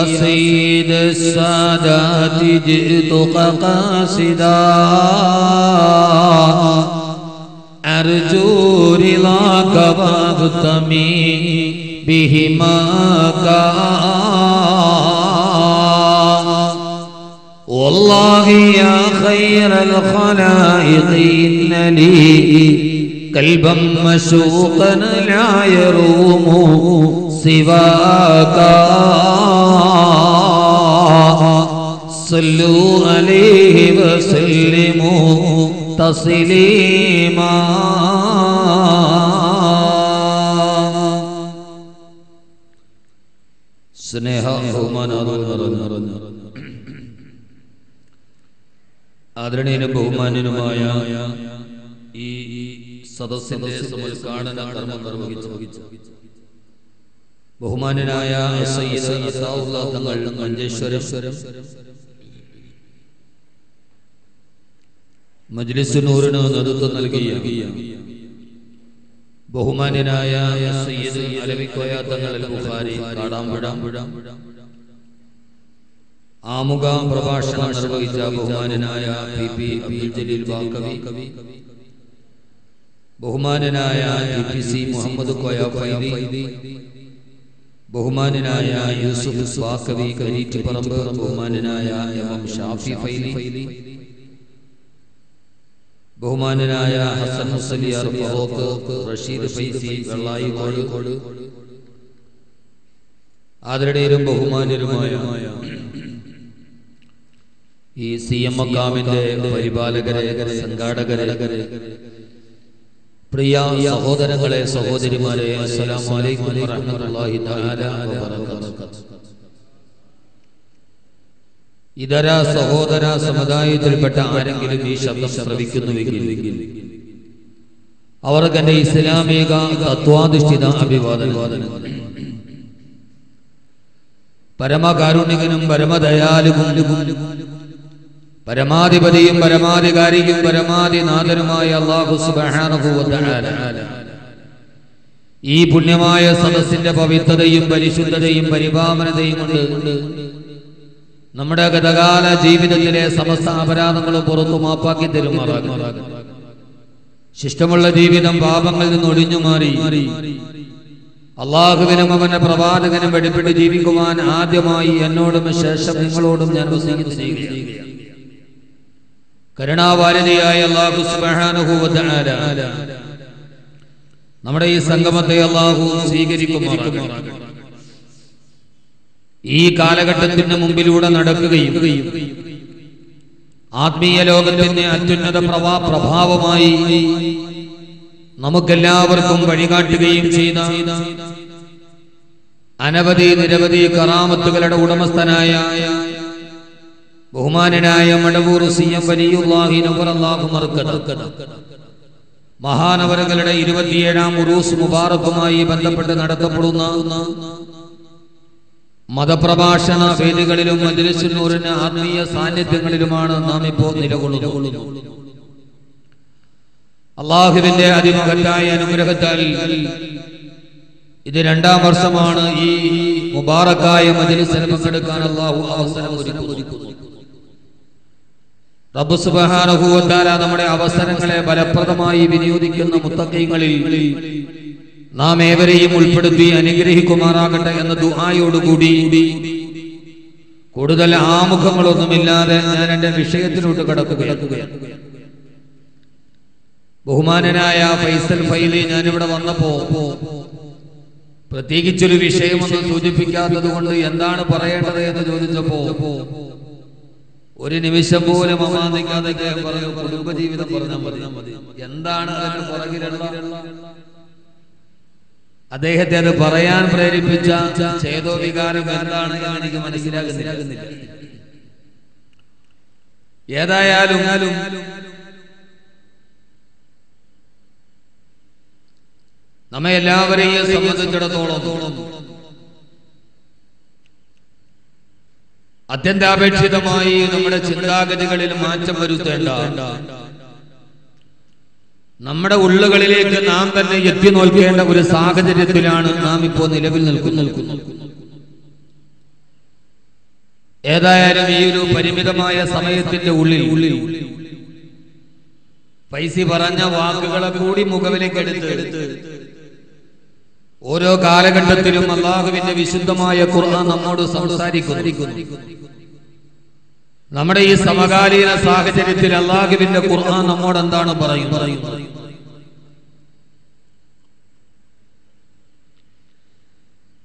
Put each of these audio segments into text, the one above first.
سيد السادات جئتك قاصدا أرجو رضاك واغتمي بهماك والله يا خير الخلائق إن لي قلبا مشوقا لا يروم سواك صلوا عليه وسلموا تسليما സ്നേഹ ആദരണീയനും ബഹുമാന്യനുമായ ഈ സദസ്സിന്റെ സമുദ്ഘാടന കർമ്മം നിർവഹിച്ച ബഹുമാന്യനായ സയ്യിദ് അത്താഉല്ലാഹ് തങ്ങൾ മഞ്ചേശ്വരം മജ്ലിസ് നൂറിന് നേതൃത്വം നൽകിയ ബഹുമാന്യനായ സയ്യിദ് അലവിക്കോയ തങ്ങൾ അൽ ബുഖാരി കാടാമ്പുഴ ആമുഖ പ്രഭാഷണം നിർവഹിച്ച ബഹുമാന്യനായ പി അബ്ദുൽ ജലീൽ ബാക്കവി, ബഹുമാന്യനായ ടി സി മുഹമ്മദ് കോയ ഫൈദി, ബഹുമാന്യനായ യൂസുഫ് ബാക്കവി കരീറ്റിപ്പറമ്പ്, ബഹുമാന്യനായ എം ഷാഫി ഫൈദി, ബഹുമാന്യനായ ഹസൻ മുസ്ലിയാർ ഫറോക്ക്, റഷീദ് ഫൈസി വെള്ളായിക്കോട്, ആദരണീയരും ബഹുമാന്യരുമായ ഈ CM മക്കാമിന്റെ പരിപാലകരെ, സംഘാടകരെ, പ്രിയ സഹോദരങ്ങളെ, സഹോദരിമാരെ, അസ്സലാമു അലൈക്കും വറഹ്മത്തുള്ളാഹി തആല വബറകാതുഹു. ഇതര സഹോദര സമുദായത്തിൽപ്പെട്ട ആരെങ്കിലും ഈ ശബ്ദം ശ്രവിക്കുന്നുവെങ്കിൽ അവർക്ക് എന്റെ ഇസ്ലാമിക തത്വാധിഷ്ഠിത അഭിവാദനം. പരമകാരുണികനും പരമദയാലുവും പരമാധിപതിയും പരമാധികാരിയും പരമാധിനാഥനുമായ അല്ലാഹു സുബ്ഹാനഹു വ തആല ഈ പുണ്യമായ സദസ്സിന്റെ പവിത്രതയും പരിശുദ്ധതയും പരിപാവനതയും കൊണ്ട് നമ്മുടെ ഗതകാല ജീവിതത്തിലെ സമസ്ത അപരാധങ്ങളും പുറത്തു മാപ്പാക്കി തരുമാറാകട്ടെ. ശിഷ്ടമുള്ള ജീവിതം പാപങ്ങളിൽ നിന്ന് ഒഴിഞ്ഞു മാറി അള്ളാഹുവിനും അവന്റെ പ്രവാചകനും വെടിപ്പെട്ട് ജീവിക്കുവാൻ ആദ്യമായി എന്നോടും ശേഷം നിങ്ങളോടും ഞാൻ വസിയത്ത് ചെയ്യുകയാണ്. കരുണാവാരിധിയായ അല്ലാഹു സുബ്ഹാനഹു വ തആല നമ്മുടെ ഈ സംഗമത്തെ അല്ലാഹു സ്വീകരിക്കുമാറാകട്ടെ. ഈ കാലഘട്ടത്തിന് മുമ്പിലൂടെ നടക്കുകയും ആത്മീയ ലോകത്തിന്റെ അത്യുന്നത പ്രഭാവമായി നമുക്കെല്ലാവർക്കും വഴികാട്ടുകയും ചെയ്ത അനവധി നിരവധി കറാമത്തുകളുടെ ഉടമസ്ഥനായ ബഹുമാനനായ മടവൂർ CM വലിയുല്ലാഹി നവറല്ലാഹു മർക്കദ മഹാനവറുകളുടെ 27ാം ഉറൂസ് മുബാറക്കുമായി ബന്ധപ്പെട്ട് നടത്തപ്പെടുന്ന മതപ്രഭാഷണ വേദികളിലും മജ്ലിസുൻ നൂറിന് ആത്മീയ സാന്നിധ്യങ്ങളിലുമാണ് നാം ഇപ്പോൾ നിലകൊള്ളുന്നത്. അല്ലാഹുവിന്റെ അതിമഹത്തായ അനുഗ്രഹത്താൽ ഇത് 2ാം വർഷമാണ് ഈ മുബാറക്കായ മജ്ലിസിൽ പങ്കെടുക്കാൻ അല്ലാഹു അവസരം ഒരുക്കുന്നു. റബ്ബ് സുബ്ഹാനഹു വ തആല നമ്മുടെ അവസരങ്ങളെ ഫലപ്രദമായി വിനിയോഗിക്കുന്ന മുത്തഖീങ്ങളിൽ നാം ഏവരെയും ഉൾപ്പെടുത്തി അനുഗ്രഹിക്കുമാറാകട്ടെ എന്ന ദുആയോടുകൂടി കൂടുതൽ ആമുഖങ്ങളൊന്നുമില്ലാതെ ഞാൻ എന്റെ വിഷയത്തിലോട്ട് കടക്കുകയാണ്. ബഹുമാനനായ ഫൈസൽ ഫൈലി ഞാനിവിടെ വന്നപ്പോ പ്രത്യേകിച്ചൊരു വിഷയമൊന്നും സൂചിപ്പിക്കാത്തത് കൊണ്ട് എന്താണ് പറയേണ്ടത് എന്ന് ചോദിച്ചപ്പോ ഒരു നിമിഷം പോലും അമാന്തിക്കാതെ പറഞ്ഞു, കുടുംബജീവിതം പറഞ്ഞാൽ മതി. എന്താണ് അതിന് പുറകിലുള്ള അദ്ദേഹത്തെ അത് പറയാൻ പ്രേരിപ്പിച്ച ചേതോവികാരം എന്താണ് എന്ന് എനിക്ക് മനസ്സിലാകുന്നില്ല. ഏതായാലും നമ്മെ എല്ലാവരെയും സംബന്ധിച്ചിടത്തോളം അത്യന്താപേക്ഷിതമായി നമ്മുടെ ചിന്താഗതികളിൽ മാറ്റം വരുത്തേണ്ട, നമ്മുടെ ഉള്ളുകളിലേക്ക് നാം തന്നെ എത്തി നോക്കേണ്ട ഒരു സാഹചര്യത്തിലാണ് നാം ഇപ്പോൾ നിലവിൽ നിൽക്കുന്നത്. ഏതായാലും ഈ ഒരു പരിമിതമായ സമയത്തിന്റെ ഉള്ളിൽ ഫൈസി പറഞ്ഞ വാക്കുകളെ കൂടി മുഖവിലേക്ക് എടുത്ത് ഓരോ കാലഘട്ടത്തിലും അല്ലാഹുവിന്റെ വിശുദ്ധമായ ഖുർആൻ നമ്മോട് സംസാരിക്കുന്നു. നമ്മുടെ ഈ സമകാലീന സാഹചര്യത്തിൽ അല്ലാഹുവിന്റെ ഖുർആൻ നമ്മോട് എന്താണ് പറയുന്നത്?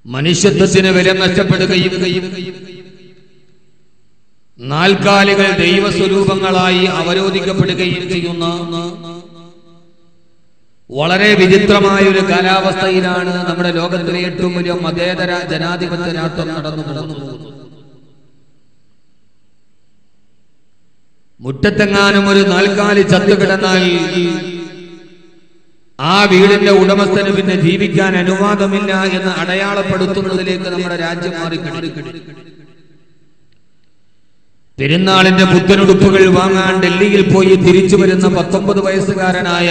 മനുഷ്യത്വത്തിന് വില നഷ്ടപ്പെടുകയും നാൽക്കാലികൾ ദൈവസ്വരൂപങ്ങളായി അവരോധിക്കപ്പെടുകയും ചെയ്യുന്ന വളരെ വിചിത്രമായ ഒരു കാലാവസ്ഥയിലാണ് നമ്മുടെ ലോകത്തിലെ ഏറ്റവും വലിയ മതേതര ജനാധിപത്യ രാഷ്ട്രം നടന്നു പോകുന്നത്. മുറ്റത്തെങ്ങാനും ഒരു നാൽക്കാലി ചത്തുകിടന്നാൽ ആ വീടിന്റെ ഉടമസ്ഥന് പിന്നെ ജീവിക്കാൻ അനുവാദമില്ല എന്ന് അടയാളപ്പെടുത്തുന്നതിലേക്ക് നമ്മുടെ രാജ്യം മാറിക്കിടക്കുന്നു. പെരുന്നാളിന്റെ പുത്തനുടുപ്പുകൾ വാങ്ങാൻ ഡൽഹിയിൽ പോയി തിരിച്ചു വരുന്ന 19 വയസ്സുകാരനായ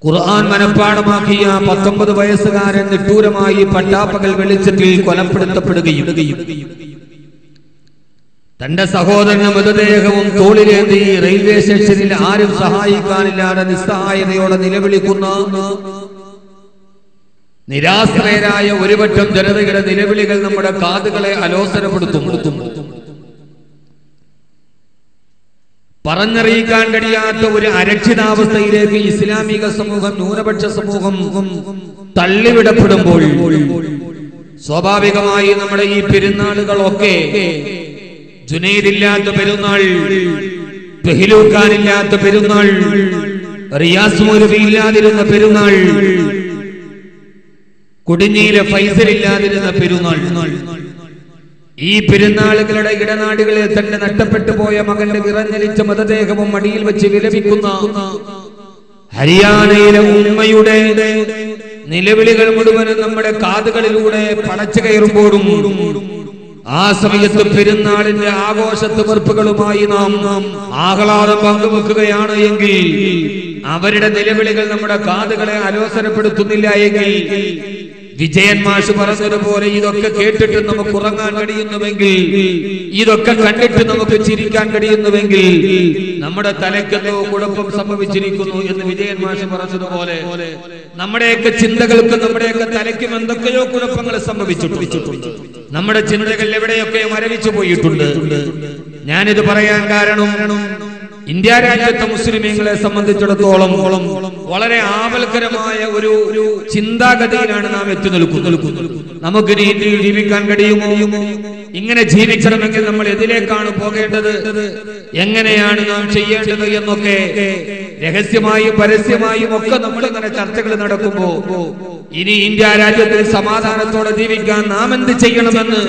ഖുർആൻ മനഃപ്പാഠമാക്കിയ 19 വയസ്സുകാരൻ നിഷ്ഠൂരമായി പട്ടാപ്പകൽ വെളിച്ചത്തിൽ കൊലപ്പെടുത്തപ്പെടുകയും തന്റെ സഹോദരന്റെ മൃതദേഹവും തോളിലേന്തി റെയിൽവേ സ്റ്റേഷനിൽ ആരും സഹായിക്കാനില്ലാതെ നിസ്സഹായതയോടെ നിലവിളിക്കുന്ന നിരാശ്രയരായ ഒരുപറ്റം ജനതയുടെ നിലവിളികൾ നമ്മുടെ കാതുകളെ അലോസരപ്പെടുത്തും. പറഞ്ഞറിയിക്കാൻ കഴിയാത്ത ഒരു അരക്ഷിതാവസ്ഥയിലേക്ക് ഇസ്ലാമിക സമൂഹം, ന്യൂനപക്ഷ സമൂഹം തള്ളിവിടപ്പെടുമ്പോൾ സ്വാഭാവികമായി നമ്മുടെ ഈ പെരുന്നാളുകളൊക്കെ ജുനൈദില്ലാത്ത പെരുന്നാൾ, ബഹിലൂക്കാനില്ലാത്ത പെരുന്നാൾ, റിയാസ് മൗലവി ഇല്ലാതിരുന്ന പെരുന്നാൾ, കൊടിഞ്ഞിയിലെ ഫൈസലില്ലാതിരുന്ന പെരുന്നാൾ, ഈ പെരുന്നാളുകളുടെ ഇടനാടുകളിൽ തന്നെ നഷ്ടപ്പെട്ടു പോയ മകന്റെ വിറഞ്ഞലിച്ച മൃതദേഹവും മടിയിൽ വെച്ച് വിലപിക്കുന്ന ഹരിയാനയിലെ ഉമ്മയുടെ നിലവിളികൾ മുഴുവനും നമ്മുടെ കാതുകളിലൂടെ പടച്ചു കയറുമ്പോഴും ആ സമയത്ത് പെരുന്നാളിന്റെ ആഘോഷത്തുമർപ്പുകളുമായി നാം ആഹ്ലാദം പങ്കുവെക്കുകയാണ് എങ്കിൽ അവരുടെ നിലവിളികൾ നമ്മുടെ കാതുകളെ അലോസരപ്പെടുത്തുന്നില്ല എങ്കിൽ, വിജയൻ മാഷ് പറഞ്ഞതുപോലെ ഇതൊക്കെ കേട്ടിട്ട് നമുക്ക് ഉറങ്ങാൻ കഴിയുന്നുവെങ്കിൽ, ഇതൊക്കെ കണ്ടിട്ട് നമുക്ക് ചിരിക്കാൻ കഴിയുന്നുവെങ്കിൽ നമ്മുടെ തലയ്ക്കെന്തോ കുഴപ്പം സംഭവിച്ചിരിക്കുന്നു എന്ന് വിജയൻ മാഷ് പറഞ്ഞതുപോലെ നമ്മുടെയൊക്കെ ചിന്തകൾക്ക്, നമ്മുടെയൊക്കെ തലയ്ക്കും എന്തൊക്കെയോ കുഴപ്പങ്ങൾ സംഭവിച്ചിട്ടുണ്ട്. നമ്മുടെ ചിന്തകൾ എവിടെയൊക്കെ മരവിച്ചു പോയിട്ടുണ്ട്. ഞാനിത് പറയാൻ കാരണം ഇന്ത്യ രാജ്യത്തെ മുസ്ലിമീങ്ങളെ സംബന്ധിച്ചിടത്തോളം വളരെ ആപൽക്കരമായ ഒരു ചിന്താഗതിയിലാണ് നാം എത്തി നിൽക്കുന്നത്. നമുക്ക് ഇന്ത്യയിൽ ജീവിക്കാൻ കഴിയുമോ? ഇങ്ങനെ ജീവിക്കണമെങ്കിൽ നമ്മൾ എതിലേക്കാണ് പോകേണ്ടത്, എങ്ങനെയാണ് നാം ചെയ്യേണ്ടത് എന്നൊക്കെ രഹസ്യമായും പരസ്യമായും ഒക്കെ നമ്മളിങ്ങനെ ചർച്ചകൾ നടക്കുമ്പോ ഇനി ഇന്ത്യ രാജ്യത്തിൽ സമാധാനത്തോടെ ജീവിക്കാൻ നാം എന്ത് ചെയ്യണമെന്ന്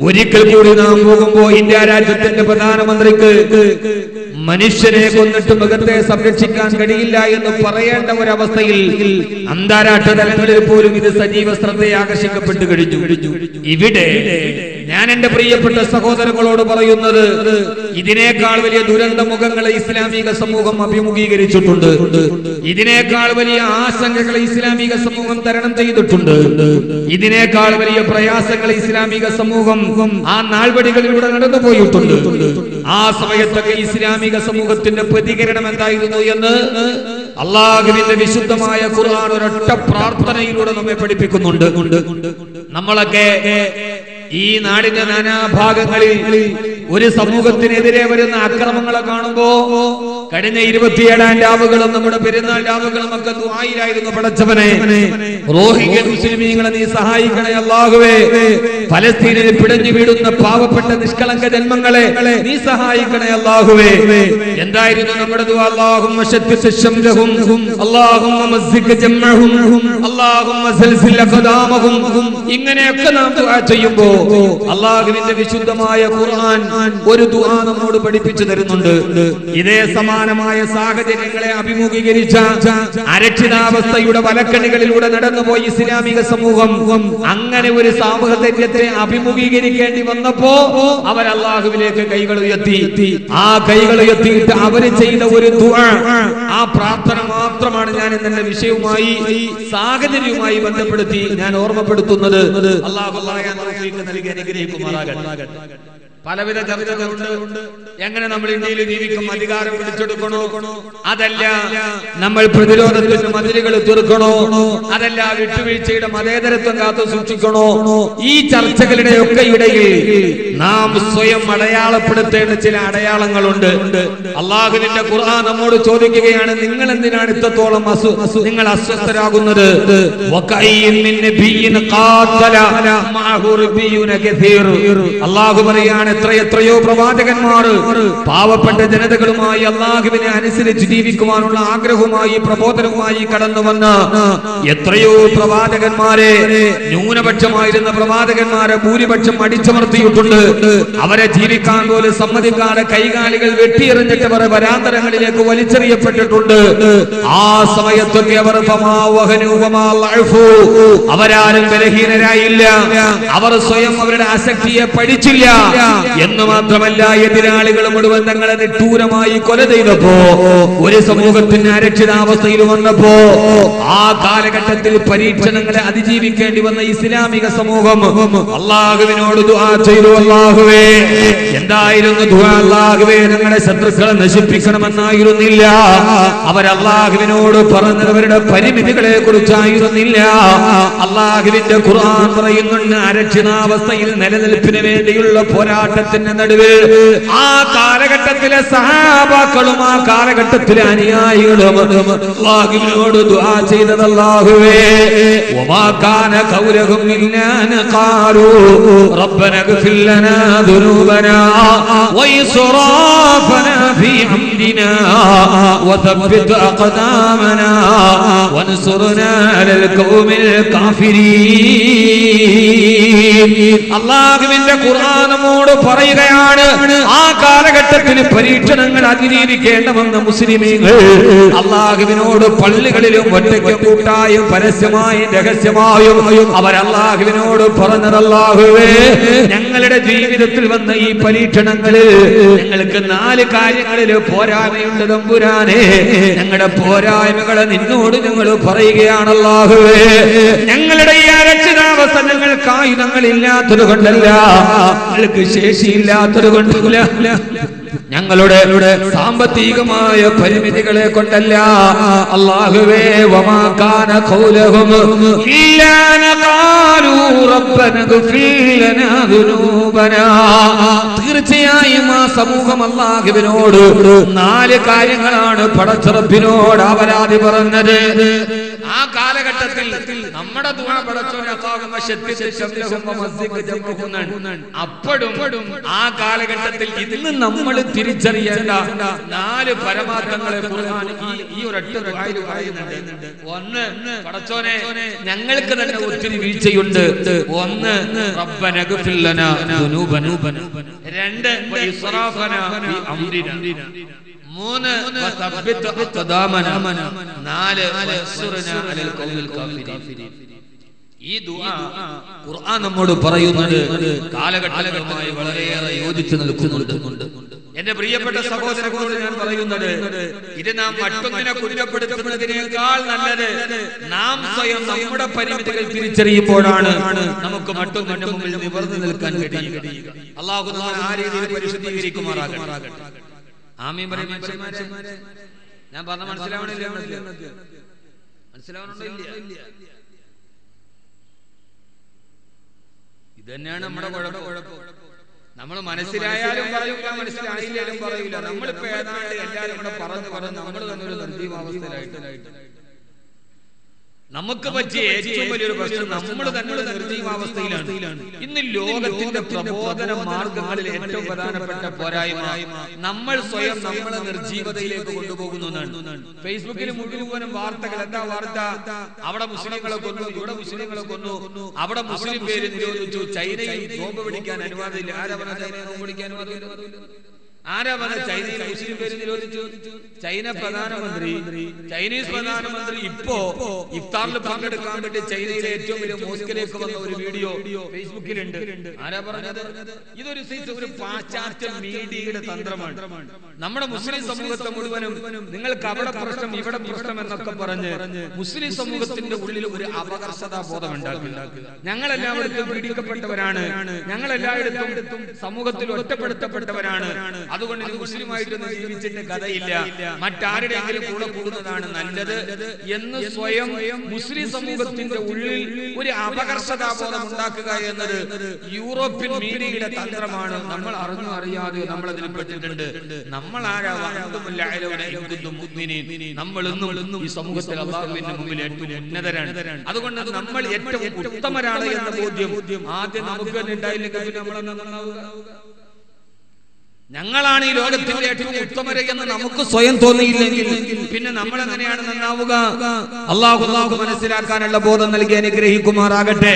ഒരിക്കൽ കൂടി നാം പോകുമ്പോ ഇന്ത്യ രാജ്യത്തിന്റെ പ്രധാനമന്ത്രിക്ക് മനുഷ്യനെ കൊന്നിട്ട് മൃഗത്തെ സംരക്ഷിക്കാൻ കഴിയില്ല എന്ന് പറയേണ്ട ഒരവസ്ഥയിൽ അന്താരാഷ്ട്ര തലങ്ങളിൽ പോലും ഇത് സജീവ ശ്രദ്ധയെ ആകർഷിക്കപ്പെട്ടു കഴിഞ്ഞു. ഇവിടെ ഞാൻ എന്റെ പ്രിയപ്പെട്ട സഹോദരങ്ങളോട് പറയുന്നത്, ഇതിനേക്കാൾ വലിയ ദുരന്ത മുഖങ്ങളെ ഇസ്ലാമിക സമൂഹം അഭിമുഖീകരിച്ചിട്ടുണ്ട്. ഇതിനേക്കാൾ വലിയ ആശങ്കകളെ ഇസ്ലാമിക സമൂഹം തരണം ചെയ്തിട്ടുണ്ട്. ഇതിനേക്കാൾ വലിയ പ്രയാസങ്ങൾ ഇസ്ലാമിക സമൂഹം ആ നാൾവടികളിലൂടെ നടന്നു പോയിട്ടുണ്ട്. ആ സമയത്തൊക്കെ ഇസ്ലാമിക സമൂഹത്തിന്റെ പ്രതികരണം എന്തായിരുന്നു എന്ന് അല്ലാഹുവിന്റെ വിശുദ്ധമായ ഖുർആൻ ഒരൊറ്റ പ്രാർത്ഥനയിലൂടെ നമ്മെ പഠിപ്പിക്കുന്നുണ്ട്. നമ്മളൊക്കെ ഈ നാടിന്റെ നാനാഭാഗങ്ങളിൽ ഒരു സമൂഹത്തിനെതിരെ വരുന്ന അക്രമങ്ങളെ കാണുമ്പോ കഴിഞ്ഞ 27 രാവുകളും നമ്മുടെ പെരുന്നാൾ രാവുകളും ഒക്കെ ദുആയിലായിരുന്നു. പടച്ചവനെ, റോഹിംഗ്യ മുസ്ലിമീങ്ങളെ നീ സഹായിക്കണേ അല്ലാഹുവേ. ഫലസ്തീനിൽ പിടഞ്ഞു വീടുന്ന പാവപ്പെട്ട നിഷ്കളങ്ക ജന്മങ്ങളെ നീ സഹായിക്കണേ അല്ലാഹുവേ. എന്തായിരുന്നു നമ്മുടെ ദുആ? അല്ലാഹുമ്മ ശദ്ദിദ് ശംലഹും, അല്ലാഹുമ്മ മസ്ദിക് ജംഅഹും, അല്ലാഹുമ്മ സൽസിൽ അഖദാമഹും. ഇങ്ങനെയൊക്കെ നാം ദുആ ചെയ്യുമ്പോൾ അല്ലാഹുവിന്റെ വിശുദ്ധമായ ഖുർആൻ ഒരു ദുആ നമ്മോട് പഠിപ്പിച്ചു തരുന്നുണ്ട്. ഇതേ സമാനമായ സാഹചര്യങ്ങളെ അഭിമുഖീകരിച്ച അരക്ഷിതാവസ്ഥയുടെ വലക്കണികളിലൂടെ നടന്നുപോയി ഇസ്ലാമിക സമൂഹം. അങ്ങനെ ഒരു സാഹചര്യത്തെ അഭിമുഖീകരിക്കേണ്ടി വന്നപ്പോ അവർ അല്ലാഹുവിലേക്ക് കൈകൾ ഉയർത്തി. ആ കൈകൾ ഉയർത്തിയിട്ട് അവര് ചെയ്ത ഒരു ദുആ, ആ പ്രാർത്ഥന മാത്രമാണ് ഞാൻ എന്റെ വിഷയവുമായി സാഹചര്യവുമായി ബന്ധപ്പെടുത്തി ഞാൻ ഓർമ്മപ്പെടുത്തുന്നത്. അല്ലാഹു പറയാൻ തൗഫീഖ് നൽകി അനുഗ്രഹിക്കുമാറാകട്ടെ. പലവിധ ചർച്ചകളുണ്ട്. എങ്ങനെ നമ്മൾ ഇന്ത്യയിൽ ജീവിക്കും, അധികാരം പിടിച്ചെടുക്കണോ, അതല്ല നമ്മൾ പ്രതിരോധത്തിന്റെ മതിലുകൾ തീർക്കണോ, അതല്ല വിട്ടുവീഴ്ചയുടെ മതേതരത്വം കാത്തു സൂക്ഷിക്കണോ, ഈ ചർച്ചകളുടെ ഒക്കെ ഇടയിൽ നാം സ്വയം അടയാളപ്പെടുത്തേണ്ട ചില അടയാളങ്ങളുണ്ട്. അല്ലാഹുവിന്റെ ഖുർആൻ നമ്മോട് ചോദിക്കുകയാണ്, നിങ്ങൾ എന്തിനാണ് ഇത്രത്തോളം നിങ്ങൾ അസ്വസ്ഥരാകുന്നത്? അല്ലാഹു പറയാണ്, എത്രയോ പ്രവാചകന്മാർ പാവപ്പെട്ട ജനതകളുമായി അല്ലാഹുവിനെ അനുസരിച്ച് ജീവിക്കുവാനുള്ള ആഗ്രഹവുമായി പ്രബോധനവുമായി കടന്നു വന്ന എത്രയോ പ്രവാചകന്മാരെ, ന്യൂനപക്ഷമായിരുന്ന പ്രവാചകന്മാരെ ഭൂരിപക്ഷം അടിച്ചമർത്തിയിട്ടുണ്ട്. അവരെ ജീവിക്കാൻ പോലും സമ്മതിക്കാതെ കൈകാലികൾ വെട്ടിയെറിഞ്ഞിട്ട് അവർ വരാന്തരങ്ങളിലേക്ക് വലിച്ചെറിയപ്പെട്ടിട്ടുണ്ട്. ആ സമയത്തൊക്കെ അവർ അവരാരും ബലഹീനരായില്ല. അവർ സ്വയം അവരുടെ ആസക്തിയെ പഠിച്ചില്ല എന്ന് മാത്രമല്ല, എതിരാളികൾ മുഴുവൻ തങ്ങളെ നിഷ്ഠൂരമായി കൊല ചെയ്തപ്പോ, ഒരു സമൂഹത്തിന് അരക്ഷിതാവസ്ഥയിൽ വന്നപ്പോ, ആ കാലഘട്ടത്തിൽ പരീക്ഷണങ്ങളെ അതിജീവിക്കേണ്ടി വന്ന ഇസ്ലാമിക സമൂഹം അല്ലാഹുവിനോട് ദുആ ചെയ്തു. അല്ലാഹുവേ, എന്തായിരുന്നു ദുആ? അല്ലാഹുവേ, ഞങ്ങളുടെ ശത്രുക്കളെ നശിപ്പിക്കണമെന്നായിരുന്നില്ല. അവർ അല്ലാഹുവിനോട് പറഞ്ഞത് അവരുടെ പരിമിതികളെ കുറിച്ചായിരുന്നില്ല. അല്ലാഹുവിന്റെ ഖുർആൻ പറയുന്നുണ്ട്, അരക്ഷിതാവസ്ഥയിൽ നിലനിൽപ്പിന് വേണ്ടിയുള്ള പോരാട്ടത്തിന്റെ നടുവിൽ ആ കാലഘട്ടത്തിലെ സഹാബാക്കളും ആ കാലഘട്ടത്തിലെ അനുയായികളും അല്ലാഹുവിനോട് ദുആ ചെയ്തത്, അല്ലാഹുവേ, വമാ കാന ഖൗലഹും ഇല്ലാ ഖാലൂ റബ്ബനാ ഇഗ്ഫിർ ലനാ ദുനൂബനാ വഇസ്റാഫനാ ഫീ അംരിനാ വതബ്ബിത് അഖദാമനാ വൻസുർനാ അലൽ ഖൗമിൽ കാഫിരീൻ. അല്ലാഹുവിന്റെ ഖുർആൻ നമ്മോട് പറയുകയാണ്, ആ കാലഘട്ടത്തിൽ പരീക്ഷണങ്ങൾ അതിജീവിക്കേണ്ടവെന്ന മുസ്ലിമീങ്ങൾ അല്ലാഹുവിനോട് പള്ളികളിലും ഒറ്റയ്ക്കും കൂട്ടായും പരസ്യമായും രഹസ്യമായും അവർ അല്ലാഹുവിനോട് പറഞ്ഞത്, അല്ലാഹുവേ, ഞങ്ങളുടെ ജീവിതത്തിൽ വന്ന ഈ പരീക്ഷണങ്ങളിൽ ഞങ്ങൾക്ക് 4 കാര്യങ്ങളിൽ പോരായ്മയുണ്ട് തമ്പുരാനെ. ഞങ്ങളുടെ പോരായ്മകളെ നിന്നോട് ഞങ്ങൾ പറയുകയാണ്. അല്ലാഹുവേ, ഞങ്ങളുടെ ഈ അരക്ഷിതാവസ്ഥ ഞങ്ങൾക്ക് ആയുധങ്ങളില്ലാത്തത് കൊണ്ടല്ല, ഞങ്ങൾക്ക് ശേഷിയില്ലാത്തത് കൊണ്ടല്ല, ഞങ്ങളുടെ സാമ്പത്തികമായ പരിമിതികളെ കൊണ്ടല്ല. അല്ലാഹുവേ, വമാ കാന ഖൗലഹും ഇല്ലാ ഖാലൂ റബ്ബനാ ഇഗ്ഫിർ ലനാ ദുനൂബനാ. തീർച്ചയായും ആ സമൂഹം അല്ലാഹുവിനോട് 4 കാര്യങ്ങളാണ് പടച്ചറബിനോട് അപരാധി പറഞ്ഞത്. ആ കാലഘട്ടത്തിൽ നമ്മുടെ ദുആ പടച്ചോനെ അപ്പോഴും ആ കാലഘട്ടത്തിൽ ഇതിന് നമ്മൾ തിരിച്ചറിയേണ്ട 4 പരമാർത്ഥങ്ങളെ ഖുർആൻ ഈ ഒരൊറ്റ ദുആയിൽ പറയുന്നുണ്ട്. ഒന്ന്, പടച്ചോനെ, ഞങ്ങൾക്ക് തന്നെ ഒത്തിരി വീഴ്ചയുണ്ട്. ഒന്ന്, റബ്ബനാ ഇഗ്ഫിർ ലനാ ദുനൂബനാ. 2, വഇസ്റാഫനാ ഫീ അംരിനാ. 3, വതബ്ബിത് അഖദാമനാ. 4, വൻസുർനാ അലൽ ഖൗമിൽ കാഫിരീൻ. ഈ ദുആ ഖുർആൻ നമ്മോട് പറയുന്നത് കാലഘട്ടങ്ങളുമായി വളരെയേറെ യോജിച്ചു നിൽക്കുന്നുണ്ട്. എന്റെ പ്രിയപ്പെട്ട സഹോദരങ്ങളോട് ഞാൻ പറയുന്നത്, ഇത് നാം മറ്റൊന്നിനെ കുറ്റപ്പെടുത്തുന്നതിനേക്കാൾ നല്ലത് നാം സ്വയം നമ്മുടെ പരിമിതികൾ തിരിച്ചറിയുമ്പോഴാണ് നമുക്ക് മറ്റൊന്നിന്റെ മുമ്പിൽ നിവർന്നു നിൽക്കാൻ കഴിയുക. അല്ലാഹു നമ്മെ ആ രീതിയിൽ പരിശുദ്ധീകരിക്കുമാറാകട്ടെ. ആമീൻ പറയും മനുഷ്യന്മാരെ. ഞാൻ പറഞ്ഞ മനസ്സിലാവണില്ല? മനസ്സിലാവണുണ്ടോ? ഇല്ല. ഇതന്നെയാണ് നമ്മുടെ കുഴപ്പം. നമ്മൾ മനസ്സിലായാലും പറയൂല, മനസ്സിലായില്ലാലും പറയൂല. നമ്മളിപ്പോ ഏതാണ്ട് എല്ലാവരും കൂടെ പറഞ്ഞു നമ്മൾ തന്നെ ഒരു നിർജീവാവസ്ഥയിലായിട്ട് നമുക്ക് പറ്റിയ ഏറ്റവും വലിയൊരു പ്രശ്നം നമ്മൾ തന്നെ നിർജീവാവസ്ഥയിലാണ്. ഇന്ന് ലോകത്തിന്റെ പ്രബോധന മാർഗങ്ങളിൽ ഏറ്റവും പ്രധാനപ്പെട്ട പോരായ്മ നമ്മൾ സ്വയം നമ്മളെ നിർജീവതയിലേക്ക് കൊണ്ടുപോകുന്നു എന്നാണ്. ഫേസ്ബുക്കിൽ മുഴുവനും വാർത്തകൾ. എന്താ വാർത്ത? അവിടെ മുസ്ലിങ്ങളെ കൊന്നു, ഇവിടെ മുസ്ലിങ്ങളെ കൊന്നു, അവിടെ മുസ്ലിം പേര് നിരോധിച്ചു, ചൈനയിൽ നോമ്പ് പിടിക്കാൻ അനുവാദമില്ല. ആരാ പറഞ്ഞ ചൈനയിൽ നോമ്പ് പിടിക്കാൻ അനുവാദമില്ല? ആരാ പറഞ്ഞ ചൈനയിൽ മുസ്ലിം പേര് നിരോധിച്ചു? ചൈന പ്രധാനമന്ത്രി, ചൈനീസ് പ്രധാനമന്ത്രി ഇപ്പോ ഇഫ്താറിൽ പങ്കെടുക്കാൻ വേണ്ടി ചൈനയിലെ ഏറ്റവും വലിയ മോസ്കിലേക്ക് വന്ന ഒരു വീഡിയോ ഫേസ്ബുക്കിലുണ്ട്. ആരാ പറഞ്ഞത്? ഇതൊരു പാശ്ചാത്യ മീഡിയയുടെ തന്ത്രമാണ്. നമ്മുടെ മുസ്ലിം സമൂഹത്തെ മുഴുവനും നിങ്ങൾക്ക് അവിടെ പ്രശ്നം ഇവിടെ പ്രശ്നം എന്നൊക്കെ പറഞ്ഞ് മുസ്ലിം സമൂഹത്തിന്റെ ഉള്ളിൽ ഒരു അപകർഷതാ ബോധം ഉണ്ടാക്കി. ഞങ്ങളെല്ലായിടത്തും പീഡിക്കപ്പെട്ടവരാണ്, ഞങ്ങളെല്ലായിടത്തും സമൂഹത്തിൽ ഒറ്റപ്പെടുത്തപ്പെട്ടവരാണ്, അതുകൊണ്ട് മുസ്ലിമായിട്ടൊന്നും ജീവിച്ചിട്ട് കഥയില്ല, മറ്റാരുടെയെങ്കിലും കൂടെ കൂടുന്നതാണ് നല്ലത് എന്ന് സ്വയം മുസ്ലിം സമൂഹത്തിന്റെ ഉള്ളിൽ ഒരു അപകർഷതാബോധം ഉണ്ടാക്കുക എന്നത് യൂറോപ്യൻ മീഡിയയുടെ തന്ത്രമാണ്. നമ്മൾ അറിഞ്ഞു അറിയാതെ നമ്മൾ അതിൽ പെട്ടിട്ടുണ്ട്. നമ്മൾ നമ്മളൊന്നും ഈ സമൂഹത്തിൽ അല്ലാഹുവിന്റെ മുമ്പിൽ ഏറ്റവും ഉന്നതരാണ്. അതുകൊണ്ട് നമ്മൾ ഏറ്റവും ഉത്തമരാണ് എന്ന ബോധ്യം ആദ്യം നമുക്ക് തന്നെ ഉണ്ടായില്ലെങ്കിൽ പിന്നെ നമ്മളെന്താ നന്നാവുക? ഞങ്ങളാണ് ഈ ലോകത്തിന്റെ ഏറ്റവും ഉത്തമരെ എന്ന് നമുക്ക് സ്വയം തോന്നിയില്ലെങ്കിൽ പിന്നെ നമ്മൾ എങ്ങനെയാണ് നന്നാവുക? അല്ലാഹു മനസ്സിലാക്കാനുള്ള ബോധം നൽകി അനുഗ്രഹിക്കുമാറാകട്ടെ.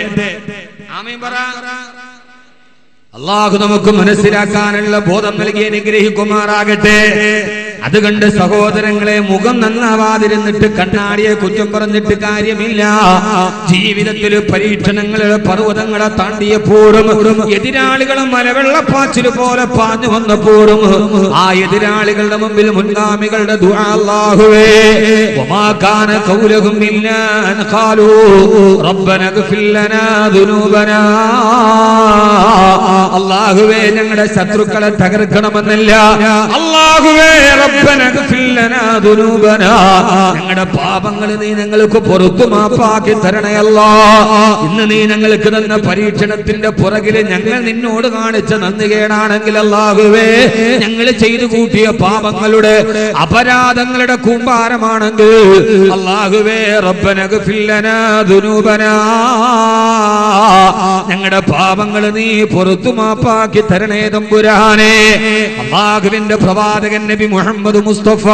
ആമീൻ പറ. അല്ലാഹു നമുക്ക് മനസ്സിലാക്കാനുള്ള ബോധം നൽകി അനുഗ്രഹിക്കുമാറാകട്ടെ. അതുകൊണ്ട് സഹോദരങ്ങളെ, മുഖം നന്നാവാതിരുന്നിട്ട് കണ്ണാടിയെ കുറ്റം പറഞ്ഞിട്ട് കാര്യമില്ല. ജീവിതത്തിൽ പരീക്ഷണങ്ങളെ പർവ്വതങ്ങളെ താണ്ടിയപ്പോഴും എതിരാളികളും മലവെള്ളപ്പാച്ചിൽ പോലെ പാഞ്ഞു വന്നപ്പോഴും ആ എതിരാളികളുടെ മുമ്പിൽ മുൻഗാമികളുടെ ദുആ അല്ലാഹുവേ വമാ കാന ഖൗലുഹും ഇല്ലാ അൻ ഖാലൂ റബ്ബനാ ഗ്ഫിർ ലനാ ദുനൂബനാ. അല്ലാഹുവേ ഞങ്ങളുടെ ശത്രുക്കളെ തകർക്കണമെന്നല്ല, അല്ലാഹുവേ റബ്ബനാ ഗ്ഫിർ ലനാ ദുനൂബനാ, ഞങ്ങളുടെ പാപങ്ങൾ നീ ഞങ്ങൾക്ക് പുറത്തു മാപ്പാക്കി തരണേ അല്ലാഹ്. ഇന്ന് നീ ഞങ്ങൾക്ക് തന്ന പരീക്ഷണത്തിന്റെ പുറകില് ഞങ്ങൾ നിന്നോട് കാണിച്ച നന്ദികേടാണെങ്കിൽ അല്ലാഹുവേ, ഞങ്ങൾ ചെയ്തു കൂട്ടിയ പാപങ്ങളുടെ അപരാധങ്ങളുടെ കൂമ്പാരമാണെങ്കിൽ അല്ലാഹുവേ റബ്ബനാ ഗ്ഫിർ ലനാ ദുനൂബനാ, ഞങ്ങളുടെ പാപങ്ങൾ നീ പുറത്തു മാപ്പാക്കി തരണേ തമ്പുരാനെ. അല്ലാഹുവിന്റെ പ്രവാചകൻ നബി മുഹമ്മദ് മുസ്തഫ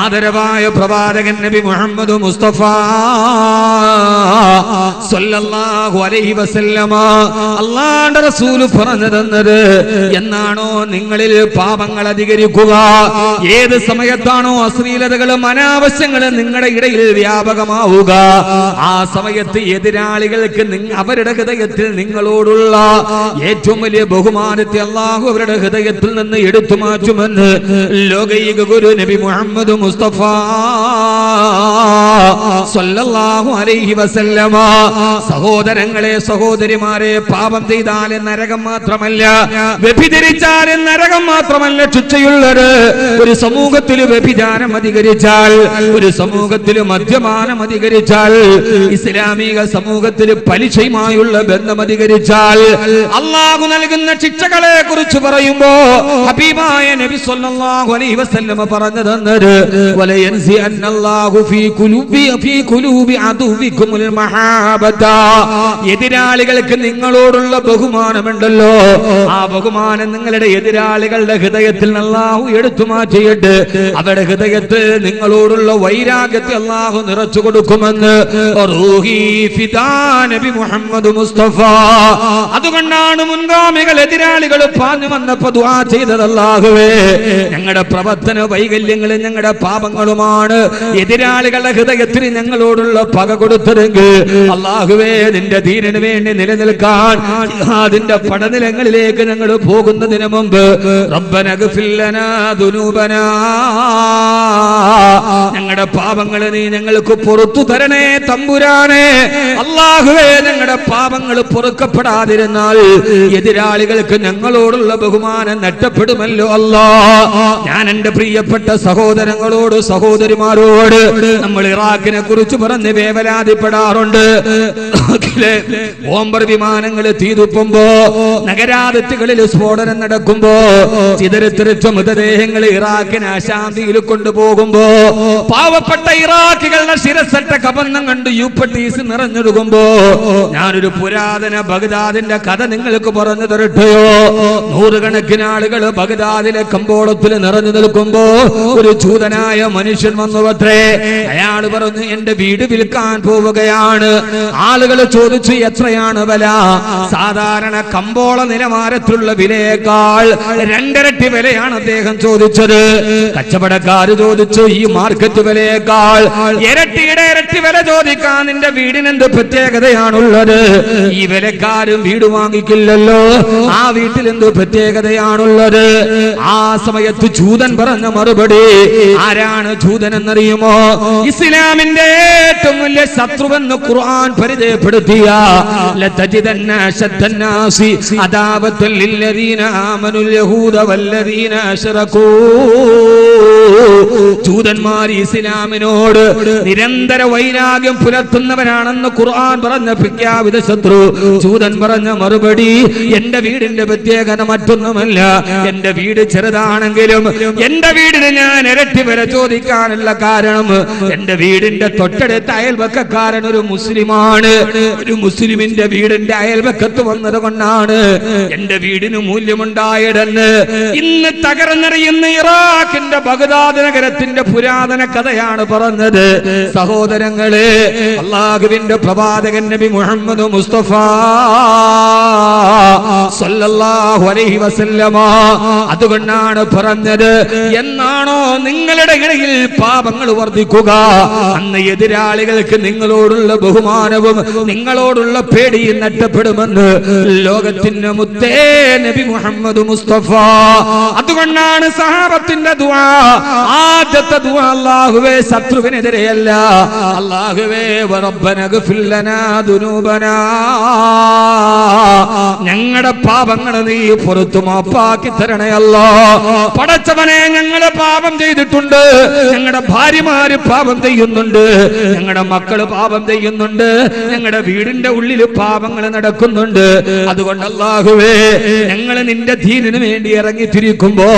ആദരവായ പ്രവാചകൻ നബി മുഹമ്മദ് മുസ്തഫ സല്ലല്ലാഹു അലൈഹി വസല്ലമ അല്ലാഹുവിന്റെ റസൂൽ പറഞ്ഞു തന്നത് എന്നാണോ നിങ്ങളിൽ പാപങ്ങൾ അധികരിക്കുക, ഏത് സമയത്താണോ അശ്ലീലതകളും അനാവശ്യങ്ങളും നിങ്ങളുടെ ഇടയിൽ വ്യാപകമാവുക, ആ സമയത്ത് എതിരാളികൾക്ക് അവരുടെ ഹൃദയത്തിൽ നിങ്ങളോടുള്ള ഏറ്റവും വലിയ ബഹുമാനത്തെ അല്ലാഹു അവരുടെ ഹൃദയത്തിൽ നിന്ന് എടുത്തു മാറ്റുമെന്ന് ലോകൈക ഗുരു നബി മുഹമ്മദ് മുസ്തഫ സല്ലല്ലാഹു അലൈഹി വസല്ലമ. സഹോദരങ്ങളെ, സഹോദരിമാരെ, പാപം ചെയ്താൽ നരകം മാത്രമല്ല, വ്യഭിചരിച്ചാൽ നരകം മാത്രമല്ല ശിക്ഷയുള്ളത്. ഒരു സമൂഹത്തിൽ വ്യഭിചാരം അധികരിച്ചാൽ, ഒരു സമൂഹത്തിൽ മദ്യപാനം അധികരിച്ചാൽ, ഇസ്ലാമിക സമൂഹത്തിൽ പലിശയുമായുള്ള ബന്ധം അധികരിച്ചാൽ അല്ലാഹു നൽകുന്ന ശിക്ഷകളെ കുറിച്ച് പറയുമ്പോ ഹബീബായ നബി സല്ലല്ലാഹു അലൈഹി വസല്ലം പറഞ്ഞു തന്നത് വലയൻസി അന്നല്ലാഹു ഫീ ഖുലൂബി അദുവികുൽ മഹാബത. എതിരാളികൾക്ക് നിങ്ങളോടുള്ള ബഹുമാനമുണ്ടല്ലോ, ആ ബഹുമാനം നിങ്ങളുടെ എതിരാളികളുടെ ഹൃദയത്തിൽ അല്ലാഹു എടുത്തു മാറ്റിയിട്ട് അവരുടെ ഹൃദയത്തിൽ നിങ്ങളോടുള്ള വൈരാഗ്യത്തെ അല്ലാഹു നിറച്ചു കൊടുക്കുമെന്ന് റൂഹി ഫിദാ നബി മുഹമ്മദ് മുസ്തഫ. അതുകൊണ്ടാണ് മുൻഗാമികൾ എതിരാളികൾ പാഞ്ഞു വന്നപ്പോ ദുആ ചെയ്തത്, അല്ലാഹുവേ ഞങ്ങളുടെ പ്രവർത്തന വൈകല്യങ്ങളും ഞങ്ങളുടെ പാപങ്ങളുമാണ് എതിരാളികളുടെ ഹൃദയത്തിൽ ഞങ്ങളോടുള്ള പക കൊടുത്തതെങ്കിൽ അല്ലാഹുവേ നിന്റെ ദീനിന് വേണ്ടി നിലനിൽക്കാൻ ജിഹാദിന്റെ പടനിലങ്ങളിലേക്ക് ഞങ്ങൾ പോകുന്നതിന് മുമ്പ് റബ്ബനാ ഗ്ഫിർ ലനാ ദുനൂബനാ, ഞങ്ങളുടെ പാപങ്ങൾ നീ ഞങ്ങൾക്ക് പുറത്തു തരണേ തമ്പുരാനെ. അല്ലാഹുവേ ഞങ്ങളുടെ പാപങ്ങൾ പൊറുക്കപ്പെടാതെ ഉണ്ടായിരുന്നാൽ എതിരാളികൾക്ക് ഞങ്ങളോടുള്ള ബഹുമാനം നഷ്ടപ്പെടുമല്ലോ അല്ലാ. ഞാൻ എന്റെ പ്രിയപ്പെട്ട സഹോദരങ്ങളോട് സഹോദരിമാരോട് നമ്മൾ ഇറാഖിനെ കുറിച്ച് പറഞ്ഞ് വേവലാതിപ്പെടാറുണ്ട്. ബോംബർ വിമാനങ്ങൾ തീതുപ്പുമ്പോ, നഗരാതിഥികളിൽ സ്ഫോടനം നടക്കുമ്പോ, ചിതറിത്തെറിച്ച മൃതദേഹങ്ങൾ ഇറാഖിന് അശാന്തിയിൽ കൊണ്ടുപോകുമ്പോ, പാവപ്പെട്ട ഇറാഖികളുടെ ശിരസറ്റ കബന്ധം കണ്ട് യൂപ്പട്ടീസ് നിറഞ്ഞൊഴുകുമ്പോ, ഞാനൊരു പുരാതന ബഗ്ദാദിന്റെ കഥ നിങ്ങൾക്ക് പറഞ്ഞു തരട്ടെയോ? നൂറുകണക്കിന് ആളുകൾ ബഗ്ദാദിലെ കമ്പോളത്തിൽ നിറഞ്ഞു നിൽക്കുമ്പോ ഒരു ചൂതനായ മനുഷ്യൻ വന്നുവത്രേ. അയാൾ പറഞ്ഞു, എന്റെ വീട് വിൽക്കാൻ പോവുകയാണ്. ആളുകൾ ചോദിച്ചു, എത്രയാണ് വില? സാധാരണ കമ്പോള നിലവാരത്തിലുള്ള വിലയേക്കാൾ 2 ഇരട്ടി വിലയാണ് അദ്ദേഹം ചോദിച്ചത്. കച്ചവടക്കാർ ചോദിച്ചു, ഈ മാർക്കറ്റ് വിലയേക്കാൾ ഇരട്ടി വില ചോദിക്കാൻ നിന്റെ വീടിനെന്ത് പ്രത്യേകതയാണുള്ളത്? ഈ വിലക്കാരും വീട് വാങ്ങിക്കില്ലല്ലോ, ആ വീട്ടിൽ എന്ത് പ്രത്യേകതയാണുള്ളത്? ആ സമയത്ത് ചൂതൻ പറഞ്ഞ മറുപടി, ആരാണ് ചൂതൻ എന്നറിയുമോ? ഇസ്ലാമിന്റെ ഏറ്റവും വലിയ ശത്രുവെന്ന് ഖുർആൻ പരിചയപ്പെടുത്തിയ ലതജിദന്ന അശദ്ദന്നാസി അദാവത്തൻ ലില്ലദീന ആമനുൽ യഹൂദ വല്ലദീന അശ്റകൂ. ജൂതന്മാർ ഇസ്ലാമിനോട് നിരന്തര വൈരാഗ്യം പുലർത്തുന്നവരാണെന്ന് ഖുർആൻ പറഞ്ഞ പ്രഖ്യാപിത ശത്രു. ജൂതൻ പറഞ്ഞ മറുപടി, എന്റെ വീടിന്റെ പ്രത്യേകത മറ്റൊന്നുമല്ല. എന്റെ വീട് ചെറുതാണെങ്കിലും എന്റെ വീടിന് ഞാൻ ഇരട്ടി വില ചോദിക്കാനുള്ള കാരണം, എന്റെ വീടിന്റെ തൊട്ടടുത്ത അയൽവക്കക്കാരൻ ഒരു മുസ്ലിമാണ്. ഒരു മുസ്ലിമിന്റെ വീടിന്റെ അയൽവക്കത്ത് വന്നത് കൊണ്ടാണ് എന്റെ വീടിന് മൂല്യമുണ്ടായതെന്ന് ഇന്ന് തകർന്നറിയുന്ന ഇറാഖിന്റെ ബഗ്ദാദ് നഗരത്തിന്റെ പുരാതന കഥയാണ് പറഞ്ഞത്. സഹോദരങ്ങളെ, അല്ലാഹുവിന്റെ പ്രവാചകൻ നബി മുഹമ്മദ് മുസ്തഫ സല്ലല്ലാഹു അലൈഹി വസല്ലമ അതുകൊണ്ടാണ് പറഞ്ഞത്, എന്നാണോ നിങ്ങളുടെ ഇടയിൽ പാപങ്ങൾ വർദ്ധിക്കുക, അന്ന് എതിരാളികൾക്ക് നിങ്ങളോടുള്ള ബഹുമാനവും നിങ്ങളോടുള്ള പേടിയും നഷ്ടപ്പെടുമെന്ന് ലോകത്തിന്റെ മുത്തേ നബി മുഹമ്മദ് മുസ്തഫ. അതുകൊണ്ടാണ് സഹാബത്തിന്റെ ദുആ, ആദ്യത്തെ ദുആ, അല്ലാഹുവേ ശത്രുവിനെതിരെയല്ല, അല്ലാഹുവേ റബ്ബന ഗ്ഫിർ ലനാ ദുനൂബനാ, ഞങ്ങളുടെ പാപങ്ങൾ നീ പുറത്തു മാപ്പാക്കി തരണേ അല്ലാ. പടച്ചവനെ, ഞങ്ങള് പാപം ചെയ്തിട്ടുണ്ട്, ഞങ്ങളുടെ ഭാര്യമാര് പാപം ചെയ്യുന്നുണ്ട്, ഞങ്ങളുടെ മക്കള് പാപം ചെയ്യുന്നുണ്ട്, ഞങ്ങളുടെ വീടിന്റെ ഉള്ളിൽ പാപങ്ങൾ നടക്കുന്നുണ്ട്. അതുകൊണ്ട് അല്ലാഹുവേ, ഞങ്ങൾ നിന്റെ ദീനിനു വേണ്ടി ഇറങ്ങി തിരിക്കുമ്പോ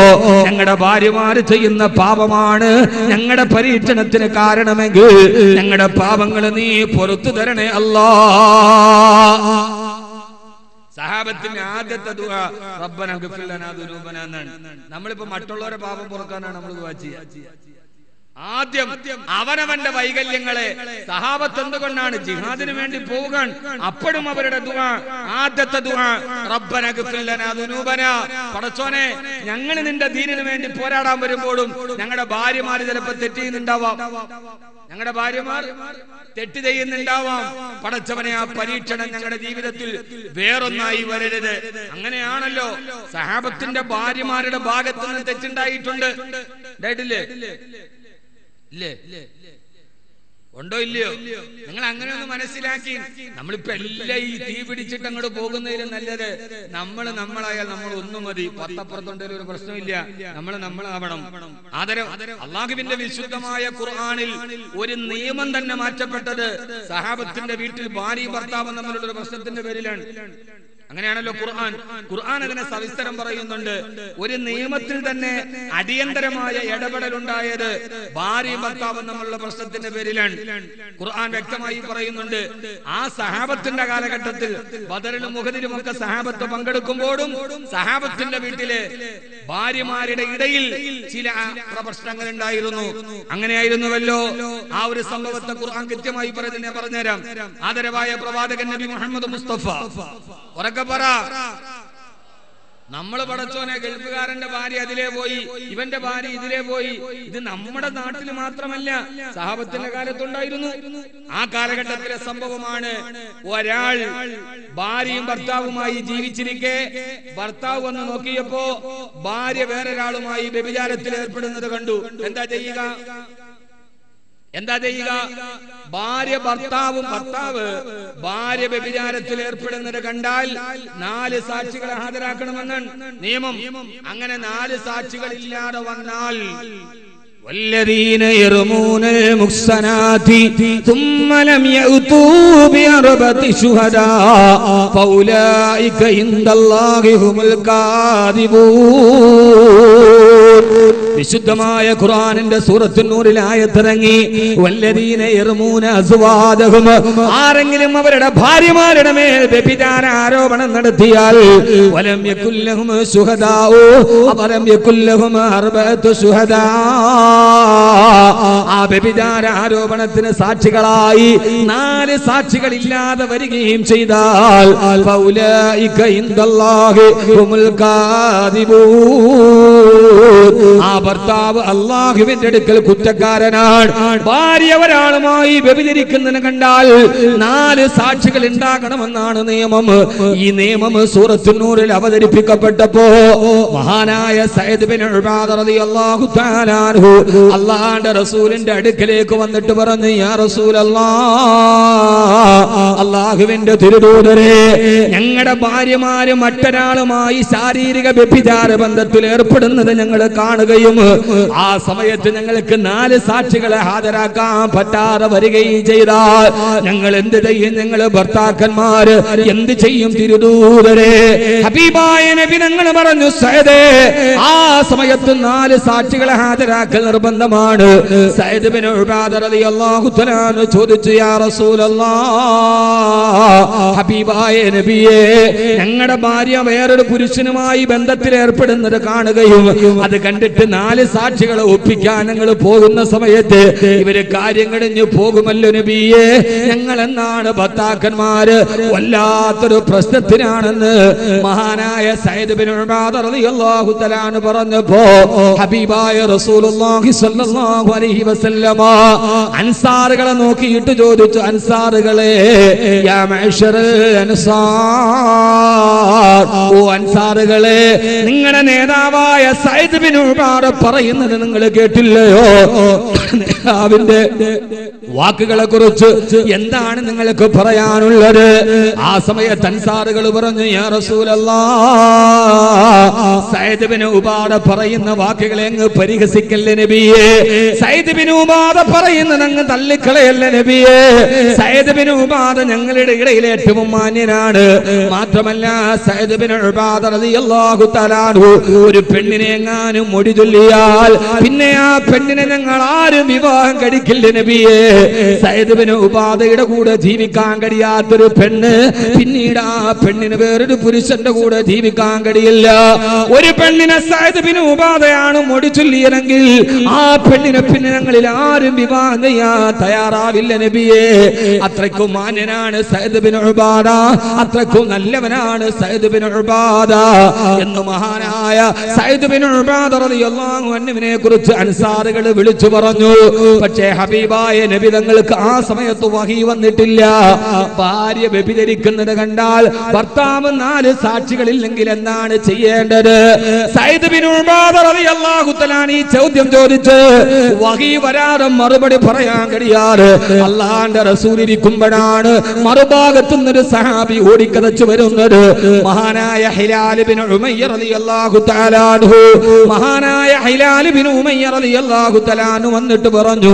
ഞങ്ങളുടെ ഭാര്യമാര് ചെയ്യുന്ന പാപമാണ് ഞങ്ങളുടെ പരീക്ഷണത്തിന് കാരണമെങ്കിൽ ഞങ്ങളുടെ പാപങ്ങൾ നീ പുറത്തു തരണേ അല്ലാ. സഹാബത്തിന്റെ ആദ്യത്തെ ദുആ റബ്ബന ഗ്ഫിർ ലനാ ദുനൂബനാ എന്നാണ്. നമ്മളിപ്പോ മറ്റുള്ളവരുടെ പാപം പുറക്കാനാണ് നമ്മൾ ദുആ ചെയ്യുക. ആദ്യം അവനവന്റെ വൈകല്യങ്ങളെ, സഹാബത്ത് എന്തുകൊണ്ടാണ് ജിഹാദിന് വേണ്ടി പോകാൻ, അപ്പോഴും അവരുടെ ദുആ, ആദ്യത്തെ ദുആ റബ്ബന ഗ്ഫിർ ലനാ ദുനൂബനാ, പടച്ചോനെ ഞങ്ങൾ നിന്റെ ദീനിന് വേണ്ടി പോരാടാൻ വരുമ്പോഴും ഞങ്ങളുടെ ഭാര്യമാർ ചിലപ്പോൾ തെറ്റ് ചെയ്യുന്നുണ്ടാവാം, ഞങ്ങളുടെ ഭാര്യമാർ തെറ്റ് ചെയ്യുന്നുണ്ടാവാം. പടച്ചവനെ, ആ പരീക്ഷണം ഞങ്ങളുടെ ജീവിതത്തിൽ വേറൊന്നായി വരരുത്. അങ്ങനെയാണല്ലോ സഹാബത്തിന്റെ ഭാര്യമാരുടെ ഭാഗത്ത് നിന്ന് തെറ്റുണ്ടായിട്ടുണ്ട്. ഇല്ലേ? ഉണ്ടോ ഇല്ലയോ? നിങ്ങൾ അങ്ങനെ ഒന്ന് മനസ്സിലാക്കി. നമ്മളിപ്പോ എല്ലാം ഈ തീ പിടിച്ചിട്ട് അങ്ങോട്ട് പോകുന്നതിലും നല്ലത് നമ്മളായാൽ നമ്മൾ ഒന്നും മതി. പത്തപ്പുറത്തുണ്ടെങ്കിലും ഒരു പ്രശ്നമില്ല, നമ്മളാവണം. അല്ലാഹുവിന്റെ വിശുദ്ധമായ ഖുർആനിൽ ഒരു നിയമം തന്നെ മാറ്റപ്പെട്ടത് സഹാബത്തിന്റെ വീട്ടിൽ ഭാര്യയും ഭർത്താവും തമ്മിലുള്ള ഒരു പ്രശ്നത്തിന്റെ പേരിലാണ്. അങ്ങനെയാണല്ലോ ഖുർആൻ അതിനെ സവിസ്തരം പറയുന്നുണ്ട്. ഒരു നിയമത്തിൽ തന്നെ അടിയന്തരമായ ഇടപെടൽ ഉണ്ടായത് ഭാര്യയും ഭർത്താവും തമ്മിലുള്ള പ്രശ്നത്തിന്റെ പേരിലാണ്. ഖുർആൻ വ്യക്തമായി പറയുന്നുണ്ട്, ആ സഹാബത്തിന്റെ കാലഘട്ടത്തിൽ ബദറിലും ഉഹദിലും ഒക്കെ സഹാബത്ത് പങ്കെടുക്കുമ്പോഴും സഹാബത്തിന്റെ വീട്ടിലെ ഭാര്യമാരുടെ ഇടയിൽ ചില പ്രശ്നങ്ങൾ ഉണ്ടായിരുന്നു. അങ്ങനെയായിരുന്നുവല്ലോ. ആ ഒരു സംഭവത്തെ ഖുർആൻ കൃത്യമായി പറയുന്നത് പറഞ്ഞുതരാം. ആദരവായ പ്രവാചകൻ നബി മുഹമ്മദ് മുസ്തഫ ഉറക്കെ പറ, നമ്മള് പടച്ചോനെ ഗൾഫുകാരന്റെ ഭാര്യ അതിലേ പോയി, ഇവന്റെ ഭാര്യ ഇതിലേ പോയി. ഇത് നമ്മുടെ നാട്ടിൽ മാത്രമല്ല, സഹാബത്തിന്റെ കാലത്തുണ്ടായിരുന്നു. ആ കാലഘട്ടത്തിലെ സംഭവമാണ്. ഒരാൾ ഭാര്യയും ഭർത്താവുമായി ജീവിച്ചിരിക്കെ ഭർത്താവ് വന്ന് നോക്കിയപ്പോ ഭാര്യ വേറൊരാളുമായി വ്യഭിചാരത്തിൽ ഏർപ്പെടുന്നത് കണ്ടു. എന്താ ചെയ്യുക? എന്താ ചെയ്യുക? ഭർത്താവ് ഭാര്യ വ്യഭിചാരത്തിൽ ഏർപ്പെടുന്നത് കണ്ടാൽ 4 സാക്ഷികളെ ഹാജരാക്കണമെന്നാണ് നിയമം. അങ്ങനെ 4 സാക്ഷികൾ ഇല്ലാതെ വന്നാൽ والذين يرمون المحصنات ثم لم يأتوا بأربعة شهداء فأولئك عند الله هم الكاذبون. വിശുദ്ധമായ ഖുർആനിന്റെ സൂറത്തുൻ നൂറിൽ ആയത്തിറങ്ങി വല്ലദീന യർമൂന അസ്വാദഹും, ആരെങ്കിലും അവരുടെ ഭാര്യമാരുടെ മേൽ വ്യഭിചാര ആരോപണം നടത്തിയാൽ വലം യകുല്ലഹും ശുഹദാഉ അവലം യകുല്ലഹും അർബഅതു ശുഹദാ, ആ വ്യഭിചാര ആരോപണത്തിന് സാക്ഷികളായി 4 സാക്ഷികൾ ഇല്ലാതെ വരികയും ചെയ്താൽ ഫൗലൈക ഇൻദല്ലാഹി ഹുമുൽ കാദിബൂൻ, ആ ഭർത്താവ് അല്ലാഹുവിന്റെ അടുക്കൽ കുറ്റക്കാരനാണ്. ഭാര്യ ഒരാളുമായി വ്യഭിചരിക്കുന്നതിന് കണ്ടാൽ 4 സാക്ഷികൾ ഉണ്ടാകണമെന്നാണ് നിയമം. ഈ നിയമം സൂറത്തുൻ നൂറിൽ അവതരിപ്പിക്കപ്പെട്ടപ്പോ മഹാനായ സയ്യിദ് ബിൻ ഉബാദ റളിയല്ലാഹു തആല അൻഹു അല്ലാഹുവിന്റെ റസൂലിന്റെ അടുക്കലേക്ക് വന്നിട്ട് പറഞ്ഞു, യാ റസൂലല്ലാഹ്, അല്ലാഹുവിന്റെ തിരുദൂതരെ, ഞങ്ങളുടെ ഭാര്യമാര് മറ്റൊരാളുമായി ശാരീരിക വ്യഭിചാര ബന്ധത്തിൽ ഏർപ്പെടുന്നത് ഞങ്ങൾ കാണുകയും ആ സമയത്ത് ഞങ്ങൾക്ക് 4 സാക്ഷികളെ ഹാജരാക്കാൻ പറ്റാതെ വരികയും ചെയ്താൽ ഞങ്ങൾ എന്ത് ചെയ്യും? ഞങ്ങൾ ഭർത്താക്കന്മാര് എന്ത് ചെയ്യും തിരുദൂതരെ? ഹബീബായ നബി ഞങ്ങൾ പറഞ്ഞു, സയ്യിദേ, ആ സമയത്ത് 4 സാക്ഷികളെ ഹാജരാക്കൽ നിർബന്ധമാണ്. സയ്യിദ് ബിൻ ഉബാദ റളിയല്ലാഹു തആല ചോദിച്ചു, യാ റസൂലല്ലാഹ്, ഹബീബായ നബിയേ, ഞങ്ങളുടെ ഭാര്യ വേറൊരു പുരുഷനുമായി ബന്ധത്തിൽ ഏർപ്പെടുന്നത് കാണുകയും അത് കണ്ടിട്ട് 4 സാക്ഷികളെ ഒപ്പിക്കാൻ ഞങ്ങൾ പോകുന്ന സമയത്ത് ഇവര് കാര്യം കഴിഞ്ഞു പോകുമല്ലോ നബിയേ, ഞങ്ങൾ എന്നാണ് ഭർത്താക്കന്മാര് വല്ലാത്തൊരു പ്രശ്നത്തിനാണെന്ന് മഹാനായ സയ്യിദ് ബിൻ ഉബാദ റളിയല്ലാഹു തആല പറഞ്ഞപ്പോ ഹബീബായ റസൂലുള്ളാഹി സ്വല്ലല്ലാഹു അലൈഹി വസല്ലമ അൻസാറുകളെ നോക്കിയിട്ട് ചോദിച്ചു, അൻസാറുകളെ, യാ മഅ്ശറൽ അൻസാർ, ഓ അൻസാറുകളെ, നിങ്ങളുടെ നേതാവായ സയ്യിദ് ബിൻ ഉബാദ പറയുന്നത് നിങ്ങൾ കേട്ടില്ലയോ? നേതാവിന്റെ വാക്കുകളെ കുറിച്ച് എന്താണ് നിങ്ങൾക്ക് പറയാനുള്ളത്? ആ സമയത്ത് അൻസാറുകൾ പറഞ്ഞു, യാ റസൂലല്ലാഹ്, സയ്യിദ് ബിൻ ഉബാദ പറയുന്ന വാക്കുകളെ അങ്ങ് പരിഹസിക്കല്ലേ നബിയേ, സയ്യിദ് ബിൻ ഉബാദ പറയുന്നത് അങ്ങ് തള്ളിക്കളയല്ലേ നബിയേ, സയ്യിദ് ബിൻ ഉബാദ ഞങ്ങളുടെ ഇടയിൽ ഏറ്റവും മാന്യനാണ്. മാത്രമല്ല സയ്യിദ് ബിൻ ഉബാദ റളിയല്ലാഹു തആല ഒരു പെണ്ണിനെ എങ്ങാനും മൊഴി ചൊല്ലിയാൽ പിന്നെ ആ പെണ്ണിനെ ഞങ്ങൾ ആരും വിവാഹം കഴിക്കില്ല നബിയേ. സയ്യിദ് ബിൻ ഉബാദയുടെ കൂടെ ജീവിക്കാൻ കഴിയാത്തൊരു പെണ്ണ് പിന്നീട് ആ പെണ്ണിന് വേറൊരു പുരുഷന്റെ കൂടെ ജീവിക്കാൻ കഴിയില്ല. ഒരു പെണ്ണിനെ സയ്യിദ് ബിൻ ഉബാദയാണ് മൊഴി ചൊല്ലിയെങ്കിൽ ആ പെണ്ണിനെ പിന്നെ ഞങ്ങളിൽ ആരും വിവാഹം ചെയ്യാൻ തയ്യാറാവില്ല നബിയേ. അത്രയ്ക്കും മാന്യനാണ് സയ്യിദ് ബിൻ ഉബാദ, അത്രയ്ക്കും നല്ലവനാണ് സയ്യിദ് ബിൻ ഉബാദ എന്ന് മഹാനായ സയ്യിദ് ബിൻ ഉബാദ റളിയല്ലാഹു അൻഹുവിനെ കുറിച്ച് അൻസാറുകൾ വിളിച്ചു പറഞ്ഞു. പക്ഷേ ഹബീബായ നബി തങ്ങൾക്ക് ആ സമയത്ത് വഹി വന്നിട്ടില്ല. ഭാര്യ വ്യഭിചരിക്കുന്നത് കണ്ടാൽ ഭർത്താവ് 4 സാക്ഷികളില്ലെങ്കിൽ എന്താണ് ചെയ്യേണ്ടത്? സയ്യിദ് ബിൻ ഉബാദ റളിയല്ലാഹു തആല ഈ ചോദ്യം ചോദിച്ച് വഹി വരാതെ മറുപടി പറയാൻ കഴിയാറ് അല്ലാഹുവിന്റെ റസൂൽ ഇരിക്കുമ്പോഴാണ് മറുഭാഗത്തു നിന്നൊരു സഹാബി ഓടിക്കതച്ചു വരുന്നത്. മഹാനായ ഹിലാൽ ബിൻ ഉമയ്യ റളിയല്ലാഹു തആല അൻഹു, മഹാനായ ഹിലാൽ ബിൻ ഉമയ്യ റളിയല്ലാഹു തആല അൻഹു വന്നിട്ട് പറഞ്ഞു,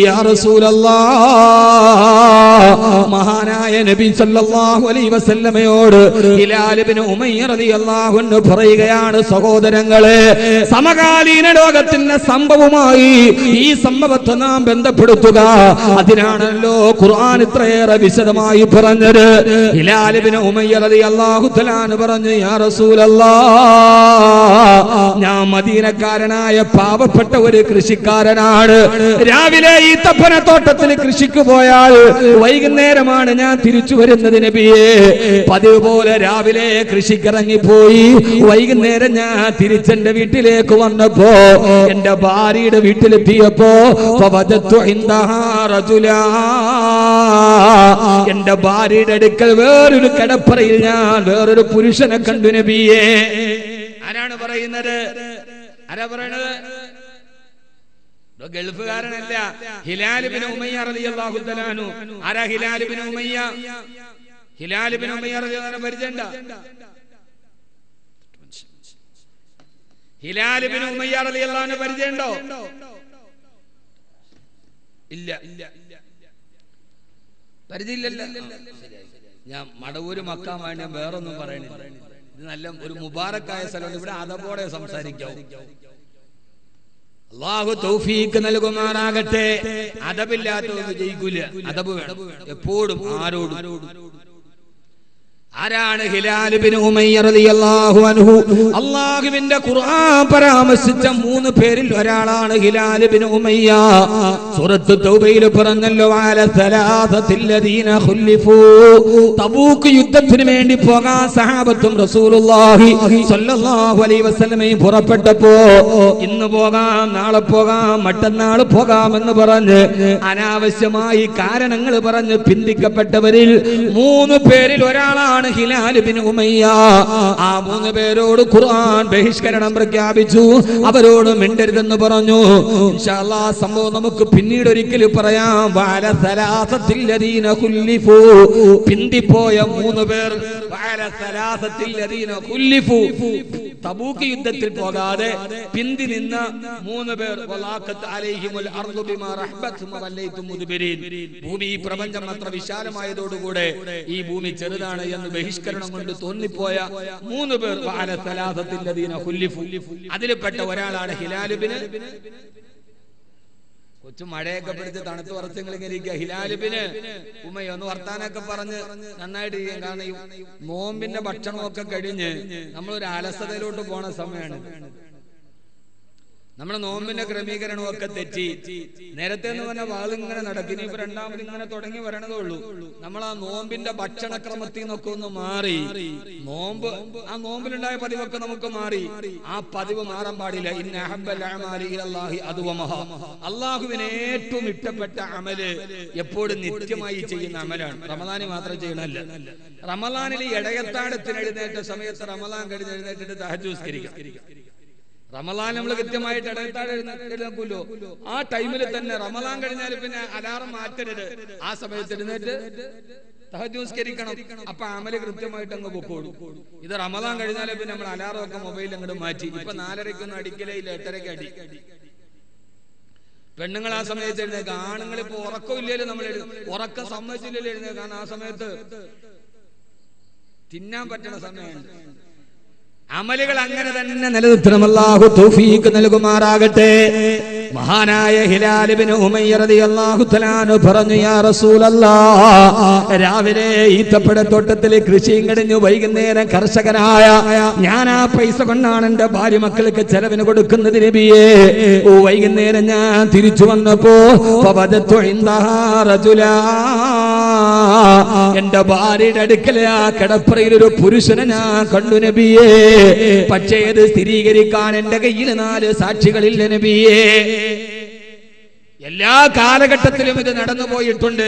യാ റസൂലല്ലാഹ്, മഹാനായ നബി സല്ലല്ലാഹു അലൈഹി വസല്ലമയോട് ഹിലാൽ ബിൻ ഉമയ്യ റളിയല്ലാഹു അൻഹു പറയുകയാണ്, സഹോദരങ്ങളെ, സമകാലീന ലോകത്തിന്റെ സംഭവമായി ഈ സംഭവത്തെ നാം ബന്ധപ്പെടുത്തുക. അതിനാണല്ലോ ഖുർആൻ ഇത്രയേറെ വിശദമായി പറഞ്ഞത്. ഹിലാൽ ബിൻ ഉമയ്യ റളിയല്ലാഹു തആല പറഞ്ഞു, യാ റസൂലല്ലാഹ്, ഞാൻ മദീനക്കാരനായ പാവപ്പെട്ട ഒരു കൃഷിക്കാരനാണ്. രാവിലെ ഈ തപ്പനത്തോട്ടത്തിൽ കൃഷിക്ക് പോയാൽ വൈകുന്നേരമാണ് ഞാൻ തിരിച്ചു വരുന്നത് നബിയേ. പതിവ് പോലെ രാവിലെ കൃഷിക്കിറങ്ങിപ്പോയി വൈകുന്നേരം ഞാൻ തിരിച്ചെന്റെ വീട്ടിലേക്ക് വന്നപ്പോ എന്റെ ഭാര്യയുടെ വീട്ടിലെത്തിയപ്പോ എന്റെ ഭാര്യയുടെ അടുക്കൽ വേറൊരു കിടപ്പറയിൽ ഞാൻ വേറൊരു പുരുഷനെ കണ്ടു നബിയേ. ആരാണ് പറയുന്നത്? ആരാ പറയണത്? ഗൾഫുകാരനല്ല. ഹിലാൽ ഇബ്നു ഉമയ്യ റളിയല്ലാഹു തആല അൻഹു. ആരാ ഹിലാൽ ഇബ്നു ഉമയ്യ? ഹിലാൽ ഇബ്നു ഉമയ്യ റളിയല്ലാഹു അൻഹു പരിചയണ്ട? ഹിലാൽ ഇബ്നു ഉമയ്യ റളിയല്ലാഹു അൻഹു പരിചയമുണ്ടോ? ഇല്ല, പരിചയമില്ലല്ലോ. ഞാൻ മടവൂര് മക്കാൻ വേണ്ടി ഞാൻ വേറൊന്നും പറയണില്ല. ഇത് നല്ല ഒരു മുബാറക്കായ സ്ഥലമാണ്. ഇവിടെ അതപോടെ സംസാരിക്കാവൂ. അല്ലാഹു തൗഫീഖ് നൽകുമാറാകട്ടെ. അദബില്ലാത്തതൊന്നും ജയിക്കൂല. അദബ് വേണം എപ്പോഴും ആരോടും. ആരാണ് ഹിലാൽ ഇബ്നു ഉമയ്യ റളിയല്ലാഹു അൻഹു? അല്ലാഹുവിന്റെ ഖുർആൻ പരാമർശിച്ച 3 പേരിൽ ഒരാളാണ് ഹിലാൽ ഇബ്നു ഉമയ്യ. സൂറത്ത് തൗബയിൽ പറഞ്ഞല്ലോ, അല സലാസത്തില്ലദീന ഖുല്ലിഫൂ. തബൂക്ക് യുദ്ധത്തിന് വേണ്ടി പോകാൻ സഹാബത്തും റസൂലുള്ളാഹി സ്വല്ലല്ലാഹു അലൈഹി വസല്ലമയും പുറപ്പെട്ടപ്പോ ഇന്ന് പോകാം, നാളെ പോകാം, മറ്റന്നാൾ പോകാം എന്ന് പറഞ്ഞ് അനാവശ്യമായി കാരണങ്ങൾ പറഞ്ഞ് പിന്തിക്കപ്പെട്ടവരിൽ 3 പേരിൽ ഒരാളാണ് ഹിലാൽ ഇബ്നു ഉമയ്യ. ആ 3 പേരോട് ഖുർആൻ ബഹിഷ്കരണം പ്രഖ്യാപിച്ചു. അവരോട് മിണ്ടരുതെന്ന് പറഞ്ഞു. ഇൻഷാ അല്ലാഹ് സംഭവം നമുക്ക് പിന്നീട് ഒരിക്കൽ പറയാം. വഅല സലാസത്തില്ലദീന ഖുല്ലിഫൂ. പിന്തിപ്പോയ 3 പേർ. വഅല സലാസത്തില്ലദീന ഖുല്ലിഫൂ. തബൂക്ക് യുദ്ധത്തിൽ പോകാതെ പിന്തി നിന്ന 3 പേർ. വലാഖത്ത് അലൈഹിമുൽ അർദു ബിമാ റഹ്ബത് വലൈതും മുദ്ബിരീൻ. ഭൂമി ഈ പ്രപഞ്ചം അത്ര വിശാലമായതോടുകൂടെ ഈ ഭൂമി ചെറുതാണ് എന്ന് ബഹിഷ്കരണം കൊണ്ട് തോന്നിപ്പോയ 3 പേർ. വഅല സലാസത്തില്ലദീന ഖുല്ലിഫൂ. അതിൽപ്പെട്ട ഒരാളാണ് ഹിലാൽ ഇബ്നു. കൊച്ചു മഴയൊക്കെ പിടിച്ച് തണുത്ത് വറച്ചങ്ങൾ ഇങ്ങനെ ഇരിക്കുക. ഹിലാൽ ഇബ്നു ഉമയ്യ ഒന്ന് വർത്താനൊക്കെ പറഞ്ഞ് നന്നായിട്ട് ഇരിക്കും. കാരണം ഈ നോമ്പിന്റെ ഭക്ഷണമൊക്കെ കഴിഞ്ഞ് നമ്മളൊരു അലസതയിലോട്ട് പോണ സമയമാണ്. നമ്മുടെ നോമ്പിന്റെ ക്രമീകരണമൊക്കെ തെറ്റി. നേരത്തെ എന്ന് പറഞ്ഞ വാളിങ്ങനെ നടക്കും. ഇപ്പൊ രണ്ടാമത് ഇങ്ങനെ തുടങ്ങി വരണതേ ഉള്ളൂ. നമ്മൾ ആ നോമ്പിന്റെ ഭക്ഷണക്രമത്തിൽ നിന്നൊക്കെ ഒന്ന് മാറി. ആ നോമ്പിലുണ്ടായ പതിവൊക്കെ നമുക്ക് മാറി. ആ പതിവ് മാറാൻ പാടില്ല. അള്ളാഹുവിന് ഏറ്റവും ഇഷ്ടപ്പെട്ട അമല് എപ്പോഴും നിത്യമായി ചെയ്യുന്ന അമലാണ്. റമദാനി മാത്രം ചെയ്യണമല്ല. റമദാനിൽ ഇടയത്താഴത്തിന് എഴുന്നേറ്റ സമയത്ത് റമദാൻ കഴിഞ്ഞ് എഴുന്നേറ്റിട്ട് തഹജ്ജുദ് നിസ്കരിക്കാം. റമദാൻ നമ്മൾ കൃത്യമായിട്ട് ഇടയത്താഴം എഴുന്നേൽക്കുമല്ലോ. ആ ടൈമിൽ തന്നെ റമദാൻ കഴിഞ്ഞാൽ പിന്നെ അലാറം മാറ്റരുത്. ആ സമയത്ത് എഴുന്നേറ്റ് തഹജ്ജുദ് നിസ്കരിക്കണം. അപ്പൊ അമല് കൃത്യമായിട്ട് അങ്ങ് പൊക്കോളും. ഇത് റമദാൻ കഴിഞ്ഞാൽ പിന്നെ നമ്മൾ അലാറം ഒക്കെ മൊബൈലിൽ അങ്ങോട്ട് മാറ്റി. ഇപ്പൊ 4:30 അടിക്കലേ ഇല്ല, 8:30 അടി. പെണ്ണുങ്ങൾ ആ സമയത്ത് എഴുന്നേൽക്കുക. ആണുങ്ങൾ ഇപ്പൊ ഉറക്കം ഇല്ലല്ലോ. നമ്മൾ ഉറക്കം സമ്മതിച്ചില്ലല്ലോ എഴുന്നേൽക്കുക. കാരണം ആ സമയത്ത് തിന്നാൻ പറ്റണ സമയമുണ്ട്. അമലുകൾ അങ്ങനെ തന്നെ നിലനിർത്തണം. അല്ലാഹു തൗഫീഖ് നൽകുമാറാകട്ടെ. മഹാനായ ഹിലാൽ ഇബ്നു ഉമയ്യ റളിയല്ലാഹു തആല അൻഹു പറഞ്ഞു, യാ റസൂലല്ലാഹ്, രാവിലെ ഈത്തപ്പഴത്തോട്ടത്തിൽ കൃഷിയും കഴിഞ്ഞു വൈകുന്നേരം കർഷകനായ ഞാൻ ആ പൈസ കൊണ്ടാണ് എന്റെ ഭാര്യ മക്കൾക്ക് ചെലവിന് കൊടുക്കുന്നത് നബിയേ. വൈകുന്നേരം ഞാൻ തിരിച്ചു വന്നപ്പോ ഫവദതു ഇൻദഹാ റജുലാ, എന്റെ ഭാര്യയുടെ അടുക്കൽ ആ കിടപ്പറയിൽ ഒരു പുരുഷനെ ഞാൻ കണ്ടു നബിയേ. പക്ഷേ ഇത് സ്ഥിരീകരിക്കാൻ എന്റെ കയ്യിൽ 4 സാക്ഷികളില്ല നബിയേ. എല്ലാ കാലഘട്ടത്തിലും ഇത് നടന്നു പോയിട്ടുണ്ട്.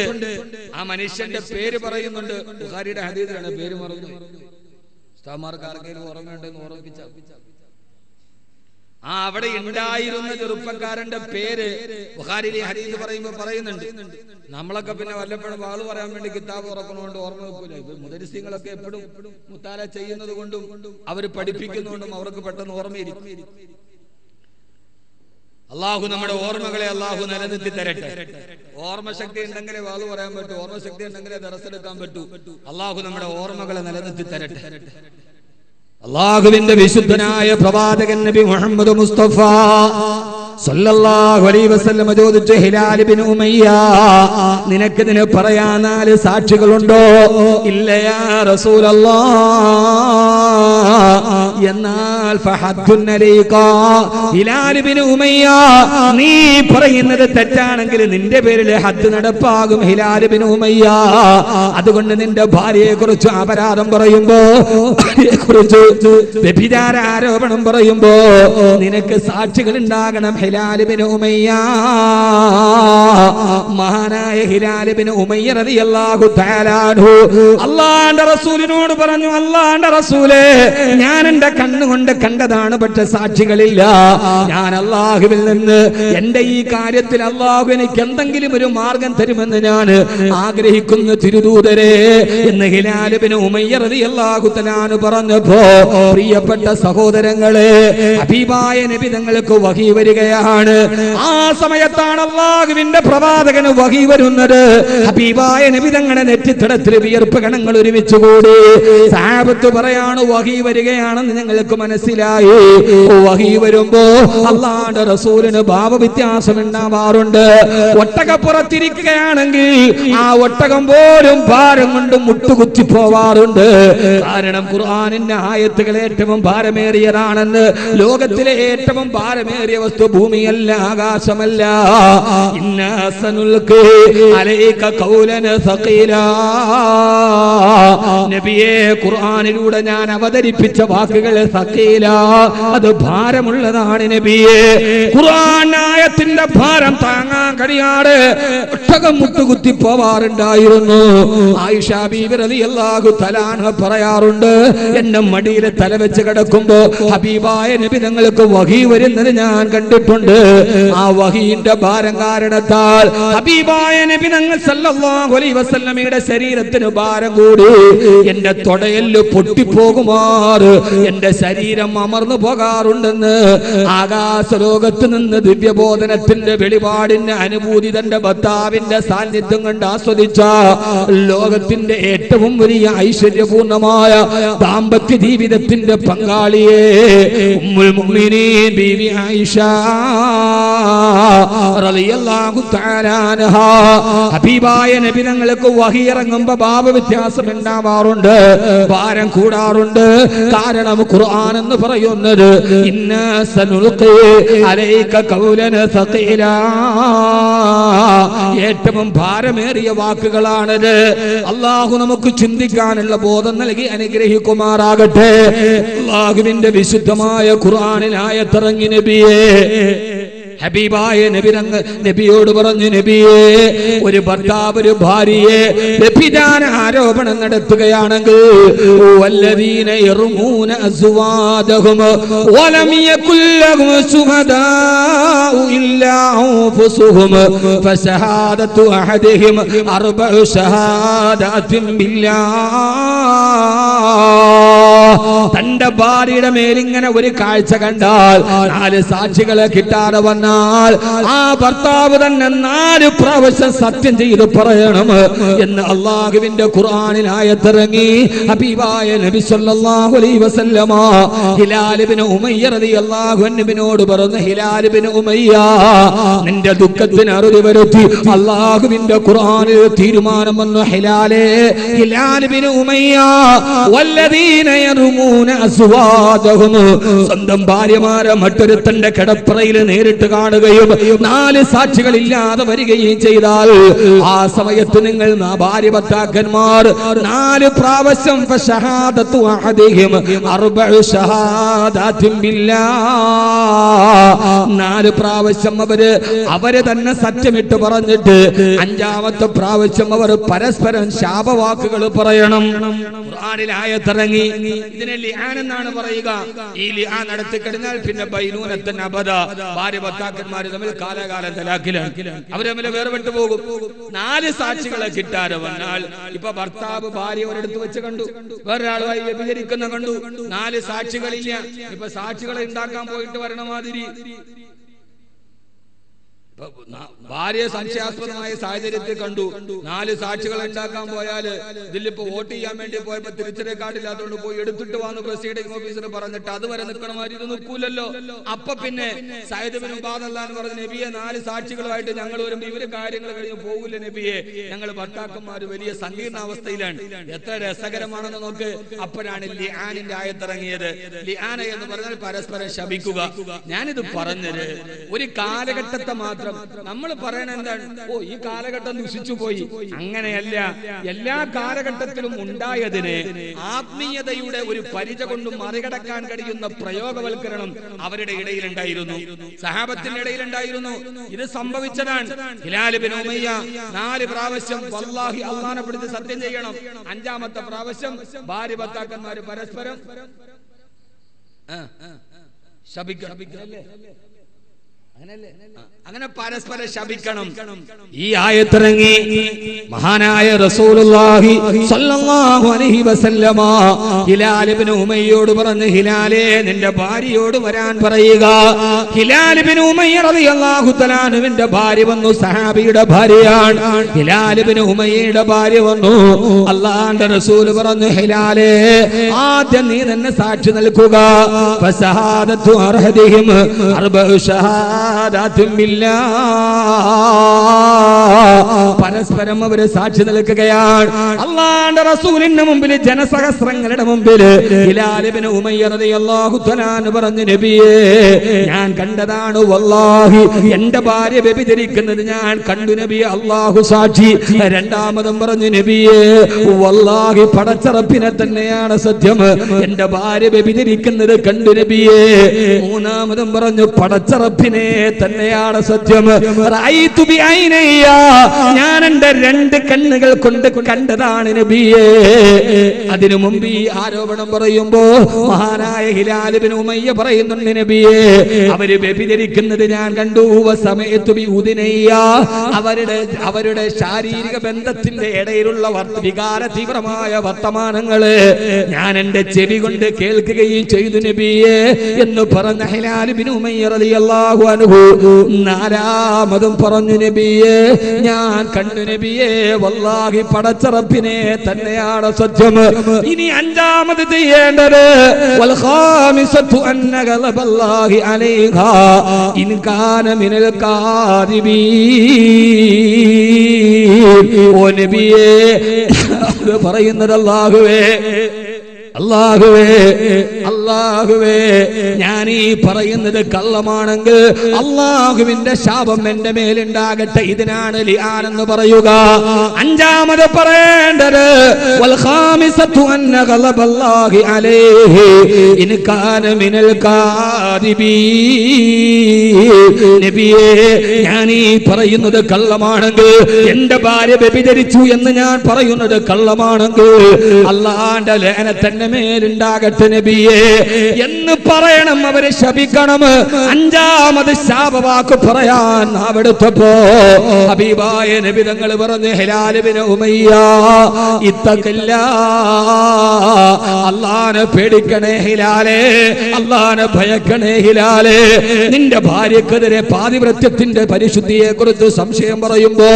ആ മനുഷ്യന്റെ പേര് പറയുന്നുണ്ട്. ബുഖാരിയുടെ ഹദീസിലാണ്. പേര് മറന്നു. ഉസ്താദ്മാർക്ക് ആർക്കെങ്കിലും ഓർമ്മയുണ്ടെന്ന് ഓർമ്മിപ്പിച്ച. ആ അവിടെ ഉണ്ടായിരുന്ന ചെറുപ്പക്കാരന്റെ പേര് ബുഖാരിയിലെ ഹദീസ് പറയുമ്പോൾ പറയുന്നുണ്ട്. നമ്മളൊക്കെ പിന്നെ വല്ലപ്പോഴും വാള് പറയാൻ വേണ്ടി കിതാബ് തുറക്കണോണ്ട് ഓർമ്മ വെക്കൂല. ഇപ്പൊ മുദരിസീങ്ങളൊക്കെ എപ്പോഴും മുത്താല ചെയ്യുന്നത് കൊണ്ടും അവർ പഠിപ്പിക്കുന്നതുകൊണ്ടും അവർക്ക് പെട്ടെന്ന് ഓർമ്മയിരിക്കും. അള്ളാഹു നമ്മുടെ ഓർമ്മകളെ അള്ളാഹു നിലനിർത്തി തരട്ടെ. ഓർമ്മശക്തി ഉണ്ടെങ്കിലേ വാള് പറയാൻ പറ്റൂ. ഓർമ്മശക്തി ഉണ്ടെങ്കിലേ ദർസെടുക്കാൻ പറ്റൂ. അള്ളാഹു നമ്മുടെ ഓർമ്മകളെ നിലനിർത്തി തരട്ടെ. അല്ലാഹുവിന്റെ വിശുദ്ധനായ പ്രവാചകൻ നബി മുഹമ്മദ് മുസ്തഫ സല്ലല്ലാഹു അലൈഹി വസല്ലം ചോദിച്ചു, ഹിലാൽ ഇബ്നു ഉമയ്യ, നിനക്കിതിന് പറയാൻ 4 സാക്ഷികളുണ്ടോ? ഇല്ല യാ റസൂലല്ലാഹ്. എന്നാൽ ഫഹദ്ദുൻ അലൈക, ഹിലാൽ ഇബ്നു ഉമയ്യ, നീ പറയുന്നത് തെറ്റാണെങ്കിൽ നിന്റെ പേരിൽ ഹദ് നടപ്പാകും ഹിലാൽ ഇബ്നു ഉമയ്യ. അതുകൊണ്ട് നിന്റെ ഭാര്യയെ കുറിച്ച് അപരാധം പറയുമ്പോ, ഭാര്യയെക്കുറിച്ച് വ്യഭിചാര ആരോപണം പറയുമ്പോ നിനക്ക് സാക്ഷികൾ ഉണ്ടാകണം. ഹിലാൽ ഇബ്നു ഉമയ്യ, മഹാനായ ഹിലാൽ ഇബ്നു ഉമയ്യ റളിയല്ലാഹു തആല അൻഹു അല്ലാഹുവിന്റെ റസൂലിനോട് പറഞ്ഞു, അല്ലാഹുവിന്റെ റസൂലേ, ഞാൻ എന്റെ കണ്ണുകൊണ്ട് കണ്ടതാണ്, പക്ഷെ സാക്ഷികളില്ല. ഞാൻ അള്ളാഹുവിൽ നിന്ന് എന്റെ ഈ കാര്യത്തിൽ അള്ളാഹു എനിക്ക് എന്തെങ്കിലും ഒരു മാർഗം തരുമെന്ന് ഞാൻ ആഗ്രഹിക്കുന്നു തിരുദൂതരെ എന്ന് ഹിലാൽ ഇബ്നു ഉമയ്യ റളിയല്ലാഹു തആല പറഞ്ഞപ്പോ, പ്രിയപ്പെട്ട സഹോദരങ്ങളെ, ഹബീബായ നബി തങ്ങൾക്ക് വഹി വരികയാണ്. ആ സമയത്താണ് അള്ളാഹുവിന്റെ പ്രവാചകന് വഹി വരുന്നത്. ഹബീബായ നബി തങ്ങളുടെ നെറ്റിത്തടത്തിൽ വിയർപ്പ് കണങ്ങൾ ഒരുമിച്ച് കൂടി. സഹാബത്ത് പറയാണ്, വഹി വരികയാണെന്ന് ഞങ്ങൾക്ക് മനസ്സിലായി. വഹി വരുമ്പോ അള്ളാഹുവിന്റെ റസൂലിന് ഭാവവ്യത്യാസം ഉണ്ടാവാറുണ്ട്. ഒട്ടകപ്പുറത്തിരിക്കുകയാണെങ്കിൽ ആ ഒട്ടകം പോലും ഭാരം കൊണ്ട് മുട്ടുകുത്തി പോവാറുണ്ട്. കാരണം ഖുർആനിന്റെ ആയത്തുകൾ ഏറ്റവും ഭാരമേറിയതാണെന്ന്. ലോകത്തിലെ ഏറ്റവും ഭാരമേറിയ വസ്തു ഭൂമിയല്ല, ആകാശമല്ല. ഇന്നാ സനുൽഖി അലൈക ഖൗലൻ സഖീലാ. നബിയെ, ഖുർആനിലൂടെ ഞാൻ അവതരിപ്പിച്ച വാക്കുകൾ സഖീലാ, അത് ഭാരമുള്ളതാണ് നബിയെ. ഖുർആൻ ആയത്തിന്റെ ഭാരം താങ്ങാൻ കഴിയാതെ ഒട്ടകം മുട്ടുകുത്തി പോവാറുണ്ടായിരുന്നു. ആയിഷ ബീബി റളിയല്ലാഹു തആല അൻഹ പറയാറുണ്ട്, എന്റെ മടിയിൽ തല വെച്ച് കിടക്കുമ്പോ ഹബീബായ നബി തങ്ങൾക്ക് വഹി വരുന്നത് ഞാൻ കണ്ടിട്ടുണ്ട്. ആ വഹിന്റെ ഭാരം കാരണത്താൽ ഹബീബായ നബി തങ്ങൾ സല്ലല്ലാഹു അലൈഹി വസല്ലമയുടെ ശരീരത്തിന് ഭാരം കൂടി. എന്റെ തൊടയെല്ല് പൊട്ടിപ്പോകുമാറ് എന്റെ ശരീരം അമർന്നു പോകാറുണ്ടെന്ന് ആകാശലോകത്ത് നിന്ന് ദിവ്യബോധനത്തിന്റെ വെളിപാടിന്റെ അനുഭൂതി തന്റെ ഭർത്താവിന്റെ സാന്നിധ്യം കൊണ്ട് ആസ്വദിച്ച ലോകത്തിന്റെ ഏറ്റവും വലിയ ഐശ്വര്യപൂർണമായ ദാമ്പത്യ ജീവിതത്തിന്റെ പങ്കാളിയെ ഉമ്മുൽ മുഅ്മിനീൻ ബീവി ആയിഷ റളിയല്ലാഹു തആല അൻഹാ, ഹബീബായ നബി തങ്ങൾക്ക് വഹി ഇറങ്ങുമ്പോൾ ഭാവവ്യത്യാസം ഉണ്ടാവാറുണ്ട്, ഭാരം കൂടാറുണ്ട്. കാരണം ഖുർആൻ എന്ന് പറയുന്നത് ഇന്നാ സനുൽഖി അലൈക ഖൗലൻ സഖീലാ, ഏറ്റവും ഭാരമേറിയ വാക്കുകളാണത്. അള്ളാഹു നമുക്ക് ചിന്തിക്കാനുള്ള ബോധം നൽകി അനുഗ്രഹിക്കുമാറാകട്ടെ. അള്ളാഹുവിന്റെ വിശുദ്ധമായ ഖുർആനിൽ ആയത്തിറങ്ങി. നബിയെ, ഹബീബായ നബിയോട് പറഞ്ഞു, നബിയെ, ഒരു ഭർത്താവ് ഒരു ഭാര്യയെ വ്യഭിചാര ആരോപണം നടത്തുകയാണെങ്കിൽ വല്ലദീന യർമൂന അസ്വാദഹും വലം യകുൽ ലഹും ശുഹദാഉ ഇല്ലാ അൻഫുസുഹും ഫശഹാദതു അഹദിഹിം അർബഉ ശഹാദാതിൻ ബില്ലാഹ്. തന്റെ ഭാര്യയുടെ മേലിങ്ങനെ ഒരു കാഴ്ച കണ്ടാൽ 4 സാക്ഷികളെ കിട്ടാതെ വന്നാൽ ആ ഭർത്താവ് തന്നെ 4 പ്രാവശ്യം സത്യം ചെയ്ത് പറയണം എന്ന് അള്ളാഹുവിന്റെ ഖുർആനിൽ ആയത്തിറങ്ങി. ഹബീബായ നബി സല്ലല്ലാഹു അലൈഹി വസല്ലമ ഹിലാൽ ഇബ്നു ഉമയ്യ റളിയല്ലാഹു അൻഹുവിനോട് പറഞ്ഞു, ഹിലാൽ ഇബ്നു ഉമയ്യ, നിന്റെ ദുഃഖത്തിന് അറുതി വരുത്തി അള്ളാഹുവിന്റെ ഖുർആനിൽ തീരുമാനം വന്നു. ഹിലാലേ, ഹിലാൽ ഇബ്നു ഉമയ്യ, വല്ലദീന യർമൂന അസ്വാദഹും, സ്വന്തം ഭാര്യമാരെ മറ്റൊരുത്തന്റെ കിടപ്പറയിൽ നേരിട്ട് കാണുകയും 4 സാക്ഷികളില്ലാതെ വരികയും ചെയ്താൽ ആ സമയത്ത് നിങ്ങൾ ഭാര്യ ഭർത്താക്കന്മാർ 4 പ്രാവശ്യം ഫശഹാദതു അഹദിഹിം അർബഉ ശഹാദാതിൻ ബില്ലാഹ്, 4 പ്രാവശ്യം അവര് തന്നെ സത്യമിട്ട് പറഞ്ഞിട്ട് 5ാമത്തെ പ്രാവശ്യം അവർ പരസ്പരം ശാപവാക്കുകൾ പറയണം. ഖുർആനിൽ ആയത്തിറങ്ങി. ഇതിനെ ലിആൻ എന്നാണ് പറയുക. ഈ ലിആൻ നടത്തി കഴിഞ്ഞാൽ പിന്നെ ബൈനൂനത്തുൻ അബദ, ഭാര്യ ഭർത്താക്കന്മാർ തമ്മിൽ കാലാകാലം തലാഖിലാണ്, അവർ തമ്മിൽ വേർപെട്ടു പോകും. 4 സാക്ഷികളെ കിട്ടാതെ വന്നാൽ, ഇപ്പൊ ഭർത്താവ് ഭാര്യ ഒരിടത്ത് വെച്ച് കണ്ടു, വേറൊരാളുമായി വ്യഭിചരിക്കുന്ന കണ്ടു, 4 സാക്ഷികളില്ല. ഇപ്പൊ സാക്ഷികളെ ഉണ്ടാക്കാൻ പോയിട്ട് വരണ മാതിരി ഭാര്യ സംശയാസ്പദമായ സാഹചര്യത്തിൽ കണ്ടു, 4 സാക്ഷികൾ ഉണ്ടാക്കാൻ പോയാല് ഇതിലിപ്പോ വോട്ട് ചെയ്യാൻ വേണ്ടി പോയപ്പോ തിരിച്ചറിയ കാർഡില്ലാത്തതുകൊണ്ട് പോയി എടുത്തിട്ട് വന്ന് പ്രസിഡിംഗ് ഓഫീസർ പറഞ്ഞിട്ട് അതുവരെ നിൽക്കണമാതിരി ഇത് നിൽക്കൂലല്ലോ. അപ്പൊ പിന്നെ സയ്യിദ് ഇബ്നു ഉബാദല്ലാഹ് എന്ന് പറഞ്ഞ നബിയെ 4 സാക്ഷികളുമായിട്ട് ഞങ്ങൾ വരുമ്പോ ഇവര് കാര്യങ്ങൾ കഴിഞ്ഞ് പോകില്ല നബിയെ, ഞങ്ങൾ ഭർത്താക്കന്മാർ വലിയ സങ്കീർണാവസ്ഥയിലാണ്. എത്ര രസകരമാണെന്ന് നോക്ക്. അപ്പോഴാണ് ലിആനിന്റെ ആയത്തിറങ്ങിയത്. ലിആന എന്ന് പറഞ്ഞാൽ പരസ്പരം ശപിക്കുക. ഞാനിത് പറഞ്ഞത് ഒരു കാലഘട്ടത്തെ മാത്രം നമ്മൾ പറയണ എന്താണ്, ഓ ഈ കാലഘട്ടം ദുഷിച്ചു പോയി, അങ്ങനെയല്ല. എല്ലാ കാലഘട്ടത്തിലും ഉണ്ടായതിന് ആത്മീയതയുടെ ഒരു പരിച കൊണ്ട് മറികടക്കാൻ കഴിയുന്ന പ്രയോഗവൽക്കരണം അവരുടെ ഇടയിലുണ്ടായിരുന്നു, സഹാബത്തിന്റെ ഇടയിലുണ്ടായിരുന്നു. ഇത് സംഭവിച്ചതാണ്. ഹിലാൽ ഇബ്നു ഉമയ്യ 4 പ്രാവശ്യം വല്ലാഹി അല്ലാഹനെ പിടിച്ച് സത്യം ചെയ്യണം, 5ാമത്തെ പ്രാവശ്യം ഭാര്യ ഭർത്താക്കന്മാര് പരസ്പരം ശപിക്കണം. അങ്ങനെ പരസ്പരം ശപിക്കണം. ഈ ആയത്തിറങ്ങി മഹാനായ റസൂലുള്ളാഹി സ്വല്ലല്ലാഹു അലൈഹി വസല്ലമ ഹിലാൽ ഇബ്നു ഉമയ്യയോട് പറഞ്ഞു, ഹിലാലേ നിന്റെ ഭാര്യയോട് വരാൻ പറയുക. ഹിലാൽ ഇബ്നു ഉമയ്യ റളിയല്ലാഹു തആല അൻഹുവിന്റെ ഭാര്യ വന്നു, സഹാബിയുടെ ഭാര്യയാണ്. ഹിലാൽ ഇബ്നു ഉമയ്യയുടെ ഭാര്യ വന്നു. അല്ലാഹുവിന്റെ റസൂൽ പറഞ്ഞു, ഹിലാലേ ആദ്യം നീ തന്നെ സാക്ഷി നിൽക്കുക. ഫസഹാദത്തു അർഹദിഹിം അർബഉ ഷഹാദാത്തും പരസ്പരം അവര് സാക്ഷി നിൽക്കുകയാണ്. അല്ലാഹുവിന്റെ റസൂലിന്റെ മുമ്പിൽ, ജനസഹസ്രങ്ങളുടെ മുമ്പിൽ ഹിലാൽ ഇബ്നു ഉമയ്യ റളിയല്ലാഹു തആല പറഞ്ഞു, നബിയേ ഞാൻ കണ്ടതാണ്, വല്ലാഹി എന്റെ ഭാര്യ വ്യഭിചരിക്കുന്നത് ഞാൻ കണ്ടു നബിയെ, അല്ലാഹു സാക്ഷി. രണ്ടാമതും പറഞ്ഞു, നബിയേ വല്ലാഹി പടച്ചറപ്പിനെ തന്നെയാണ് സത്യം, എന്റെ ഭാര്യ വ്യഭിചരിക്കുന്നത് കണ്ടു നബിയേ. മൂന്നാമതും പറഞ്ഞു, പടച്ചറപ്പിനെ തന്നെയാണ് സത്യം, ഞാൻ എന്റെ രണ്ട് കണ്ണുകൾ കൊണ്ട് കണ്ടതാണ് നബിയേ. അതിനു മുമ്പ് ഈ ആരോപണം പറയുമ്പോ മഹാനായ ഹിലാൽ ഇബ്നു ഉമയ്യ പറയുന്നുണ്ട്, നബിയേ അവര് വ്യഭിചരിക്കുന്നത് ഞാൻ കണ്ടു. അവരുടെ ശാരീരിക ബന്ധത്തിന്റെ ഇടയിലുള്ള വികാര തീവ്രമായ വർത്തമാനങ്ങള് ഞാൻ എന്റെ ചെവി കൊണ്ട് കേൾക്കുകയും ചെയ്തു നബിയേ എന്ന് പറഞ്ഞ ഹിലാൽ ഇബ്നു ഉമയ്യ റളിയല്ലാഹു അൻഹു നാലാമതും പറഞ്ഞു, നബിയേ ഞാൻ കണ്ടു നബിയേ, വല്ലാഹി പടച്ചറപ്പിനെ തന്നെയാണ് സത്യം. ഇനി അഞ്ചാമത് ചെയ്യേണ്ടത് വൽ ഖാമിസതു അന്ന ഗളബല്ലാഹി അലൈഹാ ഇൻ കാന മിനൽ കാദിബീൻ. ഓ നബിയേ അത് പറയുന്നത് അല്ലാഹുവേ, അല്ലാഹുവേ ഞാൻ ഈ പറയുന്നത് കള്ളമാണെങ്കിൽ അല്ലാഹുവിന്റെ ശാപം എന്റെ മേലുണ്ടാകട്ടെ, ഇതിനാണ് ലിആൻ എന്ന് പറയുക. അഞ്ചാമത് പറയേണ്ടത് വൽ ഖാമിസതു അന്ന ഗളബല്ലാഹി അലൈഹി ഇൻ കാന മിനൽ കാദിബീൻ. നബിയേ ഞാൻ ഈ പറയുന്നത് കള്ളമാണെങ്കിൽ, എന്റെ ഭാര്യ വ്യഭിചരിച്ചു എന്ന് ഞാൻ പറയുന്നത് കള്ളമാണെങ്കിൽ അല്ലാഹുവിന്റെ ലഅനത്ത് മേലുണ്ടാകട്ടെ നബിയേ എന്ന് പറയണം, അവരെ ശപിക്കണം. അഞ്ചാമത് ശാപവാക്ക് പറയാൻ അവിടുത്തപ്പോ ഹബീബായ നബി തങ്ങൾ പറഞ്ഞു, ഹിലാൽ ഇബ്നു ഉമയ്യ ഇത്തഖില്ലാ, അല്ലാഹനെ പേടിക്കണേ ഹിലാലേ, അല്ലാഹനെ ഭയക്കണേ ഹിലാലേ. നിന്റെ ഭാര്യക്കെതിരെ പാതിവ്രത്യത്തിന്റെ പരിശുദ്ധിയെ കുറിച്ച് സംശയം പറയുമ്പോ,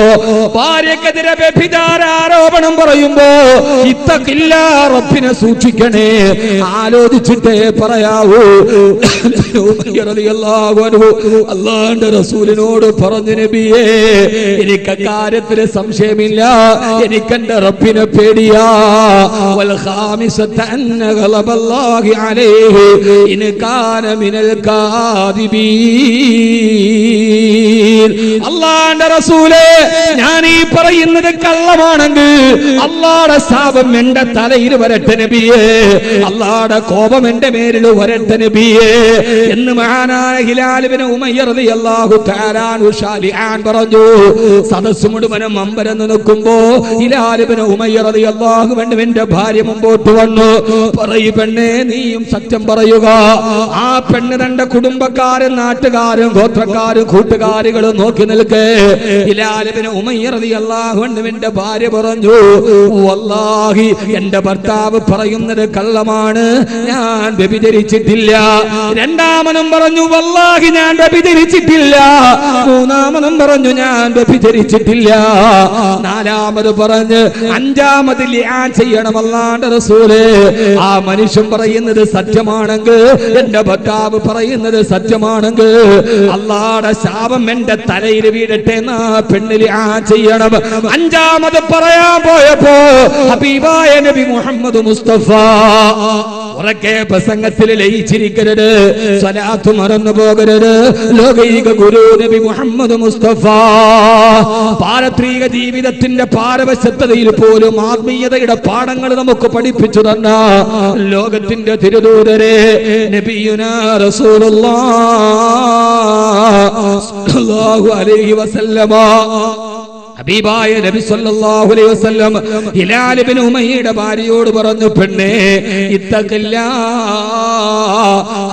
ഭാര്യക്കെതിരെ വ്യഭിചാര ആരോപണം പറയുമ്പോ ഇത്തഖില്ലാ, റബ്ബിനെ സൂക്ഷിക്കണേ, ആലോചിച്ചിട്ടേ പറയാവൂ. അല്ലാഹുവിന്റെ റസൂലിനോട് പറഞ്ഞു, നബിയേ എനിക്ക് കാര്യത്തിൽ സംശയമില്ല, എനിക്കെന്റെ റബ്ബിനെ പേടിയാ. വൽ ഖാമിസത അന്ന ഗളബല്ലാഹി അലൈഹി ഇൻ കാന മിനൽ കാദിബീൻ. അല്ലാഹുവിന്റെ റസൂലേ ഞാൻ ഈ പറയുന്നത് കള്ളമാണെങ്കിൽ അല്ലാഹുവിന്റെ ശാപം എന്റെ തലയിൽ വരട്ടെ നബിയേ, അല്ലാഹുവിന്റെ കോപം എന്റെ മേലിൽ വരട്ടെ നബിയേ എന്ന് മഹാനായ ഹിലാൽ ഇബ്നു ഉമയ്യ റളിയല്ലാഹു തആല അൻഹു ഷാലിആൻ പറഞ്ഞു. സദസ്സ് മുഴുവനും അമ്പരന്ന് നിൽക്കുമ്പോ ഹിലാൽ ഇബ്നു ഉമയ്യ റളിയല്ലാഹു അൻഹുവിന്റെ ഭാര്യ മുമ്പോട്ട് വന്നു. പറയൂ പെണ്ണേ, നീയും സത്യം പറയുക. ആ പെണ്ണ് തന്റെ കുടുംബക്കാരും നാട്ടുകാരും ഗോത്രക്കാരും കൂട്ടുകാരികളും നോക്കി നിൽക്കേ. ഹിലാൽ ഇബ്നു ഉമയ്യ റളിയല്ലാഹു അൻഹുവിന്റെ ഭാര്യ പറഞ്ഞു, വല്ലാഹി എന്റെ ഭർത്താവ് പറയുന്നത് കള്ളമാണ്, ഞാൻ വ്യഭിചരിച്ചിട്ടില്ല. രണ്ടാമനും പറഞ്ഞു, വല്ലാഹി ഞാൻ വ്യഭിചരിച്ചിട്ടില്ല. മൂന്നാമനും പറഞ്ഞു, ഞാൻ വ്യഭിചരിച്ചിട്ടില്ല. നാലാമത് പറഞ്ഞ് അഞ്ചാമത് ലിആൻ ചെയ്യണം അല്ലാഹുവിന്റെ റസൂലേ. ആ മനുഷ്യൻ പറയുന്നത് സത്യമാണെങ്കിൽ, എന്റെ ഭർത്താവ് പറയുന്നത് സത്യമാണെങ്കിൽ അല്ലാഹുവിന്റെ ശാപം എന്റെ തലയിൽ വീഴട്ടെ എന്നാ പെണ്ണ് ലിആൻ ചെയ്യണം. അഞ്ചാമത് പറയാൻ പോയപ്പോ ഹബീബായ നബി മുഹമ്മദ് മുസ്തഫ ഉറക്കെ പ്രസംഗത്തിൽ ലയിച്ചിരിക്കരുത്, സ്വലാത്ത് മറന്നു പോകരുത്. ലോകൈക ഗുരു നബി മുഹമ്മദ് മുസ്തഫ പാരത്രിക ജീവിതത്തിന്റെ പാരവശ്യതയിൽ പോലും ആത്മീയതയുടെ പാഠങ്ങൾ നമുക്ക് പഠിപ്പിച്ചു തന്ന ലോകത്തിന്റെ തിരുദൂതരെ നബിയുനാ റസൂലുള്ളാഹ് സ്വല്ലല്ലാഹു അലൈഹി വസല്ലമ ഹബീബായ നബി സല്ലല്ലാഹു അലൈഹി വസല്ലം ഹിലാൽ ഇബ്നു ഉമയ്യയുടെ ഭാര്യയോട് പറഞ്ഞു, പെണ്ണേ ഇത്തഖില്ലാ,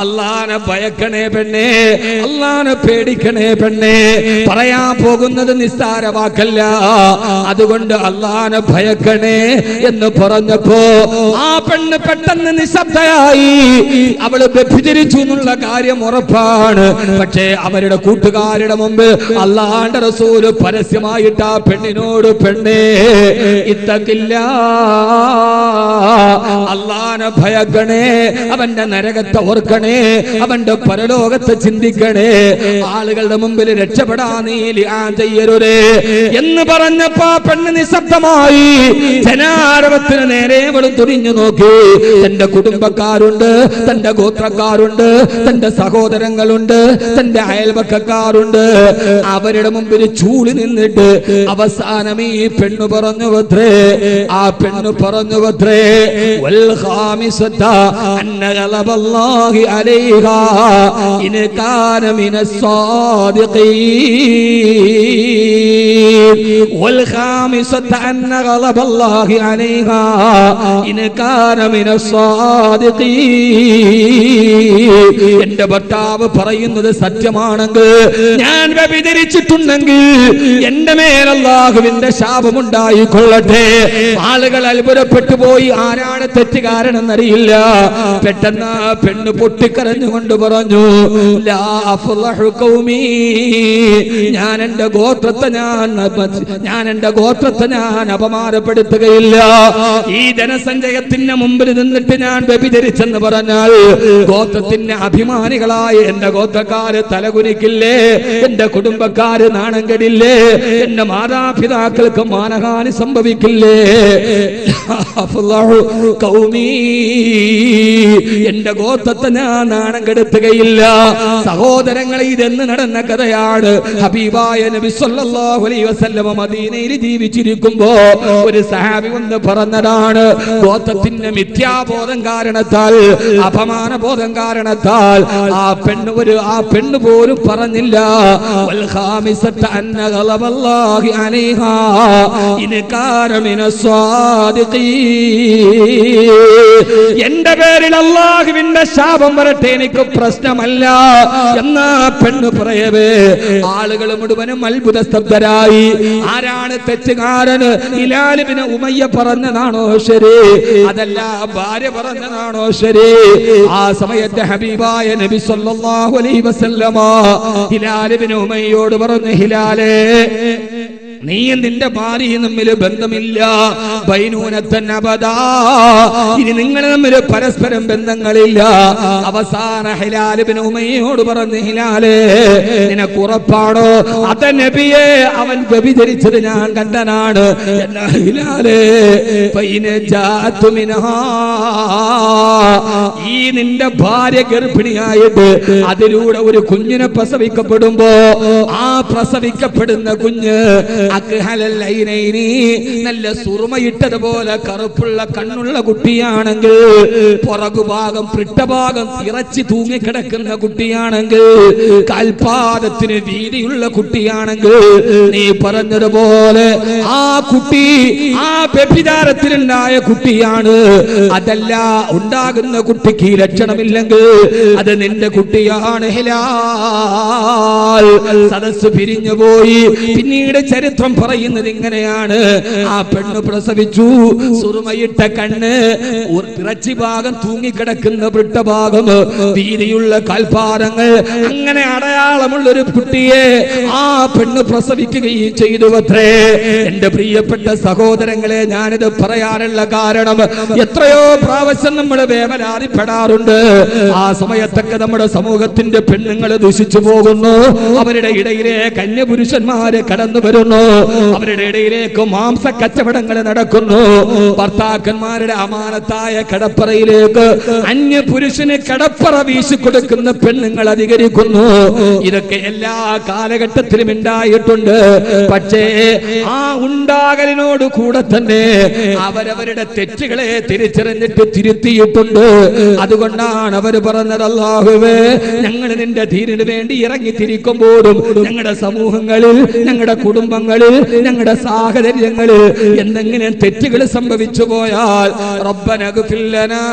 അല്ലാഹനെ ഭയക്കണേ പെണ്ണേ, അല്ലാഹനെ പേടിക്കണേ പെണ്ണേ. പറയാൻ പോകുന്നത് നിസ്സാര വാക്കല്ല, അതുകൊണ്ട് അല്ലാഹനെ ഭയക്കണേ എന്ന് പറഞ്ഞപ്പോ ആ പെണ്ണ് പെട്ടെന്ന് നിശബ്ദയായി. അവള് വ്യഭിചരിച്ചു എന്നുള്ള കാര്യം ഉറപ്പാണ്. പക്ഷേ അവരുടെ കൂട്ടുകാരുടെ മുമ്പ് അല്ലാഹുവിന്റെ റസൂൽ പരസ്യമായിട്ട് ആ പെണ്ണിനോട്, പെണ്ണേ ഇത്തഖില്ലാ, അല്ലാഹനെ ഭയക്കണേ, അവന്റെ നരകത്തെ ഓർക്കണേ, അവന്റെ പരലോകത്തെ ചിന്തിക്കണേ, ആളുകളുടെ മുമ്പിൽ രക്ഷപ്പെടാൻ നീ ലിആൻ ചെയ്യരുതേ എന്ന് പറഞ്ഞപ്പോ പെണ്ണ് നിശബ്ദമായി. ജനാരവത്തിന് നേരെ അവളും തുറിഞ്ഞു നോക്കി. തന്റെ കുടുംബക്കാരുണ്ട്, തന്റെ ഗോത്രക്കാരുണ്ട്, തന്റെ സഹോദരങ്ങളുണ്ട്, തന്റെ അയൽപക്കക്കാരുണ്ട്. അവരുടെ മുമ്പിൽ ചൂളി നിന്നിട്ട് അവസാനം ഈ പെണ്ണു പറഞ്ഞു വത്രേ, ആ പെണ്ണു പറഞ്ഞു വത്രേ, വൽ ഖാമിസത അന്ന ഗളബല്ലാഹി അലൈഹാ ഇൻ കാന മിനസ് സാദിഖീൻ, വൽ ഖാമിസത അന്ന ഗളബല്ലാഹി അലൈഹാ ഇൻ കാന മിനസ് സാദിഖീൻ. എന്റെ ഭർത്താവ് പറയുന്നത് സത്യമാണെങ്കിൽ, ഞാൻ വ്യഭിചരിച്ചിട്ടുണ്ടെങ്കിൽ എന്റെ മേൽ അല്ലാഹുവിന്റെ ശാപമുണ്ടായിക്കൊള്ളട്ടെ. ആളുകൾ അത്ഭുതപ്പെട്ടു പോയി, ആരാണ് തെറ്റുകാരനെന്നറിയില്ല. പെട്ടെന്ന് പെണ്ണ് പൊട്ടിക്കരഞ്ഞുകൊണ്ട് പറഞ്ഞു, ലാ അഫ്ളഹു ഖൗമി, ഞാൻ എന്റെ ഗോത്രത്തെ ഞാൻ അപമാനപ്പെടുത്തുകയില്ല. ഈ ജനസഞ്ചയത്തിന്റെ മുമ്പിൽ നിന്നിട്ട് ഞാൻ വ്യഭിചരിച്ചെന്ന് പറഞ്ഞാൽ ഗോത്രത്തിന്റെ അഭിമാനികളായ എന്റെ ഗോത്രക്കാര് തലകുനിക്കില്ലേ? എന്റെ കുടുംബക്കാര് നാണം കെടില്ലേ? എന്റെ മാതാപിതാക്കൾക്ക് മാനഹാനി സംഭവിക്കില്ലേ? എന്റെ ഗോത്രത്തെ ഞാൻ നാണം കെടുത്തുകയില്ല. സഹോദരങ്ങളെ, ഇതെന്ന് നടന്ന കഥയാണ്. ഹബീബായ നബി സല്ലല്ലാഹു അലൈഹി വസല്ലം മദീനയിൽ ജീവിച്ചിരിക്കുമ്പോ ഒരു സഹാബി വന്ന് പറഞ്ഞതാണ്, ഗോത്രത്തിന്റെ മിഥ്യാബോധം കാരണത്താൽ, അപമാന ബോധം കാരണത്താൽ ആ പെണ്ണ് പോലും പറഞ്ഞില്ല, വൽ ഖാമിസത അന്ന ഗളബല്ലാഹി അലൈഹാ ഇൻ കാന മിനസ് സാദിഖീൻ. എന്റെ പേരിൽ അല്ലാഹുവിന്റെ ശാപം വരട്ടെ, എനിക്ക് പ്രശ്നമല്ല എന്നാ പെണ്ണ് പറയവേ ആളുകൾ മുഴുവനും അത്ഭുത സ്തബ്ധരായി. ആരാണ് തെറ്റുകാരന്? ഹിലാൽ ഇബ്നു ഉമയ്യ പറഞ്ഞതാണോ ശരി, അതല്ല ഭാര്യ പറഞ്ഞതാണോ ശരി? ആ സമയത്ത് ഹബീബായ നബി സല്ലല്ലാഹു അലൈഹി വസല്ലമ ഹിലാൽ ഇബ്നു ഉമയ്യയോട് പറഞ്ഞു, ഹിലാലേ, നീ നിന്റെ ഭാര്യയും തമ്മിൽ ബന്ധമില്ല, ബൈനൂനത്തൻ അബദാ, ഇനി നിങ്ങൾ തമ്മിൽ പരസ്പരം ബന്ധങ്ങളില്ല. അവസാന ഹിലാൽ ഇബ്നു ഉമയ്യയോട് പറഞ്ഞു, ഹിലാലേ, നിനക്ക് ഉറപ്പാണോ? അത നബിയെ, അവൻ വ്യഭിചരിച്ചത് ഞാൻ കണ്ടനാണ്. ഹിലാലേ, ഈ നിന്റെ ഭാര്യ ഗർഭിണിയായിട്ട് അതിലൂടെ ഒരു കുഞ്ഞിനെ പ്രസവിക്കപ്പെടുമ്പോ ആ പ്രസവിക്കപ്പെടുന്ന കുഞ്ഞ് നല്ല സുറുമയിട്ടതുപോലെ കറുപ്പുള്ള കണ്ണുള്ള കുട്ടിയാണെങ്കിൽ, പുറകുഭാഗം പൃഷ്ഠഭാഗം ഇറച്ചി തൂങ്ങിക്കിടക്കുന്ന കുട്ടിയാണെങ്കിൽ, കാൽപാദത്തിന് വീതിയുള്ള കുട്ടിയാണെങ്കിൽ, നീ പറഞ്ഞതുപോലെ ആ കുട്ടി ആ വ്യഭിചാരത്തിലുണ്ടായ കുട്ടിയാണ്. അതല്ല, ഉണ്ടാകുന്ന കുട്ടിക്ക് ഈ ലക്ഷണമില്ലെങ്കിൽ അത് നിന്റെ കുട്ടിയാണ്. ഹിലാൽ സദസ് പിരിഞ്ഞുപോയി. പിന്നീട് ചരിത്രം പറയുന്നത് ഇങ്ങനെയാണ്, ആ പെണ്ണ് പ്രസവിച്ചു, സുറുമയിട്ട കണ്ണ്, ഇറച്ചി ഭാഗം തൂങ്ങിക്കിടക്കുന്ന വൃട്ടഭാഗം, വീതിയുള്ള കാൽപാദങ്ങൾ, അങ്ങനെ അടയാളമുള്ളൊരു കുട്ടിയെ ആ പെണ്ണ് പ്രസവിക്കുകയും ചെയ്തു അത്രേ. എന്റെ പ്രിയപ്പെട്ട സഹോദരങ്ങളെ, ഞാനിത് പറയാനുള്ള കാരണം, എത്രയോ പ്രാവശ്യം നമ്മൾ വേവലാതിപ്പെടാറുണ്ട്. ആ സമയത്തൊക്കെ നമ്മുടെ സമൂഹത്തിന്റെ പെണ്ണുങ്ങൾ ദുഷിച്ചു പോകുന്നു. അവരുടെ ഇടയിലെ കന്യപുരുഷന്മാര് കടന്നു വരുന്നു. അവരുടെ ഇടയിലേക്ക് മാംസ കച്ചവടങ്ങൾ നടക്കുന്നു. ഭർത്താക്കന്മാരുടെ അമാനത്തായ കടപ്പറയിലേക്ക് അന്യ പുരുഷന് കടപ്പറ വീശിക്കൊടുക്കുന്ന പെണ്ണുങ്ങൾ അധികരിക്കുന്നു. ഇതൊക്കെ എല്ലാ കാലഘട്ടത്തിലും ഉണ്ടായിട്ടുണ്ട്. പക്ഷേ ആ ഉണ്ടാകലിനോട് കൂടെ തന്നെ അവരവരുടെ തെറ്റുകളെ തിരിച്ചറിഞ്ഞിട്ട് തിരുത്തിയിട്ടുണ്ട്. അത് അതുകൊണ്ടാണ് അവർ പറഞ്ഞത്, അല്ലാഹുവേ ഞങ്ങൾ നിന്റെ ദീനിന് വേണ്ടി ഇറങ്ങിത്തിരിക്കുമ്പോഴും ഞങ്ങളുടെ സമൂഹങ്ങളിൽ, ഞങ്ങളുടെ കുടുംബങ്ങളിൽ, ഞങ്ങളുടെ സാഹചര്യങ്ങളിൽ എന്തെങ്കിലും തെറ്റുകൾ സംഭവിച്ചു പോയാൽ റബ്ബന ഗ്ഫിർ ലനാ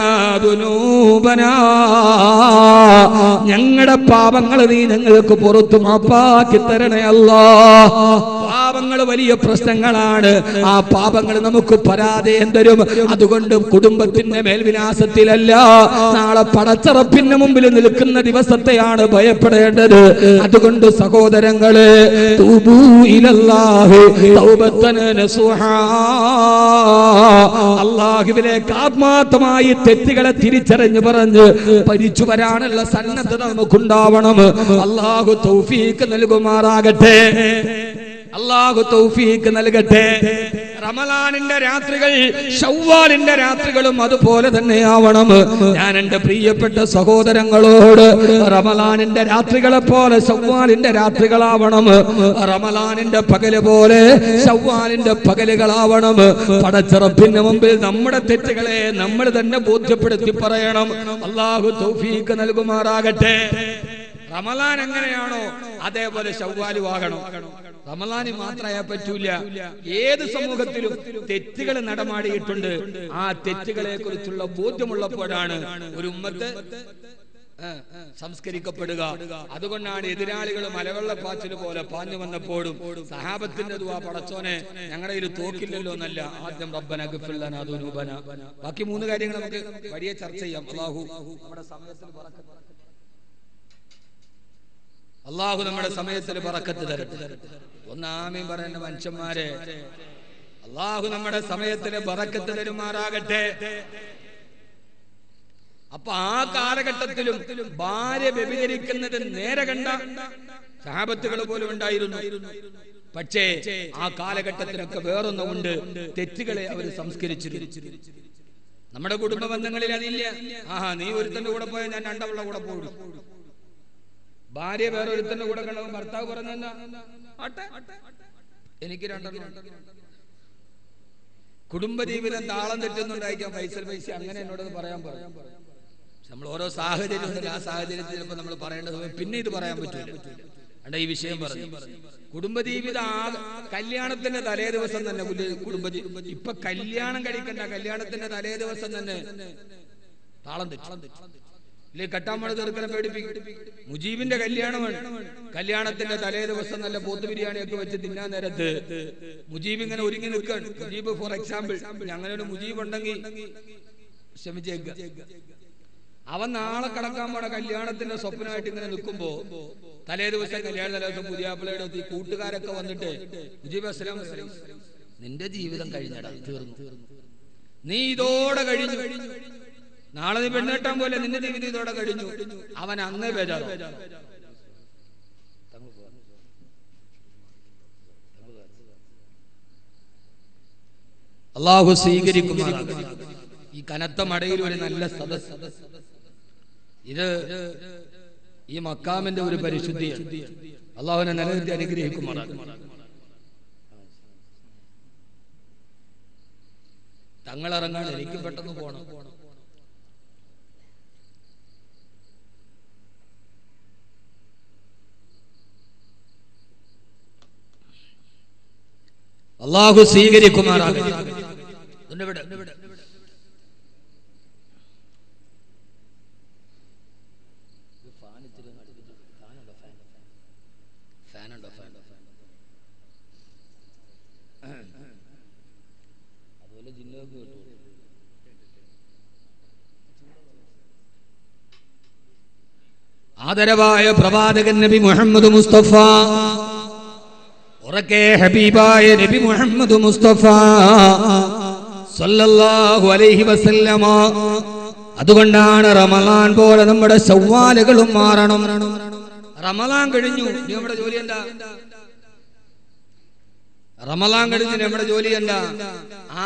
ദുനൂബനാ, ഞങ്ങളുടെ പാപങ്ങൾ നീ ഞങ്ങൾക്ക് പുറത്തു മാപ്പാക്കി തരണേ അല്ലാഹ്. പാപങ്ങൾ വലിയ പ്രശ്നങ്ങളാണ്. ആ പാപങ്ങൾ നമുക്ക് പരാജയം തരും. അതുകൊണ്ട് കുടുംബത്തിന്റെ മേൽവിലാസത്തിലല്ല, നാളെ പടച്ചറപ്പിന് മുമ്പിൽ നിൽക്കുന്ന ദിവസത്തെയാണ് ഭയപ്പെടേണ്ടത്. അതുകൊണ്ട് സഹോദരങ്ങളെ, തൂബൂ ഇലല്ലാഹി തൗബത്തൻ നസുഹാ, അല്ലാഹുവിലേക്ക് ആത്മാർത്ഥമായി തെറ്റുകളെ തിരിച്ചറിഞ്ഞു പറഞ്ഞ് പരിച്ചു വരാനുള്ള സന്നദ്ധത നമുക്കുണ്ടാവണം. അല്ലാഹു തൗഫീഖ് നൽകുമാറാകട്ടെ. അല്ലാഹു തൗഫീഖ് നൽകട്ടെ. റമളാനിന്റെ രാത്രികൾ ശവ്വാലിന്റെ രാത്രികളും അതുപോലെ തന്നെയാവണം. ഞാൻ എന്റെ പ്രിയപ്പെട്ട സഹോദരങ്ങളോട്, റമളാനിന്റെ രാത്രികളെ പോലെ ശവ്വാലിന്റെ രാത്രികളാവണം. റമളാനിന്റെ പകല് പോലെ ശവ്വാലിന്റെ പകലുകളാവണം. പടച്ചറപ്പിന് മുമ്പിൽ നമ്മുടെ തെറ്റുകളെ നമ്മൾ തന്നെ ബോധ്യപ്പെടുത്തി പറയണം. അല്ലാഹു തൗഫീഖ് നൽകുമാറാകട്ടെ. റമളാൻ എങ്ങനെയാണോ അതേപോലെ ശവ്വാലും ആകണം. റമളാനി മാത്രമായാൽ പറ്റൂല. ഏത് സമൂഹത്തിലും തെറ്റുകൾ നടമാടിയിട്ടുണ്ട്. ആ തെറ്റുകളെ കുറിച്ചുള്ള ബോധ്യമുള്ളപ്പോഴാണ് ഒരു ഉമ്മത്ത് സംസ്കരിക്കപ്പെടുക. അതുകൊണ്ടാണ് എതിരാളികൾ മലവെള്ളപ്പാച്ചിൽ പോലെ പാഞ്ഞു വന്നപ്പോഴും സഹാബത്തിന്റെ ദുആ, പടച്ചോനെ ഞങ്ങളുടെ കയ്യിൽ തോക്കില്ലല്ലോ എന്നല്ല, ആദ്യം റബ്ബന ഗ്ഫിർ ലനാ ദുനൂബനാ. ബാക്കി 3 കാര്യങ്ങൾ നമുക്ക് വലിയ ചർച്ച ചെയ്യാം. അല്ലാഹു നമ്മുടെ സമയത്തിൽ ബറക്കത്ത് തരട്ടെ. ഒന്ന് ആമീൻ പറയേണ്ട മനുഷ്യന്മാരെ. അല്ലാഹു നമ്മുടെ സമയത്തിൽ ബറക്കത്ത് തരുമാറാകട്ടെ. അപ്പൊ ആ കാലഘട്ടത്തിലും ഭാര്യ വ്യഭിചരിക്കുന്നത് നേരെ കണ്ട സഹാബത്തുകൾ പോലും ഉണ്ടായിരുന്നു. പക്ഷേ ആ കാലഘട്ടത്തിനൊക്കെ വേറൊന്നുകൊണ്ട് തെറ്റുകളെ അവർ സംസ്കരിച്ചിരുന്നു. നമ്മുടെ കുടുംബ ബന്ധങ്ങളിൽ അതില്ല. നീ ഒരുത്തന്റെ കൂടെ പോയാൽ ഞാൻ രണ്ടവളുടെ കൂടെ പോകും. ഭാര്യ വേറെ ഒരുത്തന്റെ കൂടെ കണ്ടവൻ ഭർത്താവ് പറഞ്ഞ എനിക്ക് 2 കുടുംബജീവിതം താളം തെറ്റുന്നുണ്ടായിരിക്കാം. ഫൈസൽ പൈസ അങ്ങനെ എന്നോടത് പറയാൻ പറയും. നമ്മൾ ഓരോ സാഹചര്യം ഉണ്ടല്ലോ, ആ സാഹചര്യത്തിൽ ചിലപ്പോൾ നമ്മൾ പറയേണ്ടത് പിന്നെ ഇത് പറയാൻ പറ്റില്ല. അണ്ട ഈ വിഷയം പറഞ്ഞു. കുടുംബജീവിതം കല്യാണത്തിന്റെ തലേ ദിവസം തന്നെ ഇപ്പൊ കല്യാണം കഴിക്കണ്ട, കല്യാണത്തിന്റെ തലേ ദിവസം തന്നെ താളം തെറ്റും. ഇല്ലേ, കട്ടാമണ തീർക്കനെ പേടിപ്പിക്കും. മുജീബിന്റെ കല്യാണമാണ്. കല്യാണത്തിന്റെ തലേ ദിവസം നല്ല പോത്ത് ബിരിയാണിയൊക്കെ വെച്ച് തിന്നാൻ നേരത്ത് മുജീബ് ഇങ്ങനെ ഒരുങ്ങി നിൽക്കാൻ. മുജീബ് ഫോർ എക്സാമ്പിൾ, അങ്ങനെ ഒരു മുജീബ് ഉണ്ടെങ്കിൽ ക്ഷമിച്ചേക്ക. അവൻ നാളെ കടക്കാൻ പോണ കല്യാണത്തിന്റെ സ്വപ്നമായിട്ട് ഇങ്ങനെ നിൽക്കുമ്പോ തലേ ദിവസം കല്യാണ തലേ ദിവസം പുതിയാപ്പിളയുടെ ഈ കൂട്ടുകാരൊക്കെ വന്നിട്ട് മുജീബ് അസ്സലാം, നിന്റെ ജീവിതം കഴിഞ്ഞടാ, തീർന്നു, നീ ഇതോടെ കഴിഞ്ഞു, നാളെ നീ പെണ്ണെട്ടാൻ പോലെ നിന്റെ ജീവിതം ഇതോടെ കഴിഞ്ഞു. അവൻ അന്നേ ബേജാറോ. അല്ലാഹു സ്വീകരിക്കുമാറാകട്ടെ. ഈ കനത്ത മടയിൽ ഒരു നല്ല സദസ്സ്, ഇത് ഈ മക്കാമിന്റെ ഒരു പരിശുദ്ധിയാണ്. അല്ലാഹുവിനെ നിലനിർത്തി അനുഗ്രഹിക്കുമാറാകട്ടെ. തങ്ങളിറങ്ങാൻ എനിക്ക് പെട്ടെന്ന് പോണം. അല്ലാഹു സ്വീകരിക്കുമാറാകട്ടെ. ആദരവായ പ്രവാചകൻ നബി മുഹമ്മദ് മുസ്തഫ, ഉറക്കെ ഹബീബായ നബി മുഹമ്മദ് മുസ്തഫ സല്ലല്ലാഹു അലൈഹി വസല്ലമ. അതുകൊണ്ടാണ് റമളാൻ പോലെ നമ്മുടെ ശവ്വാലുകളും മാറണം. റമളാൻ കഴിഞ്ഞു, നമ്മുടെ ജോലി എന്താ? റമളാൻ കഴിഞ്ഞ് നമ്മുടെ ജോലി എന്താ?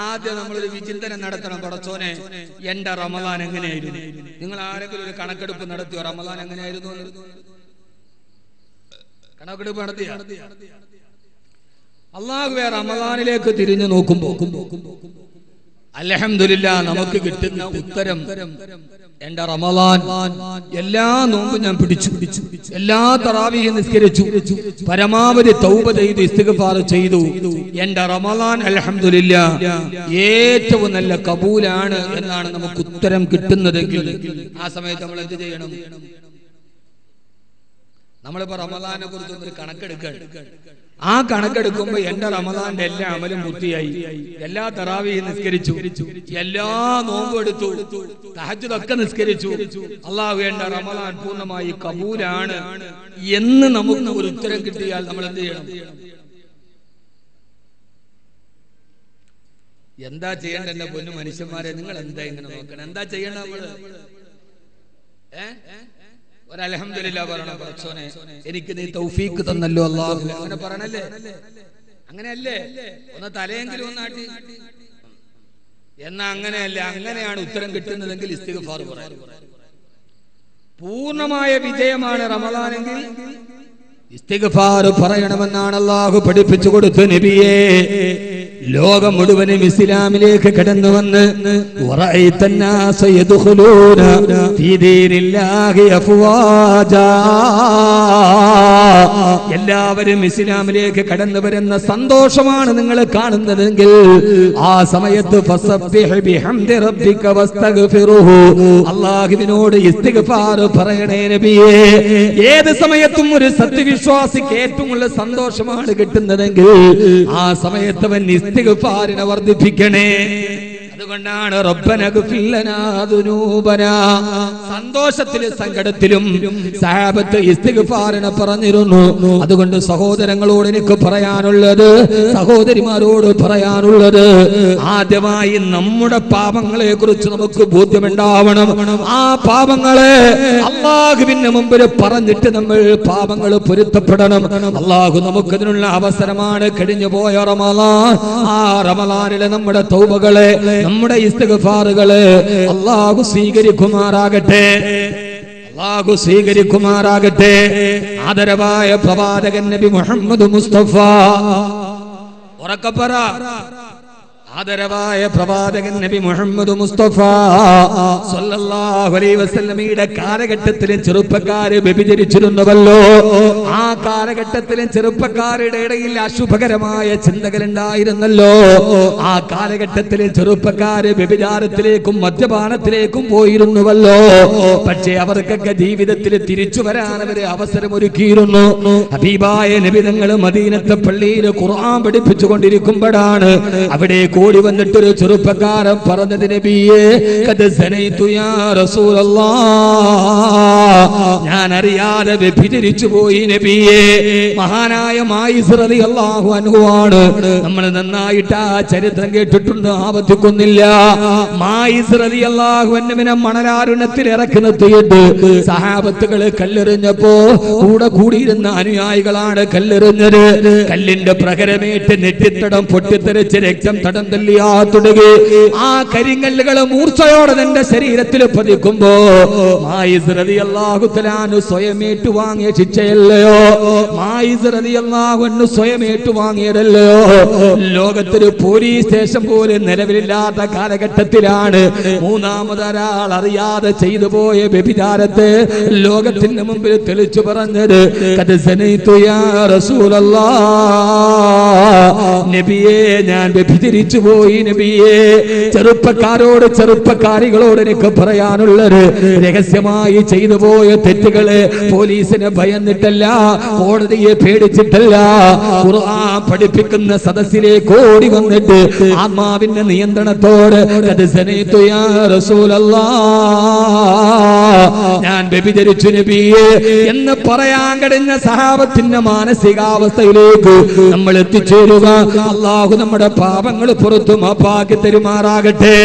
ആദ്യം നമ്മളൊരു വിചിന്തനം നടത്തണം. പടച്ചോനെ, എന്റെ റമളാൻ എങ്ങനെയായിരുന്നു? നിങ്ങൾ ആരെങ്കിലും ഒരു കണക്കെടുപ്പ് നടത്തിയോ? റമളാൻ എങ്ങനെയായിരുന്നു? കണക്കെടുപ്പ് നടത്തിയ അല്ലാഹുവേ, റമളാനിലേക്ക് തിരിഞ്ഞു നോക്കുമ്പോ അൽഹംദുലില്ലാ നമുക്ക് കിട്ടുന്ന ഉത്തരം എന്റെ റമളാൻ എല്ലാ നോമ്പും ഞാൻ പിടിച്ചു, എല്ലാ തറാവീഹ് നിസ്കരിച്ചു, പരമാവധി തൗബ ചെയ്തു, ഇസ്തിഗ്ഫാർ ചെയ്തു. എന്റെ റമളാൻ അൽഹംദുലില്ലാ ഏറ്റവും നല്ല കബൂലാണ് എന്നാണ് നമുക്ക് ഉത്തരം കിട്ടുന്നതെങ്കിൽ ആ സമയത്ത് നമ്മൾ എന്ത് ചെയ്യണം? നമ്മളിപ്പോ റമളാനെ കുറിച്ച് ഒരു കണക്കെടുക്കണം. ആ കണക്കെടുക്കുമ്പോ എന്റെ റമളാന്റെ എല്ലാ അമലും പൂർത്തിയായി, എല്ലാ തറാവീഹ് നിസ്കരിച്ചു, എല്ലാ നോമ്പും എടുത്തു, തഹജ്ജുദൊക്കെ നിസ്കരിച്ചു. അല്ലാഹു എന്റെ റമളാൻ പൂർണ്ണമായി കബൂലാണ് എന്ന് നമുക്ക് ഒരു ഉത്തരം കിട്ടിയാൽ നമ്മൾ എന്ത് ചെയ്യണം? എന്താ ചെയ്യേണ്ട എന്റെ പൊന്നു മനുഷ്യന്മാരെ? നിങ്ങൾ എന്താ ഇങ്ങനെ നോക്കണം? എന്താ ചെയ്യണ്ട നമ്മള്? അൽഹംദുലില്ലാ പറയണം, പടച്ചോനെ എനിക്ക് നീ തൗഫീഖ് തന്നല്ലോ അല്ലാഹു, അങ്ങനെ പറയണല്ലേ? അങ്ങനെയല്ലേ? ഒന്ന് തലയെങ്കിലും ഒന്നാട്ടി. എന്നാ അങ്ങനെയല്ല, അങ്ങനെയാണ് ഉത്തരം കിട്ടുന്നതെങ്കിൽ ഇസ്തിഗ്ഫാർ പറയാം. പൂർണ്ണമായ വിജയമാണ് റമളാനെങ്കിൽ ഇസ്തിഗ്ഫാർ പറയണമെന്നാണ് അല്ലാഹു പഠിപ്പിച്ചു കൊടുത്തു നബിയേ. ലോകം മുഴുവനും ഇസ്ലാമിലേക്ക് കടന്നു വന്ന് എല്ലാവരും ഇസ്ലാമിലേക്ക് കടന്നു വരുന്ന സന്തോഷമാണ് നിങ്ങൾ കാണുന്നതെങ്കിൽ ആ സമയത്ത് അല്ലാഹുവിനോട് ഇസ്തിഗ്ഫാർ പറയണേ നബിയേ. ഏത് സമയത്തും ഒരു സത്യവിശ്വാസിക്ക് ഏറ്റവും കൂടുതൽ സന്തോഷമാണ് കിട്ടുന്നതെങ്കിൽ ആ സമയത്ത് അവൻ ഇസ്തിഗ്ഫാറിനെ വർദ്ധിപ്പിക്കണേ. അതുകൊണ്ടാണ് റബ്ബന ഗ്ഫിർ ലനാ ദുനൂബനാ, സന്തോഷത്തിലും സങ്കടത്തിലും സഹാബത്ത് ഇസ്തിഗ്ഫാറിനെ പറഞ്ഞിരുന്നു. അതുകൊണ്ട് സഹോദരങ്ങളോട് എനിക്ക് പറയാനുള്ളത്, സഹോദരിമാരോട് പറയാനുള്ളത്, ആദ്യമായി നമ്മുടെ പാപങ്ങളെ കുറിച്ച് നമുക്ക് ബോധ്യമുണ്ടാവണം. ആ പാപങ്ങളെ അല്ലാഹുവിന്റെ മുമ്പിൽ പറഞ്ഞിട്ട് നമ്മൾ പാപങ്ങൾ പൊരുത്തപ്പെടണം. അല്ലാഹു നമുക്കതിനുള്ള അവസരമാണ് കഴിഞ്ഞു പോയ റമളാൻ. ആ റമളാനിലെ നമ്മുടെ തൗബകളെ, നമ്മുടെ ഇസ്തിഗ്ഫാറുകളെ അല്ലാഹു സ്വീകരിക്കുമാറാകട്ടെ, അല്ലാഹു സ്വീകരിക്കുമാറാകട്ടെ. ആദരവായ പ്രവാചകൻ നബി മുഹമ്മദ് മുസ്തഫ, ഉറക്കപ്പറ, ആദരവായ പ്രവാചകൻ നബി മുഹമ്മദ് മുസ്തഫ സല്ലല്ലാഹു അലൈഹി വസല്ലമയുടെ കാലഘട്ടത്തിലെ ചെറുപ്പക്കാര് വ്യഭിചരിച്ചിരുന്നുവല്ലോ. ആ കാലഘട്ടത്തിലെ ചെറുപ്പക്കാരുടെ ഇടയിൽ അശുഭകരമായ ചിന്തകൾ ഉണ്ടായിരുന്നല്ലോ. ആ കാലഘട്ടത്തിലെ ചെറുപ്പക്കാര് വ്യഭിചാരത്തിലേക്കും മദ്യപാനത്തിലേക്കും പോയിരുന്നുവല്ലോ. പക്ഷേ അവർക്കൊക്കെ ജീവിതത്തിൽ തിരിച്ചു വരാൻ അവര് അവസരമൊരുക്കിയിരുന്നു. ഹബീബായ നബി തങ്ങൾ മദീനത്തെ പള്ളിയിൽ ഖുർആൻ പഠിപ്പിച്ചു കൊണ്ടിരിക്കുമ്പോഴാണ് അവിടെ ഓടി വന്നിട്ടൊരു ചെറുപ്പക്കാരൻ പറഞ്ഞത്, നബിയേ ഖദ് സനൈതു യാ റസൂലല്ലാഹ്, ഞാൻ അറിയാതെ വ്യഭിചരിച്ചു പോയി നബിയേ. മഹാനായ മായിസ് റളിയല്ലാഹു അൻഹു ആണ്. നമ്മൾ നന്നായിട്ട് ആ ചരിത്രം കേട്ടിട്ടുണ്ട്, ആവർത്തിക്കുന്നില്ല. മായിസ് റളിയല്ലാഹു അൻഹുവിനെ മണലാരുണ്യത്തിൽ ഇറക്കി നിർത്തിയിട്ട് സഹാബത്തുകൾ കല്ലെറിഞ്ഞപ്പോ കൂടെ കൂടിയിരുന്ന അനുയായികളാണ് കല്ലെറിഞ്ഞത്. കല്ലിന്റെ പ്രഹരമേറ്റ് നെറ്റിത്തടം പൊട്ടിത്തെറിച്ച് രക്തം തടം തല്ലിയാ തുടങ്ങി. ആ കരിങ്കല്ലുകൾ മൂർച്ചയോടെ തന്റെ ശരീരത്തിൽ പതിക്കുമ്പോ മായിസ് റളിയല്ലാഹു തആല സ്വയം ഏറ്റുവാങ്ങിയ ശിക്ഷയല്ലയോ? മായിസ് റളിയല്ലാഹു അൻഹു സ്വയം ഏറ്റുവാങ്ങിയതല്ലയോ? ലോകത്തൊരു പോലീസ് സ്റ്റേഷൻ പോലും നിലവിലില്ലാത്ത കാലഘട്ടത്തിലാണ് മൂന്നാമതൊരാൾ അറിയാതെ ചെയ്തു പോയ വ്യഭിചാരത്തെ ലോകത്തിന്റെ മുമ്പിൽ തെളിച്ചു പറഞ്ഞത്. ഖദ് സനൈതു യാ റസൂലല്ലാഹ്, നബിയേ ഞാൻ വ്യഭിചരിച്ചു പോയി നബിയേ. ചെറുപ്പക്കാരോട്, ചെറുപ്പക്കാരികളോട് എനിക്ക് പറയാനുള്ളത്, രഹസ്യമായി ചെയ്തു പോയ തെറ്റുകള് പോലീസിനെ ഭയന്നിട്ടല്ല, കോടതിയെ പേടിച്ചിട്ടല്ല, ഖുർആൻ പഠിപ്പിക്കുന്ന സദസ്സിലേക്ക് ഓടി വന്നിട്ട് ആത്മാവിന്റെ നിയന്ത്രണത്തോട് ഖദ് സനൈതു യാ റസൂലല്ലാഹ്, ഞാൻ വ്യഭിചരിച്ചു നബിയേ എന്ന് പറയാൻ കഴിഞ്ഞ സഹാബത്തിന്റെ മാനസികാവസ്ഥയിലേക്ക് നമ്മൾ എത്തിച്ചേരുക. അല്ലാഹു നമ്മുടെ പാപങ്ങൾ പുറത്തു മാപ്പാക്കി തരുമാറാകട്ടെ.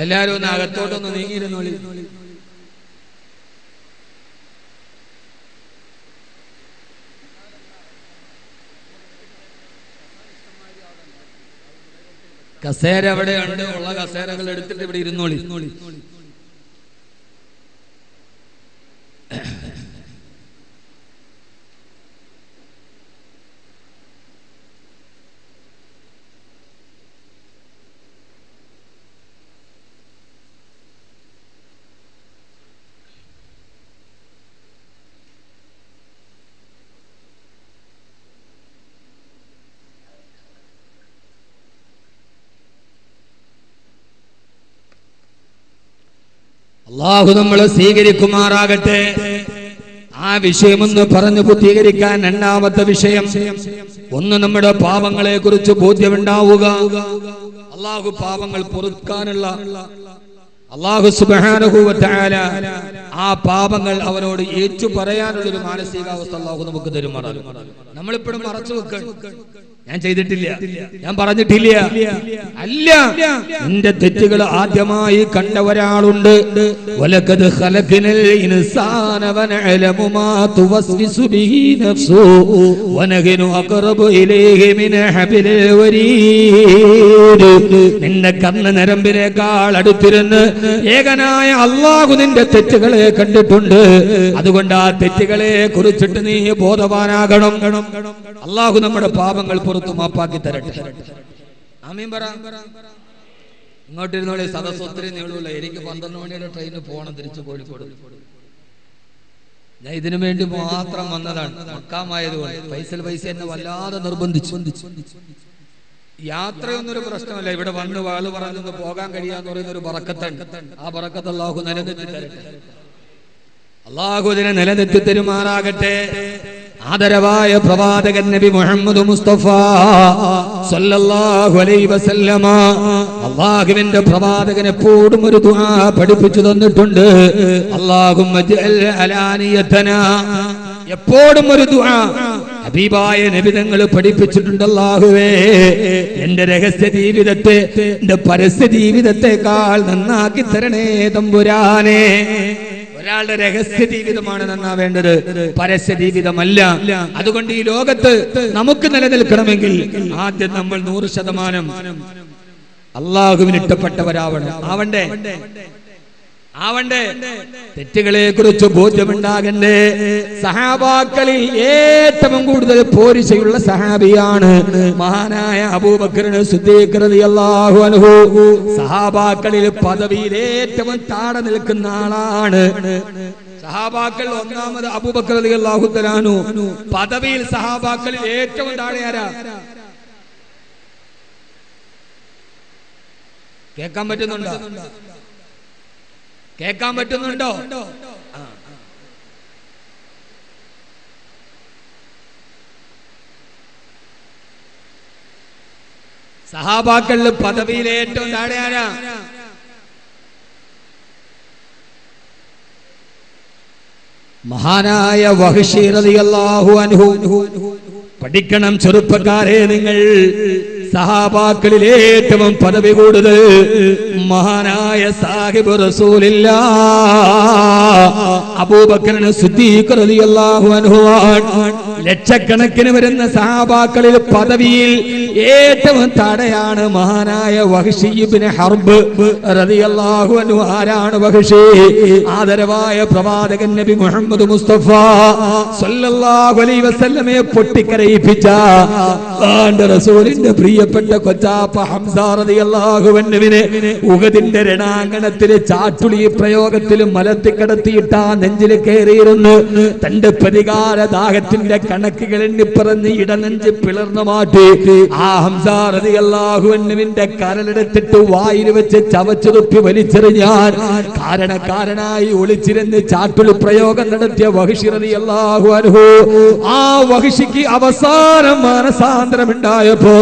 എല്ലാരും ഒന്ന് അകത്തോട്ടൊന്ന് നീങ്ങിയിരുന്നോളി. കസേര എവിടെയുണ്ട്? ഉള്ള കസേരകൾ എടുത്തിട്ട് ഇവിടെ ഇരുന്നോളി. അല്ലാഹു നമ്മളെ സ്വീകരിക്കുമാറാകട്ടെ. ആ വിഷയമൊന്ന് പറഞ്ഞു പൂർത്തീകരിക്കാൻ രണ്ടാമത്തെ വിഷയം, ഒന്ന് നമ്മുടെ പാപങ്ങളെ കുറിച്ച് ബോധ്യമുണ്ടാവുക. അല്ലാഹു പാപങ്ങൾ പൊറുക്കാനുള്ള അല്ലാഹു സുബ്ഹാനഹു വ തആല ആ പാപങ്ങൾ അവനോട് ഏറ്റു പറയാനുള്ള ഒരു മാനസികാവസ്ഥ അല്ലാഹു നമുക്ക് തരുമാറാകട്ടെ. നമ്മളിപ്പോഴും മറച്ചു വെക്കണം, ഞാൻ ചെയ്തിട്ടില്ല, ഞാൻ പറഞ്ഞിട്ടില്ല. അല്ല, നിന്റെ തെറ്റുകൾ ആദ്യമായി കണ്ട ഒരാളുണ്ട്. വലഖദ് ഖലഖനൽ ഇൻസാന വനഅലമു മാ തുവസ്വിസു ബിഹി നഫ്സു വനഹനു അഖറബു ഇലൈഹി മിൻ ഹബ്ലിൽ വരീദ്. നിന്റെ കണ്ണ് നരമ്പിനേക്കാൾ അടുത്തിരുന്ന് ഏകനായ അല്ലാഹു നിന്റെ തെറ്റുകളെ കണ്ടിട്ടുണ്ട്. അതുകൊണ്ട് ആ തെറ്റുകളെ കുറിച്ചിട്ട് നീ ബോധവാനാകണം. അല്ലാഹു നമ്മുടെ പാപങ്ങൾ പുറത്തു മാപ്പാക്കി തരട്ടെ. ആമീൻ പറ. ഇങ്ങോട്ടിരുന്നോളെ, സദസ്സ് ഒത്തിരി നീളൂല. എനിക്ക് 12 മണിയുടെ ട്രെയിന് പോകണം തിരിച്ചു കോഴിക്കോട്. ഞാൻ ഇതിനു വേണ്ടി മാത്രം വന്നതാണ്, മക്കാമായതുകൊണ്ട്. പൈസ എന്നെ വല്ലാതെ നിർബന്ധിച്ചു. യാത്രയൊന്നൊരു പ്രശ്നമല്ല, ഇവിടെ വന്ന് വാള് പറഞ്ഞൊന്ന് പോകാൻ കഴിയാന്ന് പറയുന്ന ഒരു ബറക്കത്തുണ്ട്. ആ ബറക്കത്ത് അല്ലാഹു നിലനിർത്തി തരട്ടെ. അല്ലാഹു ഇതിനെ നിലനിർത്തി തരുമാറാകട്ടെ. ആദരവായ പ്രവാചകൻ നബി മുഹമ്മദ് മുസ്തഫ സല്ലല്ലാഹു അലൈഹി വസല്ലമ അല്ലാഹുവിന്റെ പ്രവാചകൻ എപ്പോഴും ഒരു ദുആ പഠിപ്പിച്ചു തന്നിട്ടുണ്ട്. അല്ലാഹുമ്മ ജഅൽ അലാനിയതനാ, എപ്പോഴും ഒരു ദുആ ഹബീബായ നബി തങ്ങൾ പഠിപ്പിച്ചിട്ടുണ്ട്. അല്ലാഹുവേ, എന്റെ രഹസ്യ ജീവിതത്തെ എന്റെ പരസ്യ ജീവിതത്തെക്കാൾ നന്നാക്കി തരണേ തമ്പുരാനെ. ഒരാളുടെ രഹസ്യ ജീവിതമാണ് നന്നാവേണ്ടത്, പരസ്യ ജീവിതമല്ല. അതുകൊണ്ട് ഈ ലോകത്ത് നമുക്ക് നിലനിൽക്കണമെങ്കിൽ ആദ്യം നമ്മൾ 100% അല്ലാഹുവിന് ഇഷ്ടപ്പെട്ടവരാവണം. ആവണ്ടേ. തെറ്റുകളെ കുറിച്ച് ബോധ്യമുണ്ടാകണ്ടേ. സഹാബാക്കളിൽ ഏറ്റവും കൂടുതൽ പോരിശയുള്ള സഹാബിയാണ് മഹാനായ അബൂബക്കർ സിദ്ദീഖ് റളിയല്ലാഹു അൻഹു. സഹാബാക്കളിൽ പദവിയിൽ ഏറ്റവും താഴെ നിൽക്കുന്ന ആളാണ്. സഹാബാക്കൾ ഒന്നാമത് അബൂബക്കർ റളിയല്ലാഹു തആല അൻഹു. പദവിയിൽ സഹാബാക്കളിൽ ഏറ്റവും താഴെ ആരാ? കേൾക്കാൻ പറ്റുന്നുണ്ടോ? സഹാബാക്കളിൽ പദവിയിൽ ഏറ്റവും താഴെ ആരാ? മഹാനായ വഹ്ശി റളിയല്ലാഹു അൻഹു. പഠിക്കണം ചെറുപ്പക്കാരെ, നിങ്ങൾ സഹാബാക്കളിൽ ഏറ്റവും പദവി കൂടുതൽ മഹാനായ സാഹിബ് റസൂലുള്ളാഹ് അബൂബക്കർ സിദ്ദീഖ് റളിയല്ലാഹു അൻഹു. ലക്ഷക്കണക്കിന് വരുന്ന സഹാബാക്കളിൽ പദവിയിൽ ഏറ്റവും താഴെയാണ് മഹാനായ വഹ്ശി ഇബ്നു ഹർബ് റളിയല്ലാഹു അൻഹു. ആരാണ് വഹ്ശി? ആദരവായ പ്രവാചകൻ നബി മുഹമ്മദ് മുസ്തഫ സല്ലല്ലാഹു അലൈഹി വസല്ലമയെ പൊട്ടിക്കരയിപ്പിച്ച റസൂലിന്റെ പ്രിയപ്പെട്ട കൊച്ചാപ്പ ഹംസ റളിയല്ലാഹു അൻഹുവിനെ ഉഹദിന്റെ രണാങ്കണത്തിലെ ചാട്ടുളി പ്രയോഗത്തിൽ മലത്തിക്കടത്തിയിട്ട നെഞ്ചിൽ കയറിയിരുന്നു. തന്റെ പ്രതികാര ദാഹത്തിന്റെ കണക്കുകൾ എണ്ണിപ്പറഞ്ഞ് ഇടനെഞ്ച് പിളർന്നു മാറ്റി ആ ഹംസ റളിയല്ലാഹു അൻഹുവിന്റെ കരലെടുത്തിട്ട് വായിൽ വെച്ച് ചവച്ചു തുപ്പി വലിച്ചെറിഞ്ഞാൻ കാരണക്കാരനായി ഒളിച്ചിരുന്ന് ചാട്ടുളി പ്രയോഗം നടത്തിയ വഹ്ശി റളിയല്ലാഹു അൻഹു. ആ വഹ്ശിക്ക് അവസാനം മാനസാന്തരമുണ്ടായപ്പോ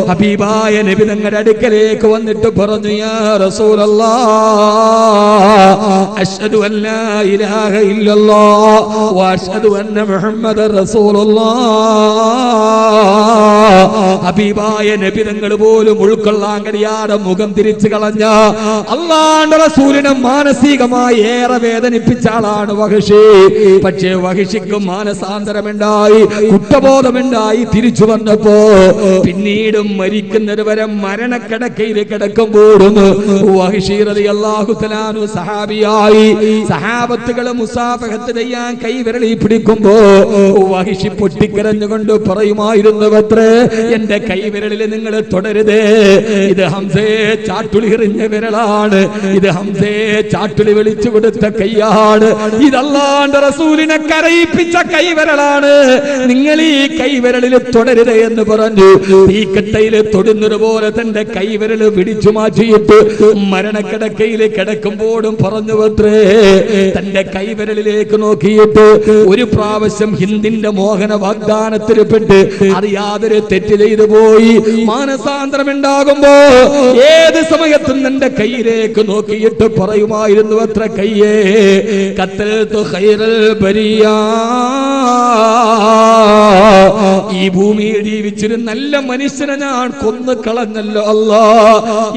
ഹബീബായ നബി തങ്ങളുടെ അടുക്കലേക്ക് വന്നിട്ട് പറഞ്ഞു, യാ റസൂലല്ലാഹ്, അശ്ഹദു അല്ലാ ഇലാഹ ഇല്ലല്ലാഹ് വ അശ്ഹദു അന്ന മുഹമ്മദർ റസൂലുള്ളാഹ്. ഹബീബായ നബി തങ്ങൾ പോലും ഉൾക്കൊള്ളാൻ കഴിയാതെ മുഖം തിരിച്ചു കളഞ്ഞ അല്ലാഹുവിന്റെ റസൂലിനെ മാനസികമായി ഏറെ വേദനിപ്പിച്ച ആളാണ് വഹ്ശി. പക്ഷേ വഹ്ശിക്ക് മാനസാന്തരമുണ്ടായി, കുറ്റബോധമുണ്ടായി. തിരിച്ചു വന്നപ്പോ പിന്നീടും മരിക്കുന്നത് വരെ മരണക്കിടക്കയിൽ കിടക്കുമ്പോഴും വഹ്ശി റളിയല്ലാഹു തആല അൻഹു സഹാബിയായി. സഹാബത്തുകൾ മുസാഫഹത്ത് ചെയ്യാൻ കൈവിരളി പിടിക്കുമ്പോ വഹ്ശി പൊട്ടിക്കരഞ്ഞുകൊണ്ട് പറയുമായിരുന്നു, അത്രേ എന്റെ കൈവിരലിൽ നിങ്ങൾ തുടരുതേ. ഇത് ഹംസയെ ചാട്ടുളി എറിഞ്ഞ വിരലാണ്, ഇത് ഹംസയെ ചാട്ടുളി വിളിച്ചു കൊടുത്ത കൈയാണ്, ഇത് അല്ലാഹുവിന്റെ റസൂലിനെ കരയിപ്പിച്ച കൈവിരലാണ്. നിങ്ങൾ ഈ കൈവിരലിൽ തുടരുതേ എന്ന് പറഞ്ഞു. തീക്കട്ടയിൽ തൊടുന്നത് പോലെ തന്റെ കൈവിരൽ പിടിച്ചു മാറ്റിയിട്ട് മരണക്കിടക്കയിൽ കിടക്കുമ്പോഴും പറഞ്ഞു അത്രേ, തന്റെ കൈവിരലിലേക്ക് നോക്കിയിട്ട് ഒരു പ്രാവശ്യം ഹിന്ദിന്റെ മോഹന വാഗ്ദാനത്തിൽ പെട്ട് അറിയാതൊരു തെറ്റ് ചെയ്തു പോയി. മാനസാന്തരം ഉണ്ടാകുമ്പോ ഏത് സമയത്തും തന്റെ കൈയിലേക്ക് നോക്കിയിട്ട് പറയുമായിരുന്നു അത്ര, കയ്യേ ഖത്തൽതു ഖൈറൽ ബരിയാ, ഈ ഭൂമിയിൽ ജീവിച്ചൊരു നല്ല മനുഷ്യനെ ഞാൻ കൊന്നു കളഞ്ഞല്ലോ അല്ലാ,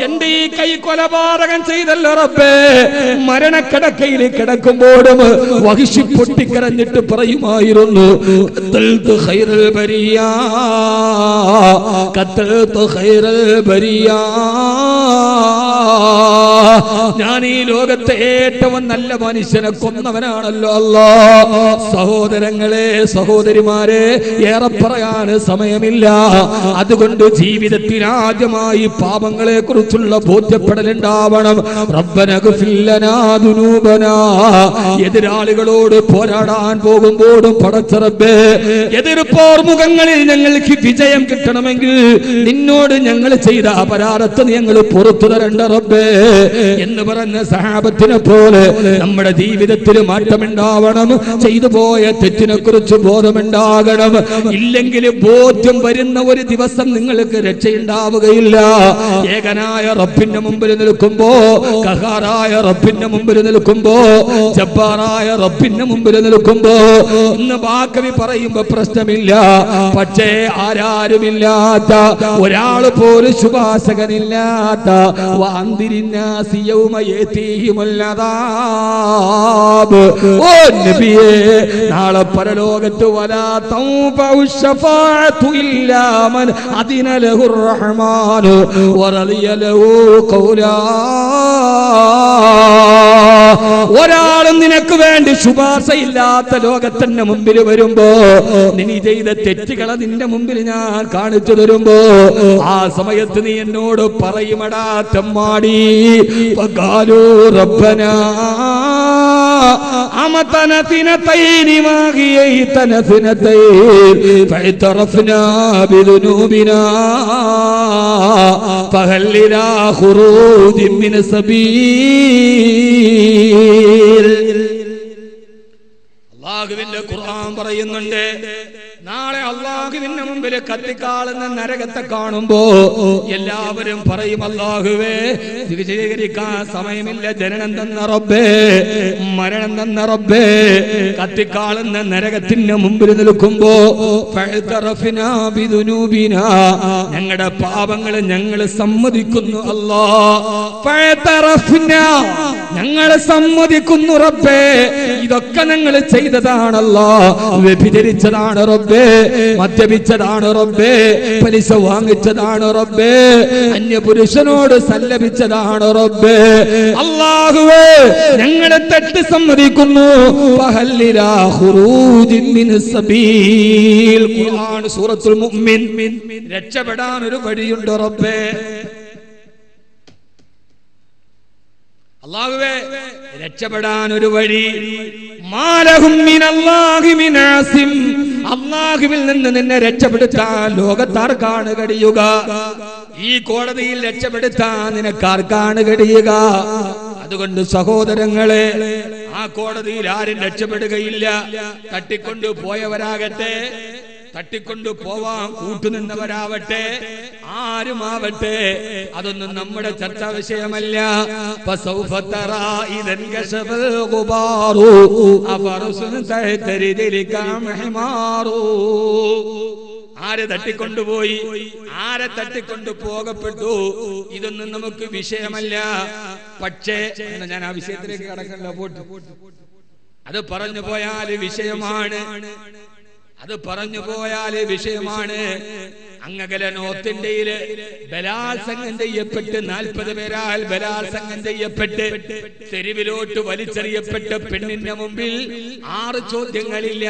എന്റെ ഈ കൈ കൊലപാതകം ചെയ്തല്ലോ റബ്ബേ. മരണക്കിടക്കയിൽ കിടക്കുമ്പോഴും വഹിഷി പൊട്ടിക്കരഞ്ഞിട്ട് പറയുമായിരുന്നു, ഖത്തൽതു ഖൈറൽ ബരിയാ, ഖത്തൽതു ഖൈറൽ ബരിയാ, ഞാൻ ഈ ലോകത്തെ ഏറ്റവും നല്ല മനുഷ്യനെ കൊന്നവനാണല്ലോ അല്ലാ. സഹോദരങ്ങളെ, സഹോദരിമാരെ, ഏറെ പറയാൻ സമയമില്ല. അതുകൊണ്ട് ജീവിതത്തിൽ ആദ്യമായി പാപങ്ങളെ കുറിച്ചുള്ള ബോധ്യപ്പെടലുണ്ടാവണം. റബ്ബന ഗ്ഫിർ ലനാ ദുനൂബനാ, എതിരാളികളോട് പോരാടാൻ പോകുമ്പോഴും പടച്ച റബ്ബേ, എതിർപ്പോർ മുഖങ്ങളിൽ ഞങ്ങൾക്ക് വിജയം കിട്ടണമെങ്കിൽ നിന്നോട് ഞങ്ങൾ ചെയ്ത അപരാധത്തെ ഞങ്ങൾ പുറത്തു തരണ്ട റബ്ബേ എന്ന് പറഞ്ഞ സഹാബത്തിനെ പോലെ നമ്മുടെ ജീവിതത്തിൽ മാറ്റമുണ്ടാവണം. ചെയ്തു പോയ തെറ്റിനെ കുറിച്ച് ബോധമുണ്ടാകണം. ഇല്ലെങ്കിൽ ബോധ്യം വരുന്ന ഒരു ദിവസം നിങ്ങൾക്ക് രക്ഷയുണ്ടാവുകയില്ല. ഏകനായ റബ്ബിന്റെ മുമ്പിൽ നിൽക്കുമ്പോ, ഖഹാറായ റബ്ബിന്റെ മുമ്പിൽ നിൽക്കുമ്പോ, ജബ്ബാറായ റബ്ബിന്റെ മുമ്പിൽ നിൽക്കുമ്പോ ഇന്ന് വാക്കവി പറയുമ്പോ പ്രശ്നമില്ല. പക്ഷേ ആരാരുമില്ലാത്ത, ഒരാൾ പോലും ശുഭാശകനില്ലാത്ത, വാന്തിരിന്നാസി യൗമ യതീഹിമുൽ അദാബ്, ഓ നബിയേ, നാളെ പരലോകത്ത് വലാ തൗബഉ ശഫാഅതു ഇല്ലാ മൻ അദിന ലഹുർ റഹ്മാനു വറളിയ ലഹു ഖൗലാ. ഒരാളും നിനക്ക് വേണ്ടി ശുപാർശയില്ലാത്ത ലോകത്തിന്റെ മുമ്പിൽ വരുമ്പോ, നീ ചെയ്ത തെറ്റുകളെ നിന്റെ മുമ്പിൽ ഞാൻ കാണിച്ചു തരുമ്പോ, ആ സമയത്ത് നീ എന്നോട് പറയുമടാ തെമ്മാടി, ഫഖാലൂ റബ്ബനാ അമതന സിനതൈനി മാഗിയതന സിനതൈൻ ഫഇതറഫ്നാ ബിദുനൂബിനാ ഫഹൽ ഇലാ ഖുറൂജിൻ മിൻ സബീൽ. അല്ലാഹുവിന്റെ ഖുർആൻ പറയുന്നുണ്ട്, നാളെ അല്ലാഹുവിന്റെ മുമ്പിൽ കത്തിക്കാളുന്ന നരകത്തെ കാണുമ്പോ എല്ലാവരും പറയും, അല്ലാഹുവേ, വിശദീകരിക്കാൻ സമയമില്ല, ജനനം തന്ന റബ്ബേ, മരണം തന്ന റബ്ബേ. കത്തിക്കാളുന്ന നരകത്തിന്റെ മുമ്പിൽ നിൽക്കുമ്പോ ഫഅതറഫ്നാ ബിദുനൂബിനാ, ഞങ്ങളുടെ പാപങ്ങൾ ഞങ്ങൾ സമ്മതിക്കുന്നു അല്ലാ. ഫഅതറഫ്നാ, ഞങ്ങൾ സമ്മതിക്കുന്നു റബ്ബേ, ഇതൊക്കെ ഞങ്ങൾ ചെയ്തതാണല്ലോ. വ്യഭിചരിച്ചതാണ് റബ്ബേ, മദ്യപിച്ചതാണ് റബ്ബേ, പലിശ വാങ്ങിച്ചതാണ് റബ്ബേ, അന്യപുരുഷനോട് സല്ലപിച്ചതാണ് റബ്ബേ. അല്ലാഹുവേ, ഞങ്ങളെ തെറ്റ് സമ്മതിക്കുന്നു. ഫഹൽ ഇലാ ഖുറൂജിൻ മിൻ സബീൽ. ഖുർആൻ സൂറത്തുൽ മുഅ്മിൻ. രക്ഷപ്പെടാൻ ഒരു വഴിയുണ്ട് റബ്ബേ. അല്ലാഹുവേ, രക്ഷപ്പെടാൻ ഒരു വഴി. മാലഹും മിനല്ലാഹി മിൻ ആസിം. അല്ലാഹുവിൽ നിന്ന് നിന്നെ രക്ഷപ്പെടുത്താൻ ലോകത്താർക്കാണ് കഴിയുക? ഈ കോടതിയിൽ രക്ഷപ്പെടുത്താൻ നിനക്കാർക്കാണ് കഴിയുക? അതുകൊണ്ട് സഹോദരങ്ങളെ, ആ കോടതിയിൽ ആരും രക്ഷപ്പെടുകയില്ല. തട്ടിക്കൊണ്ടു പോയവരാകട്ടെ, തട്ടിക്കൊണ്ടു പോവാൻ കൂട്ടുനിന്നവരാവട്ടെ, ആരുമാവട്ടെ, അതൊന്നും നമ്മുടെ ചർച്ചാ വിഷയമല്ല. ആരെ തട്ടിക്കൊണ്ടുപോയി, ആരെ തട്ടിക്കൊണ്ടു പോകപ്പെട്ടു, ഇതൊന്നും നമുക്ക് വിഷയമല്ല. പക്ഷേ ഞാൻ ആ വിഷയത്തിലേക്ക് കടക്കല്ല, പോട്ട്. അത് പറഞ്ഞു പോയാൽ വിഷയമാണ്, അത് പറഞ്ഞു പോയാൽ വിഷയമാണ്. അങ്ങകല നോർത്ത് ഇന്ത്യയില് ബലാത്സംഗം ചെയ്യപ്പെട്ട് 40 പേരാൽ ബലാത്സംഗം ചെയ്യപ്പെട്ട് തെരുവിലോട്ട് വലിച്ചെറിയപ്പെട്ട പെണ്ണിന്റെ മുമ്പിൽ 6 ചോദ്യങ്ങളില്ല,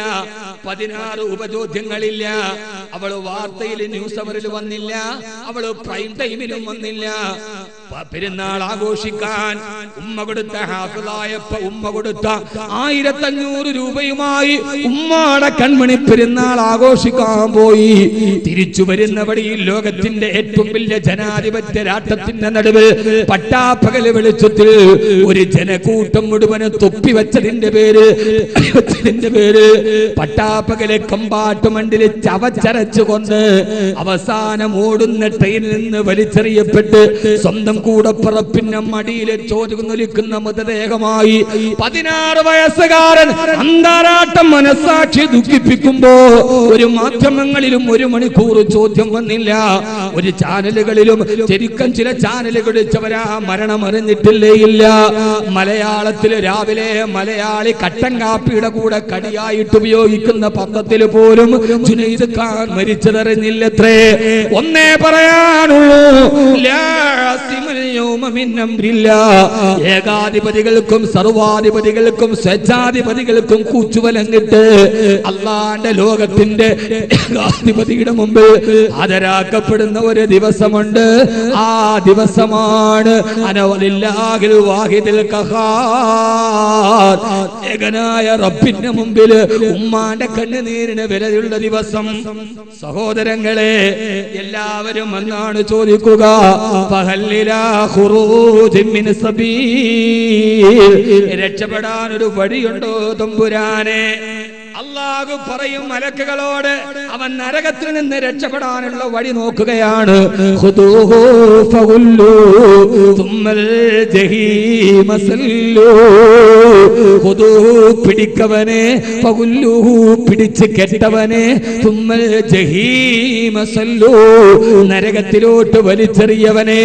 16 ഉപചോദ്യങ്ങളില്ല. അവള് വാർത്തയിൽ ന്യൂസ് അവറിൽ വന്നില്ല, അവള് പ്രൈം ടൈമിലും വന്നില്ല. പെരുന്നാൾ ആഘോഷിക്കാൻ ഉമ്മ കൊടുത്ത ഹാഫിളായപ്പ ഉമ്മ കൊടുത്ത 1500 രൂപയുമായി ഉമ്മാടെ കൺമണി പെരുന്നാൾ ആഘോഷിക്കാൻ പോയി. തിരിച്ചു വരുന്ന വഴിയിൽ ലോകത്തിന്റെ ഏറ്റവും വലിയ ജനാധിപത്യ രാഷ്ട്രത്തിന്റെ നടുവിൽ പട്ടാപ്പകല് വെളിച്ചത്തിൽ ഒരു ജനക്കൂട്ടം മുഴുവന് തൊപ്പി വെച്ചതിന്റെ പേര് പട്ടാപ്പകല് കമ്പാർട്ട്മെന്റിൽ ചവച്ചരച്ചുകൊണ്ട് അവസാനം ഓടുന്ന ട്രെയിനിൽ നിന്ന് വലിച്ചെറിയപ്പെട്ട് സ്വന്തം കൂടപ്പറപ്പിന്റെ മടിയിൽ ചോദിക്കുന്ന മൃതദേഹമായി 16 വയസ്സുകാരൻ അന്താരാഷ്ട്ര മനസ്സാക്ഷി ദുഃഖിപ്പിക്കുമ്പോ ഒരു മാധ്യമങ്ങളിലും 1 മണിക്കൂർ ചോദ്യം വന്നില്ല. ഒരു ചാനലുകളിലും ശരിക്കും ചില ചാനലുകളിൽ ചവരാ മരണം അറിഞ്ഞിട്ടില്ലേ ഇല്ല. മലയാളത്തിൽ രാവിലെ മലയാളി കട്ടൻ കാപ്പിയുടെ കൂടെ കടിയായിട്ട് ഉപയോഗിക്കുന്ന പത്രത്തിൽ പോലും ജുനൈദ് ഖാൻ മരിച്ചതറിഞ്ഞില്ലത്രേ. ഒന്നേ പറയാനുള്ളൂ, ഏകാധിപതികൾക്കും സർവാധിപതികൾക്കും സ്വേച്ഛാധിപതികൾക്കും കൂച്ചുവലങ്ങിട്ട് അള്ളാന്റെ ലോകത്തിന്റെ ഏകാധിപതിയുടെ മുമ്പ് ആദരാക്കപ്പെടുന്ന ഒരു ദിവസമുണ്ട്. ആ ദിവസമാണ് അനവലില്ലാഹിൽ വാഹിദിൽ ഖഹാർ, ഏകനായ റബ്ബിന്റെ മുമ്പിൽ ഉമ്മാന്റെ കണ്ണുനീരിന് വിലയുള്ള ദിവസം. സഹോദരങ്ങളെ, എല്ലാവരും എന്നാണ് ചോദിക്കുക, രക്ഷപ്പെടാൻ ഒരു വഴിയുണ്ടോ തമ്പുരാനെ? അല്ലാഹു പറയും മലക്കുകളോട്, അവൻ നരകത്തിൽ നിന്ന് രക്ഷപ്പെടാനുള്ള വഴി നോക്കുകയാണ്. പിടിക്കവനെ, പിടിച്ച് കെട്ടവനെ, നരകത്തിലോട്ട് വലിച്ചെറിയവനെ.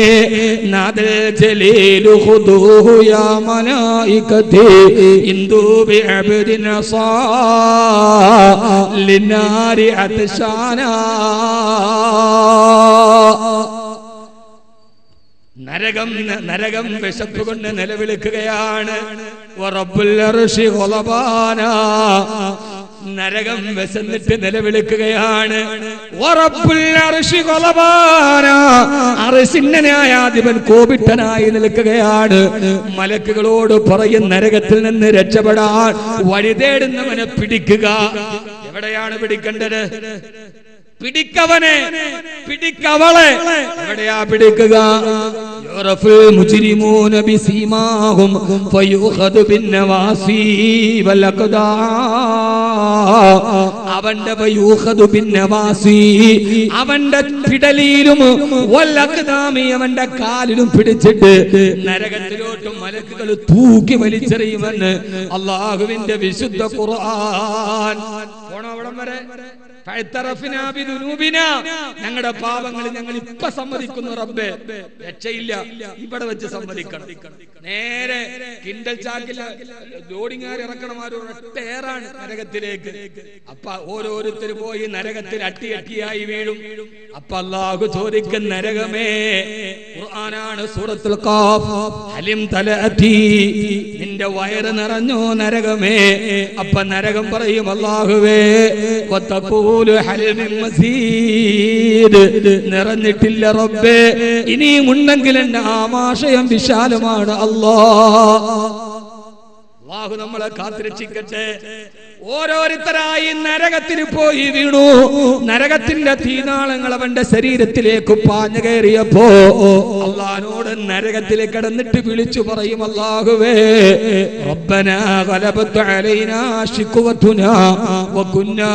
ലിനാരി അത്ശാന, നരകം വിശപ്പ് കൊണ്ട് നിലവിളിക്കുകയാണ്. വറബ്ബുൽ അർശി ഗളബാന, നരകം വിശന്നിട്ട് നിലവിളിക്കുകയാണ്. വറബ്ബുൽ അർശി ഗളബാന, അർശിന്റെ ന്യായാധിപൻ കോപിഷ്ഠനായി നിൽക്കുകയാണ്. മലക്കുകളോട് പറയും, നരകത്തിൽ നിന്ന് രക്ഷപ്പെടാൻ വഴി തേടുന്നവനെ പിടിക്കുക. എവിടെയാണ് പിടിക്കേണ്ടത്? പിടിക്കവനെ, പിടിക്കവളെ. എവിടെയാ പിടിക്കുക? യുറഫുൽ മുജ്രിമൂന ബിസീമാഹും ഫയുഖദു ബിന്നവാസി വലഖദാ. അവന്റെ വയുഖദു ബിന്നവാസി, അവന്റെ പിടലിയിലും വലഖദാമി, അവന്റെ കാലിലും പിടിച്ചിട്ട് നരകത്തിലോട്ട് മലക്കുകൾ തൂക്കി വലിച്ചെറിയുമെന്ന് അല്ലാഹുവിന്റെ വിശുദ്ധ ഖുർആൻ. പോണോ അവിടം വരെ? ഞങ്ങളുടെ പാപങ്ങൾ ഞങ്ങൾ ഇപ്പൊ സമ്മതിക്കുന്നു റബ്ബേ, രക്ഷയില്ല, ഇവിടെ വെച്ച് സമ്മതിക്കണം. നേരെ കിണ്ടൽ ചാക്കിൽ ലോഡിങ്ങാർ ഇറക്കണമാരൊറ്റേറാണ് നരകത്തിലേക്ക്. അപ്പ ഓരോരുത്തർ പോയി നരകത്തിൽ അട്ടിയായി വീഴും. അപ്പ അല്ലാഹു ചോദിക്കും, നരകമേ, ഖുർആനാണ് സൂറത്തുൽ ഖാഫ്, ഹലിം തലഅതി, നിന്റെ വയറ് നിറഞ്ഞോ നരകമേ? അപ്പ നരകം പറയും, അല്ലാഹുവേ, നിറഞ്ഞിട്ടില്ല റബ്ബേ, ഇനിയും ഉണ്ടെങ്കിൽ എന്റെ ആമാശയം വിശാലമാണ്. അല്ലാഹു നമ്മളെ കാത്തുരക്ഷിക്കട്ടെ. ഓരോരുത്തരായി നരകത്തിൽ പോയി വീണു. നരകത്തിന്റെ തീനാളങ്ങൾ അവന്റെ ശരീരത്തിലേക്ക് പാഞ്ഞു കയറിയപ്പോ അല്ലാഹുവോട് നരകത്തിൽ കിടന്നിട്ട് വിളിച്ചു പറയും, അല്ലാഹുവേ, റബ്ബനാ ഗലബത് അലൈനാ ശിഖ്വതുനാ വകുന്നാ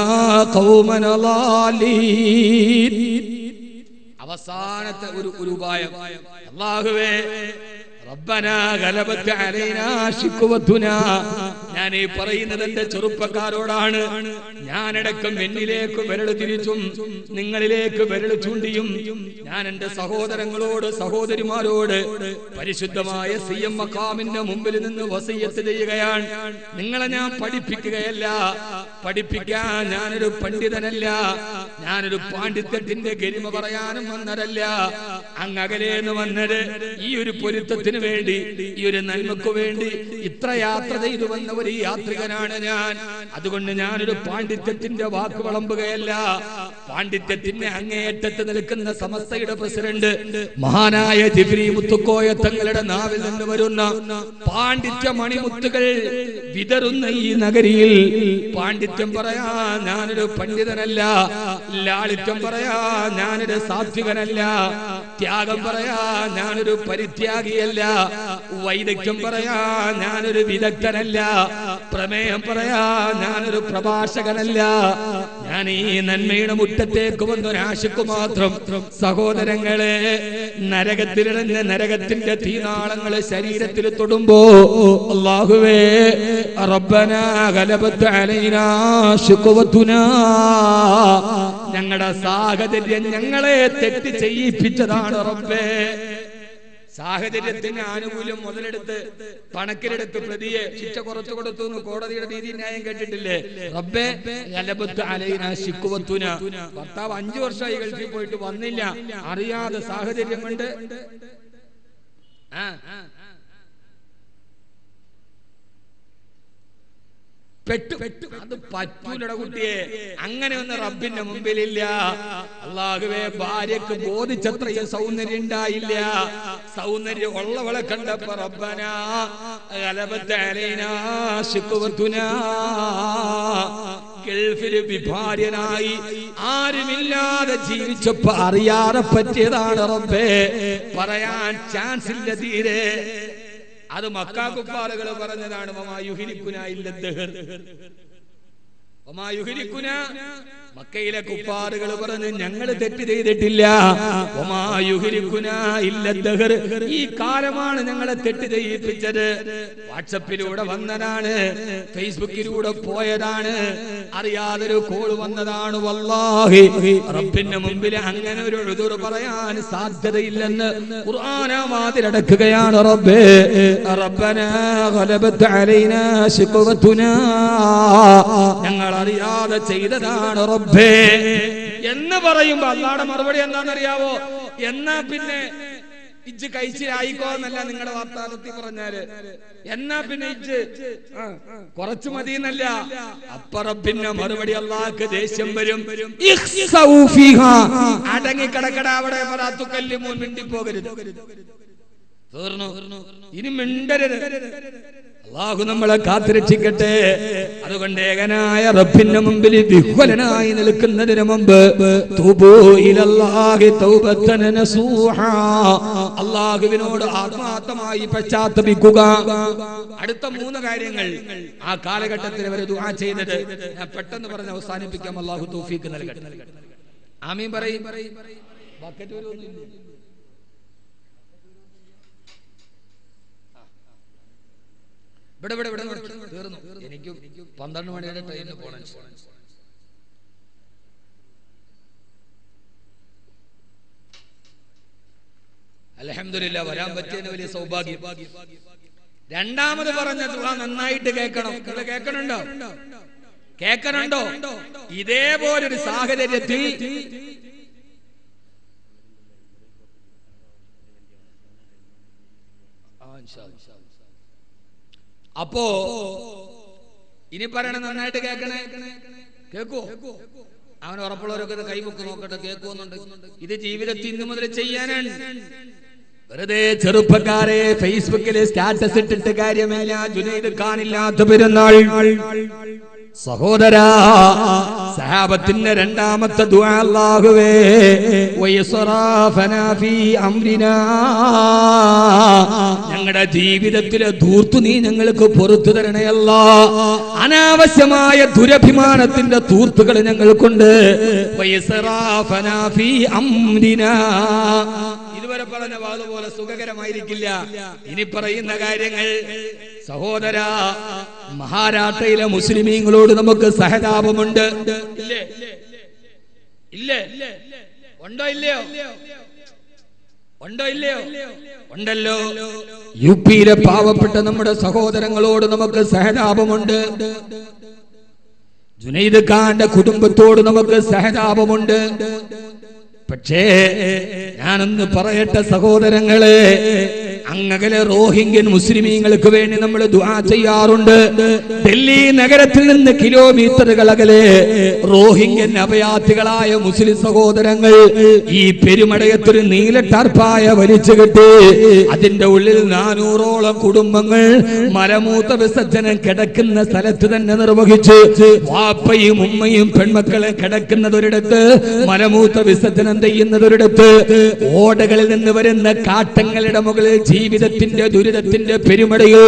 ഖൗമൻ ളാലീൻ. അവസാനത്തെ ഒരു ഉപായം, അല്ലാഹുവേ, റബ്ബനാ ഗലബത് അലൈനാ ശിക്വതുനാ. ഞാൻ ഈ പറയുന്നത് എന്റെ ചെറുപ്പക്കാരോടാണ്. ഞാനടക്കം എന്നിലേക്ക് വിരൽ തിരിച്ചും നിങ്ങളിലേക്ക് വിരൽ ചൂണ്ടിയും ഞാൻ എന്റെ സഹോദരങ്ങളോട് സഹോദരിമാരോട് പരിശുദ്ധമായ സിയം മഖാമിന്റെ മുമ്പിൽ നിന്ന് വസിയത്ത് ചെയ്യുകയാണ്. നിങ്ങളെ ഞാൻ പഠിപ്പിക്കുകയല്ല, പഠിപ്പിക്കാൻ ഞാനൊരു പണ്ഡിതനല്ല, ഞാനൊരു പാണ്ഡിത്യത്തിന്റെ ഗരിമ പറയാനും വന്നതല്ല. അങ്ങകലേന്ന് വന്നത് ഈ ഒരു പൊരുത്തത്തിന് വേണ്ടി, ഈ ഒരു നന്മക്ക് വേണ്ടി ഇത്ര യാത്ര ചെയ്തു വന്ന ഒരു യാത്രികനാണ് ഞാൻ. അതുകൊണ്ട് ഞാനൊരു പാണ്ഡിത്യത്തിന്റെ വാക്ക് വിളമ്പുകയല്ല. പാണ്ഡിത്യത്തിന്റെ അങ്ങേയറ്റത്ത് നിൽക്കുന്ന സമസ്തയുടെ പ്രസിഡന്റ് മഹാനായ ജിബ്രീ മുത്തുക്കോയ തങ്ങളുടെ നാവിൽ നിന്ന് വരുന്ന പാണ്ഡിത്യ മണിമുത്തുകൾ വിതറുന്ന ഈ നഗരിയിൽ പാണ്ഡിത്യം പറയാ ഞാനൊരു പണ്ഡിതനല്ല, ലാളിത്യം പറയാ ഞാനൊരു സാത്വികനല്ല, ത്യാഗം പറയാ ഞാനൊരു പരിത്യാഗിയല്ല, വൈദഗ്ധ്യം പറയാ ഞാനൊരു വിദഗ്ധനല്ല, പ്രമേയം പറയാ ഞാനൊരു പ്രഭാഷകനല്ല. ഞാൻ ഈ നന്മയുടെ മുറ്റത്തേക്ക് വന്നൊരാശിക്കു മാത്രം. സഹോദരങ്ങളെ, നരകത്തിലിടഞ്ഞ നരകത്തിന്റെ തീനാളങ്ങളെ ശരീരത്തിൽ തൊടുമ്പോ അല്ലാഹുവേ റബ്ബനാ ഗലബത് അലൈനാ ശിക്വതുനാ, ഞങ്ങളുടെ സാഹചര്യം ഞങ്ങളെ തെറ്റ് ചെയ്യിപ്പിച്ചതാണ് റബ്ബേ. സാഹചര്യത്തിന് ആനുകൂല്യം മുതലെടുത്ത് പണക്കിലെടുത്ത് പ്രതിയെ ശിക്ഷ കുറച്ചു കൊടുത്തു എന്ന് കോടതിയുടെ നീതി ന്യായം കേട്ടിട്ടില്ലേ? റബ്ബേ ഗലബത് അലൈനാ ശിക്വതുനാ. ഭർത്താവ് 5 വർഷമായി ഗൾഫിൽ പോയിട്ട് വന്നില്ല, അറിയാതെ സാഹചര്യം കൊണ്ട് പെട്ടു. അത് പറ്റൂലട കുട്ടിയെ, അങ്ങനെ ഒന്നും റബ്ബിന്റെ മുമ്പിലില്ല. അല്ലാഹുവേ, ഭാര്യക്ക് ബോധിച്ചത്രയും സൗന്ദര്യം ഉണ്ടായില്ല. സൗന്ദര്യം ഉള്ളവളെ കണ്ടപ്പോ റബ്ബനാ ഗലബത് അലൈനാ ശിക്വതുനാ. ഗൾഫിൽ വിഭാര്യനായി ആരുമില്ലാതെ ജീവിച്ചപ്പോ അറിയാതെ പറ്റിയതാണ് റബ്ബേ. പറയാൻ ചാൻസ് ഇല്ല തീരെ. അത് മക്കാ കുഫാറുകൾ പറഞ്ഞതാണ്. മക്കയിലെ കുഫാറുകൾ പറഞ്ഞ് ഞങ്ങൾ തെറ്റ് ചെയ്തിട്ടില്ല. ഈ കാലമാണ് ഞങ്ങളെ തെറ്റ് ചെയ്യിപ്പിച്ചത്. വാട്സപ്പിലൂടെ വന്നതാണ്, ഫേസ്ബുക്കിലൂടെ പോയതാണ്, അറിയാതൊരു കോൾ വന്നതാണ്. വല്ലാഹി റബ്ബിന്റെ മുമ്പിൽ അങ്ങനെ ഒരു ഉദുർ പറയാൻ സാധ്യതയില്ലെന്ന് ഖുർആൻ വാതിലടക്കുകയാണ്. റബ്ബേ റബ്ബനാ ഗലബത് അലൈനാ ശിക്വതുനാ, ഞങ്ങൾ അറിയാതെ ചെയ്തതാണ് റബ്ബേ എന്ന് പറയുമ്പോ അല്ലാഹുവിന്റെ മറുപടി എന്താണെന്നറിയാവോ? എന്നാ പിന്നെ ഇജ്ജ് കഴിച്ചിലായിക്കോ എന്നല്ല നിങ്ങളുടെ വാർത്താനത്തിൽ പറഞ്ഞാല്. എന്നാ പിന്നെ ഇജ്ജ് കുറച്ചു മതി എന്നല്ല. അപ്പ റബ്ബിന്റെ മറുപടി അല്ലാഹുക്ക് ദേഷ്യം വരും. അടങ്ങി കിടക്കട അവിടെ മിണ്ടി പോകരുത്. ഇനി മിണ്ടരുത്. അല്ലാഹു നമ്മളെ കാത്തുരക്ഷിക്കട്ടെ. അതുകൊണ്ട് ഏകനായ റബ്ബിന്റെ മുമ്പിൽ വിഹ്വലനായി നിൽക്കുന്നതിന് മുമ്പ് തൂബൂ ഇലല്ലാഹി തൗബത്തൻ നസൂഹാ, അല്ലാഹുവിനോട് ആത്മാർത്ഥമായി പശ്ചാത്തപിക്കുക. അടുത്ത 3 കാര്യങ്ങൾ ആ കാലഘട്ടത്തിൽ അവർ ദുആ ചെയ്തത് ഞാൻ പെട്ടെന്ന് പറഞ്ഞ് അവസാനിപ്പിക്കാം. അല്ലാഹു തൗഫീഖ് നൽകട്ടെ. ആമീൻ പറയും. ബക്കറ്റ് വരുമൊന്നുമില്ല. ഇവിടെ തീർന്നു. എനിക്ക് 12 മണിയുടെ ട്രെയിനിന് പോകണം. അൽഹംദുലില്ലാ, വരാൻ പറ്റിയതിന് വലിയ സൗഭാഗ്യം. രണ്ടാമത് പറഞ്ഞ ദുആ നന്നായിട്ട് കേൾക്കണം. നിങ്ങൾ കേൾക്കണുണ്ടോ? ഇതേപോലൊരു സാഹചര്യത്തിൽ അപ്പോ ഇനി പറയണ നന്നായിട്ട് കേൾക്കണേ. കേൾക്കോ? അവൻ ഉറപ്പുള്ളവരൊക്കെ കൈമുക്ക് നോക്കട്ടെ, കേൾക്കുന്നുണ്ട്. ഇത് ജീവിതത്തിൽ ഇന്നു മുതൽ ചെയ്യാനാണ്. വെറുതെ ചെറുപ്പക്കാരെ ഫേസ്ബുക്കില് സ്റ്റാറ്റസ് ഇട്ടിട്ട് കാര്യമില്ല. ജുനൈദ് ഖാനില്ലാത്ത പെരുന്നാൾ. സഹോദരാ, സഹാബത്തിന്റെ രണ്ടാമത്തെ ദുആ അല്ലാഹുവേ വയസ്റാഫനാ ഫീ അംരിനാ, ഞങ്ങളുടെ ജീവിതത്തിലെ ധൂർത്ത് നീ ഞങ്ങൾക്ക് പുറത്തു തരണേ അല്ലാഹ്. അനാവശ്യമായ ദുരഭിമാനത്തിന്റെ ധൂർത്തുകൾ ഞങ്ങൾക്കുണ്ട്. വയസ്റാഫനാ ഫീ അംരിനാ, ഇതുവരെ ഇതുവരെ പറഞ്ഞ വാദ പോലെ സുഖകരമായിരിക്കില്ല ഇനി പറയുന്ന കാര്യങ്ങൾ. സഹോദര, മഹാരാഷ്ട്രയിലെ മുസ്ലിമീങ്ങളോട് നമുക്ക് സഹതാപമുണ്ട്. ഇല്ലേ? ഇല്ലേ? ഉണ്ടോ ഇല്ലയോ? ഉണ്ടോ ഇല്ലയോ? ഉണ്ടല്ലോ. യു പിയിലെ പാവപ്പെട്ട നമ്മുടെ സഹോദരങ്ങളോട് നമുക്ക് സഹതാപമുണ്ട്. ജുനൈദ് ഖാന്റെ കുടുംബത്തോട് നമുക്ക് സഹതാപമുണ്ട്. പക്ഷേ ഞാനൊന്ന് പറയട്ടെ സഹോദരങ്ങളെ, അങ്ങകലെ റോഹിംഗ്യൻ മുസ്ലിമീങ്ങൾക്ക് വേണ്ടി നമ്മൾ ദുആ ചെയ്യാറുണ്ട്. ഡൽഹി നഗരത്തിൽ നിന്ന് കിലോമീറ്ററുകൾ അകലെ റോഹിംഗ്യൻ അഭയാർത്ഥികളായ മുസ്ലിം സഹോദരങ്ങൾ ഈ പെരുമടയത്തൊരു നീല ടാർപ്പായ വലിച്ചു കെട്ടി അതിന്റെ ഉള്ളിൽ 400ഓളം കുടുംബങ്ങൾ മലമൂത്ര വിസർജനം കിടക്കുന്ന സ്ഥലത്ത് തന്നെ നിർവഹിച്ചു. വാപ്പയും ഉമ്മയും പെൺമക്കളെ കിടക്കുന്നതൊരിടത്ത്, മലമൂത്ര വിസർജനം ചെയ്യുന്നതൊരിടത്ത്, ഓടകളിൽ നിന്ന് വരുന്ന കാട്ടങ്ങളുടെ മുകളിൽ ജീവിതത്തിന്റെ ദുരിതത്തിന്റെ പെരുമടയിൽ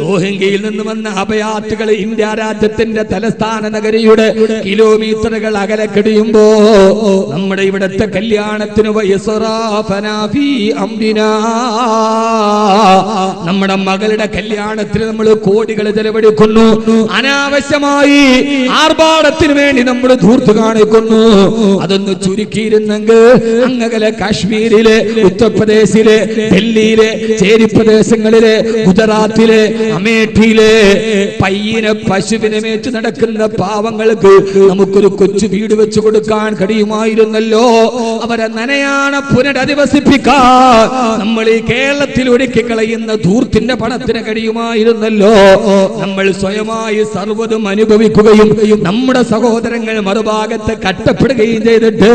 റോഹിംഗ്യയിൽ നിന്ന് വന്ന അഭയാർത്ഥികൾ ഇന്ത്യ രാജ്യത്തിന്റെ തലസ്ഥാന നഗരിയുടെ കിലോമീറ്ററുകൾ അകലെ കഴിയുമ്പോ നമ്മുടെ ഇവിടത്തെ കല്യാണത്തിന് നമ്മുടെ മകളുടെ കല്യാണത്തിന് നമ്മൾ കോടികൾ ചെലവഴിക്കുന്നു. അനാവശ്യമായി ആർഭാടത്തിന് വേണ്ടി നമ്മൾ ധൂർത്ത് കാണിക്കുന്നു. അതൊന്ന് ചുരുക്കിയിരുന്നെങ്കിൽ അങ്ങകലെ കാശ്മീരിലെ, ഉത്തർപ്രദേശിലെ, ഡൽഹിയിലെ, ചേരി പ്രദേശങ്ങളിലെ, ഗുജറാത്തിലെ, അമേഠിയിലെ പയ്യനെ പശുവിനെ മേച്ച് നടക്കുന്ന പാവങ്ങൾക്ക് നമുക്കൊരു കൊച്ചു വീട് വെച്ചു കൊടുക്കാൻ കഴിയുമായിരുന്നല്ലോ. അവരെ നനയാണ പുനരധിവസിപ്പിക്കാൻ നമ്മൾ ഈ കേരളത്തിൽ ഒടുക്കി കളയുന്ന ധൂർത്തിന്റെ പണത്തിന് കഴിയുമായിരുന്നല്ലോ. നമ്മൾ സ്വയമായി സർവ്വതും അനുഭവിക്കുകയും നമ്മുടെ സഹോദരങ്ങൾ മറുഭാഗത്ത് കട്ടപ്പെടുകയും ചെയ്തിട്ട്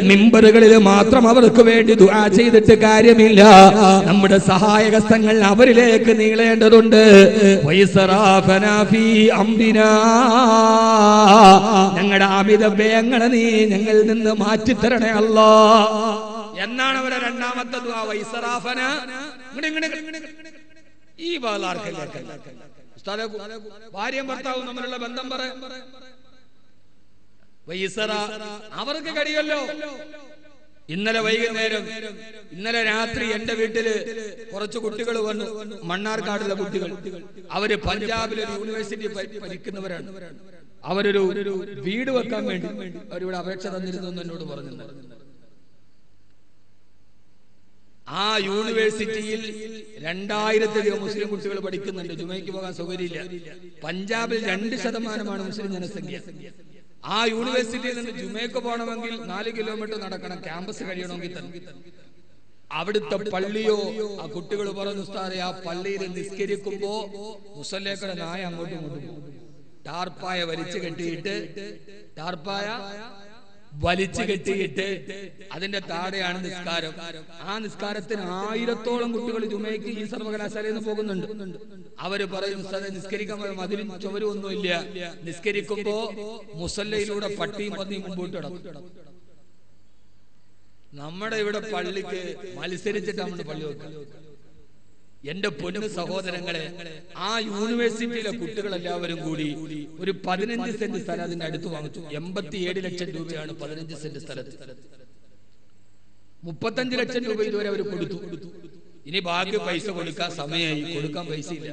മിമ്പറുകളിൽ മാത്രം അവർക്ക് വേണ്ടി ദുആ ചെയ്തിട്ട് കാര്യമില്ല. നമ്മുടെ സഹായകസ്തങ്ങൾ അവരിലേക്ക് നീളേണ്ടതുണ്ട്. ഞങ്ങളുടെ അമിത വ്യയങ്ങളെ നീ ഞങ്ങളിൽ നിന്ന് മാറ്റിത്തരണേ അല്ലാ എന്നാണ് അവരെ രണ്ടാമത്തെ ദുആ. വൈസറാഫന ഈ ഭാര്യയും ഭർത്താവും തമ്മിലുള്ള ബന്ധം പറയാം. അവർക്ക് കഴിയല്ലോ. ഇന്നലെ വൈകുന്നേരം, ഇന്നലെ രാത്രി എന്റെ വീട്ടില് കുറച്ച് കുട്ടികൾ വന്നു, മണ്ണാർക്കാടുള്ള കുട്ടികൾ. അവര് പഞ്ചാബിലെ യൂണിവേഴ്സിറ്റി പഠിക്കുന്നവരാണ്. അവരൊരു വീട് വെക്കാൻ വേണ്ടി അവരിവിടെ അപേക്ഷ തന്നിരുന്നു എന്ന് എന്നോട് പറഞ്ഞു. ആ യൂണിവേഴ്സിറ്റിയിൽ 2000 മുസ്ലിം കുട്ടികൾ പഠിക്കുന്നുണ്ട്. ജുമയ്ക്ക് പോകാൻ സൗകര്യമില്ല. പഞ്ചാബിൽ 2% മുസ്ലിം ജനസംഖ്യ. ആ യൂണിവേഴ്സിറ്റിയിൽ നിന്ന് ജുമയ്ക്ക് പോകണമെങ്കിൽ 4 കിലോമീറ്റർ നടക്കണം, ക്യാമ്പസ് കഴിയണമെങ്കിൽ തന്നെ. അവിടുത്തെ പള്ളിയോ, ആ കുട്ടികൾ പറഞ്ഞു ഉസ്താദേ, ആ പള്ളിയിൽ നിസ്കരിക്കുമ്പോ മുസല്ലേക്കടെ നായ അങ്ങോട്ടും ഇങ്ങോട്ടും ടാർപ്പായ വലിച്ചു കെട്ടിയിട്ട് അതിന്റെ താഴെയാണ് നിസ്കാരം. ആ നിസ്കാരത്തിന് 1000ഓളം കുട്ടികൾ ജുമയ്ക്ക് ഈ സർവകലാശാലയിൽ നിന്ന് പോകുന്നുണ്ട്. അവര് പറയും ഉസ്താദേ, നിസ്കരിക്കാൻ അതിലും ചുവരും ഒന്നുമില്ല, നിസ്കരിക്കുമ്പോ മുസല്ലയിലൂടെ പട്ടിയും പന്നിയും മുമ്പോട്ട് കിടക്കും. നമ്മുടെ ഇവിടെ പള്ളിക്ക് മത്സരിച്ചിട്ട് നമ്മൾ പള്ളി വെക്കാം. എന്റെ പൊന്നു സഹോദരങ്ങളെ, ആ യൂണിവേഴ്സിറ്റിയിലെ കുട്ടികളെല്ലാവരും കൂടി ഒരു 15 സെന്റ് സ്ഥലം അതിന്റെ അടുത്ത് വാങ്ങിച്ചു. 87 ലക്ഷം രൂപയാണ് 15 സെന്റ് സ്ഥലത്ത്. 35 ലക്ഷം രൂപ ഇതുവരെ അവർ കൊടുത്തു. ഇനി ബാക്കി പൈസ കൊടുക്കാൻ സമയമായി, കൊടുക്കാൻ പൈസ ഇല്ല.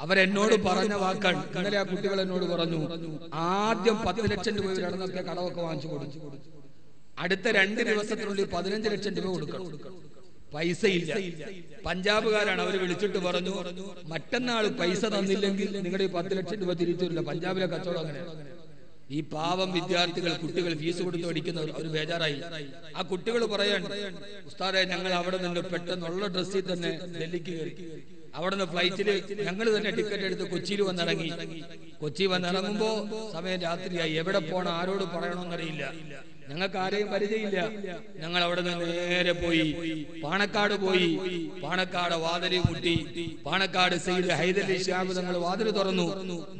അവരെന്നോട് പറഞ്ഞ വാക്കാണ്. ഇന്നലെ ആ കുട്ടികൾ എന്നോട് പറഞ്ഞു, ആദ്യം 10 ലക്ഷം രൂപ ഇവരടന്നൊക്കെ കടമൊക്കെ വാങ്ങിച്ചു കൊടുത്തു. അടുത്ത 2 ദിവസത്തിനുള്ളിൽ 15 ലക്ഷം രൂപ കൊടുക്കണം. പൈസ ഇല്ല. പഞ്ചാബുകാരാണ്. അവർ വിളിച്ചിട്ട് പറഞ്ഞു, മറ്റന്നാൾ പൈസ തന്നില്ലെങ്കിൽ നിങ്ങളുടെ 10 ലക്ഷം രൂപ തിരിച്ചു വരില്ല. പഞ്ചാബിലെ കച്ചവടം അങ്ങനെ. ഈ പാവം വിദ്യാർത്ഥികൾ, കുട്ടികൾ ഫീസ് കൊടുത്ത് പഠിക്കുന്നവർ, അവർ ബേജാറായി. ആ കുട്ടികൾ പറയാൻ, ഉസ്താദേ, ഞങ്ങൾ അവിടെ നിന്ന് പെട്ടെന്നുള്ള ഡ്രസ്സിൽ തന്നെ ഡൽഹിക്ക് കയറി. അവിടെ നിന്ന് ഫ്ലൈറ്റില് ഞങ്ങൾ തന്നെ ടിക്കറ്റ് എടുത്ത് കൊച്ചിയിൽ വന്നിറങ്ങി. കൊച്ചി വന്നിറങ്ങുമ്പോ സമയം രാത്രിയായി. എവിടെ പോണം, ആരോട് പറയണമെന്നറിയില്ല. ഞങ്ങൾക്ക് ആരെയും പരിചയമില്ല. ഞങ്ങൾ അവിടെ നിന്ന് നേരെ പോയി പാണക്കാട് പോയി. പാണക്കാട് വാതില് മുട്ടി. പാണക്കാട് സെയ്ദ് ഹൈദരലി ശിഹാബ് തങ്ങൾ വാതിൽ തുറന്നു.